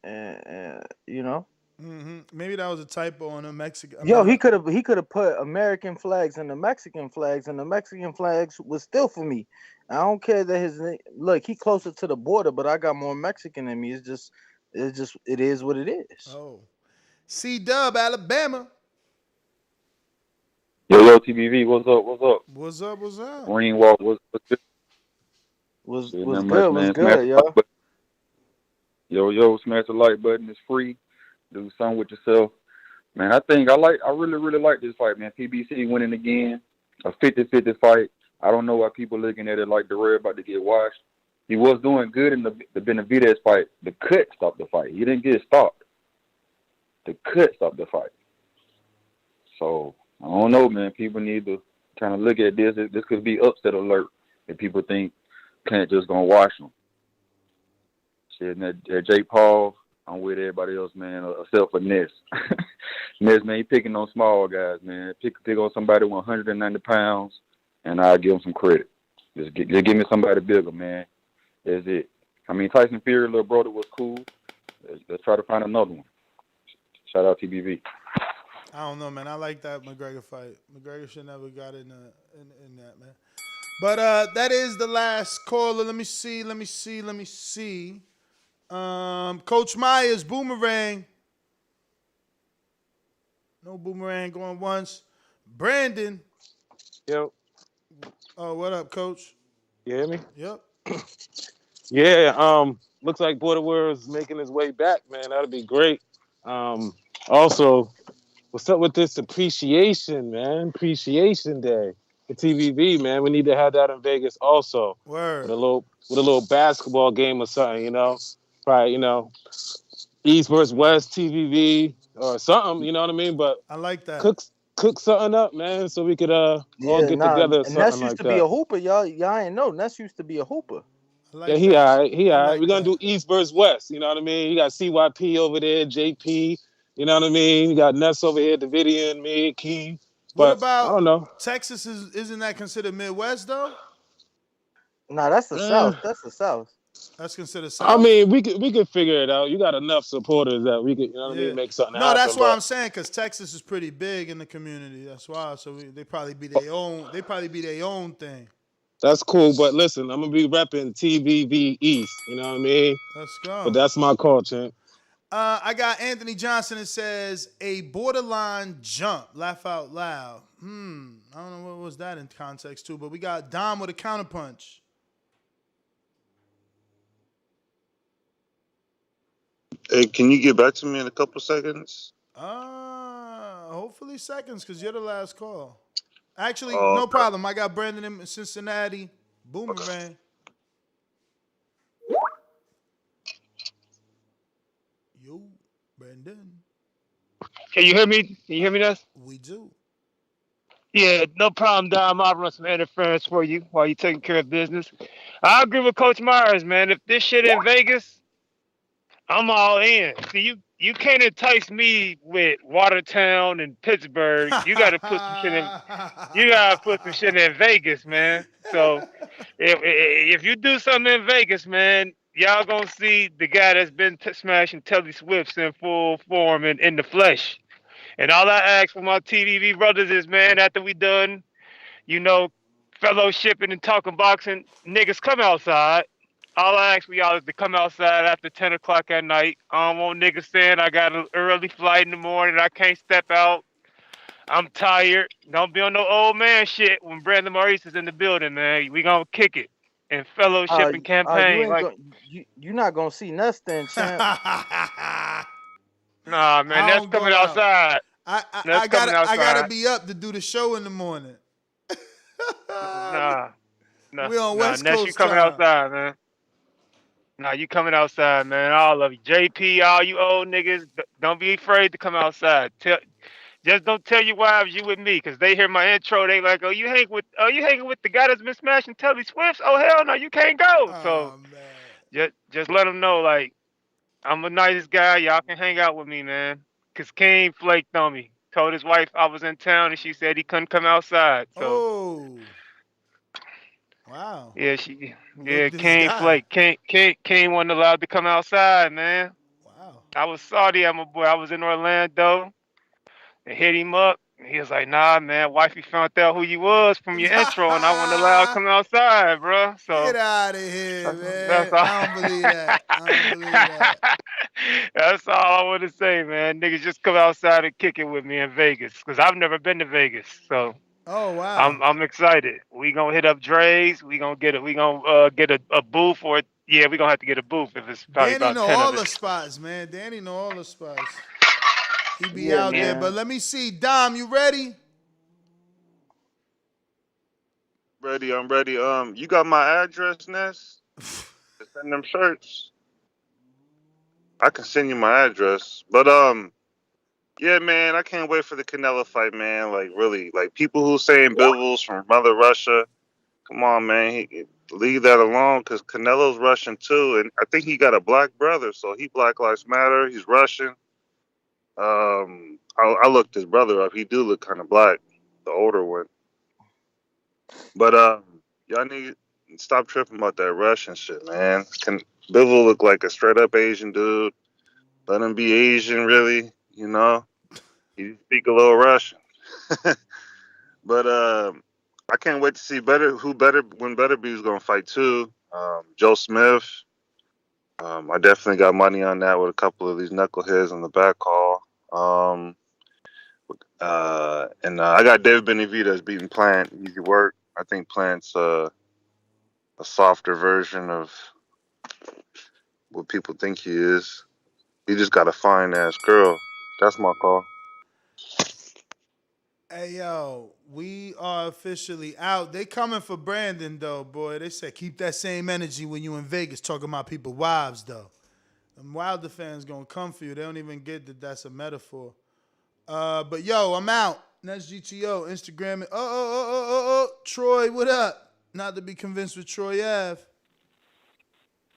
you know. Mm-hmm. Maybe that was a typo on the Mexican. Yo, he could have put American flags and the Mexican flags was still for me. I don't care that his name. Look, he closer to the border, but I got more Mexican in me. It is what it is. Oh, C-Dub, Alabama. Yo, TBV, what's up? What's up? What's up? What's up? Green Walk, what's good? Was Shit, was not much, good? Was man. Smash good, the yo. like button. Yo, smash the like button. It's free. Do something with yourself. Man, I really like this fight, man. PBC winning again. A 50-50 fight. I don't know why people looking at it like Dirrell about to get washed. He was doing good in the Benavidez fight. The cut stopped the fight. He didn't get stopped. The cut stopped the fight. So, I don't know, man. People need to kind of look at this. This could be upset alert if people think Plant just going to wash him. Shit, and that Jake Paul, I'm with everybody else, man, except for Ness. Ness, man, he picking on small guys, man. Pick on somebody with 190 pounds, and I'll give him some credit. Just give me somebody bigger, man. That's it. I mean, Tyson Fury, little brother, was cool. Let's try to find another one. Shout out TBV. I don't know, man. I like that McGregor fight. McGregor should never got in that, man. But that is the last caller. Let me see. Coach Myers, boomerang. No boomerang going once. Brandon. Yo. Oh, what up, Coach? You hear me? Yep. Yeah, looks like Border is making his way back, man. That'd be great. Also, what's up with this appreciation, man? Appreciation Day for TVV, man. We need to have that in Vegas also. Word. With a little basketball game or something, you know. Probably, you know, East versus West TVV or something, you know what I mean? But I like that. Cook something up, man, so we could all get together. And Ness used to be a hooper, y'all ain't know. Ness used to be a hooper. Yeah, he all right. We're going to do East versus West, you know what I mean? You got CYP over there, JP, you know what I mean? You got Ness over here, Davidian, me, Keem. What But about I don't know. Texas? Isn't that considered Midwest, though? Nah, that's the South. That's the South. That's considered South? I mean, we could figure it out. You got enough supporters that we could, you know what I mean, make something happen. No, that's what I'm saying, because Texas is pretty big in the community. That's why. So they probably be their own. They probably be their own thing. That's cool, but listen, I'm gonna be repping TVV East. You know what I mean? Let's go. But that's my call, champ. I got Anthony Johnson that says a borderline jump. Laugh out loud. I don't know what was that in context too, but we got Dom with a counterpunch. Hey, can you get back to me in a couple seconds? Hopefully seconds, because you're the last call. Actually, Oh, no okay. problem. I got Brandon in Cincinnati. Boomerang. Yo, Brandon. Can you hear me? Can you hear me, Ness? We do. Yeah, no problem, Dom. I'll run some interference for you while you're taking care of business. I agree with Coach Myers, man. If this shit in Vegas, I'm all in. See, you can't entice me with Watertown and Pittsburgh. You got to put some shit in. You got to put some shit in Vegas, man. So if you do something in Vegas, man, y'all gonna see the guy that's been smashing Telly Swifts in full form and in the flesh. And all I ask for my TVV brothers is, man, after we done, you know, fellowshipping and talking boxing, niggas come outside. All I ask for y'all is to come outside after 10 o'clock at night. I don't want niggas saying I got an early flight in the morning. I can't step out. I'm tired. Don't be on no old man shit when Brandon Maurice is in the building, man. We gonna kick it and fellowship and campaign. You're not gonna see Ness then, champ. Nah, man, that's coming outside. I gotta be up to do the show in the morning. Nah. We on West Ness, Coast you coming time. outside, man. Nah, you coming outside, man. All of you. JP, all you old niggas, don't be afraid to come outside. Just don't tell your wives you with me, because they hear my intro, they like, you hanging with the guy that's been smashing Telly Swifts? Oh, hell no, you can't go. So just let them know, like, I'm a nice guy. Y'all can hang out with me, man. Because King flaked on me. Told his wife I was in town, and she said he couldn't come outside. So, wow. Yeah, King flaked. King wasn't allowed to come outside, man. Wow. I was salty at my boy. I was in Orlando and hit him up. And he was like, nah, man, wifey found out who you was from your intro, and I wasn't allowed to come outside, bro. So Get out of here, man. That's all. I don't believe that. That's all I want to say, man. Niggas just come outside and kick it with me in Vegas, because I've never been to Vegas, so Oh wow. I'm excited. We gonna hit up Dre's. We gonna get a booth, or yeah, we gonna have to get a booth if it's probably Danny about know 10 all of the us. spots, man. Danny know all the spots. He be Yeah, out there, but man. let me see. Dom, you ready? Ready, I'm ready. You got my address, Ness? To send them shirts. I can send you my address. But yeah, man, I can't wait for the Canelo fight, man. Like really, like people who saying Bivol's from Mother Russia. Come on, man. Leave that alone, because Canelo's Russian too, and I think he got a black brother, so he Black Lives Matter. He's Russian. I looked his brother up. He do look kind of black, the older one. But y'all need to stop tripping about that Russian shit, man. Can Bivol look like a straight up Asian dude? Let him be Asian, really. You know, he speak a little Russian. But I can't wait to see when Betterby's gonna fight too. Joe Smith. I definitely got money on that with a couple of these knuckleheads on the back call. And I got David Benavidez beating Plant. Easy work. I think Plant's a softer version of what people think he is. He just got a fine ass girl. That's my call. Hey yo, we are officially out. They coming for Brandon though, boy. They said keep that same energy when you in Vegas talking about people wives though. Them Wilder fans gonna come for you. They don't even get that that's a metaphor. But yo, I'm out. That's GTO, Instagram. Troy, what up? Not to be convinced with Troy Ave.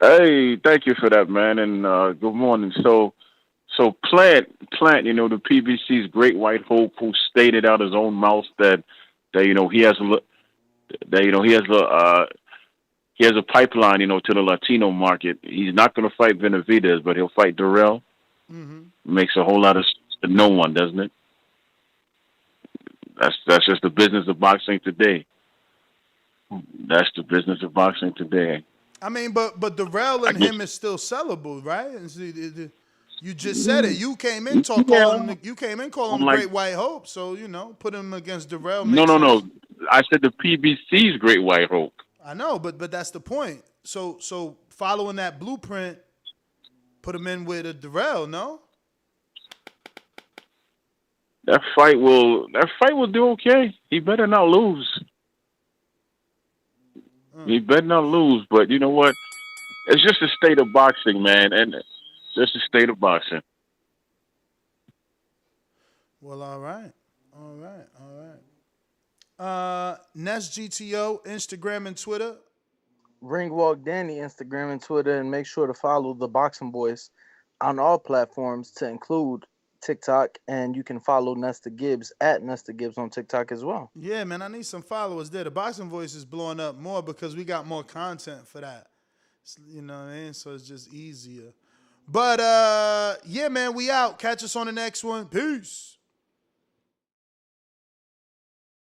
Hey, thank you for that, man, and good morning. So Plant, you know, the PBC's Great White Hope, who stated out his own mouth that you know he has he has a pipeline, you know, to the Latino market. He's not going to fight Benavidez, but he'll fight Dirrell. Makes a whole lot of sense to no one, doesn't it? That's just the business of boxing today. That's the business of boxing today. I mean, but Dirrell and him is still sellable, right? You just said it. You came in calling him like, Great White Hope, so you know, put him against Dirrell No. makes sense. I said the PBC's Great White Hope. I know, but that's the point. So following that blueprint, put him in with a Dirrell, no? That fight will do okay. He better not lose. He better not lose. But you know what? It's just a state of boxing, man, and it's just a state of boxing. Well, all right. Nest GTO, Instagram and Twitter. Ringwalk Danny, Instagram and Twitter, and make sure to follow the Boxing Boys on all platforms to include TikTok, and you can follow Nesta Gibbs at Nesta Gibbs on TikTok as well. Yeah, man, I need some followers there. The Boxing Voice is blowing up more because we got more content for that. You know what I mean? So it's just easier. But yeah, man, we out. Catch us on the next one. Peace.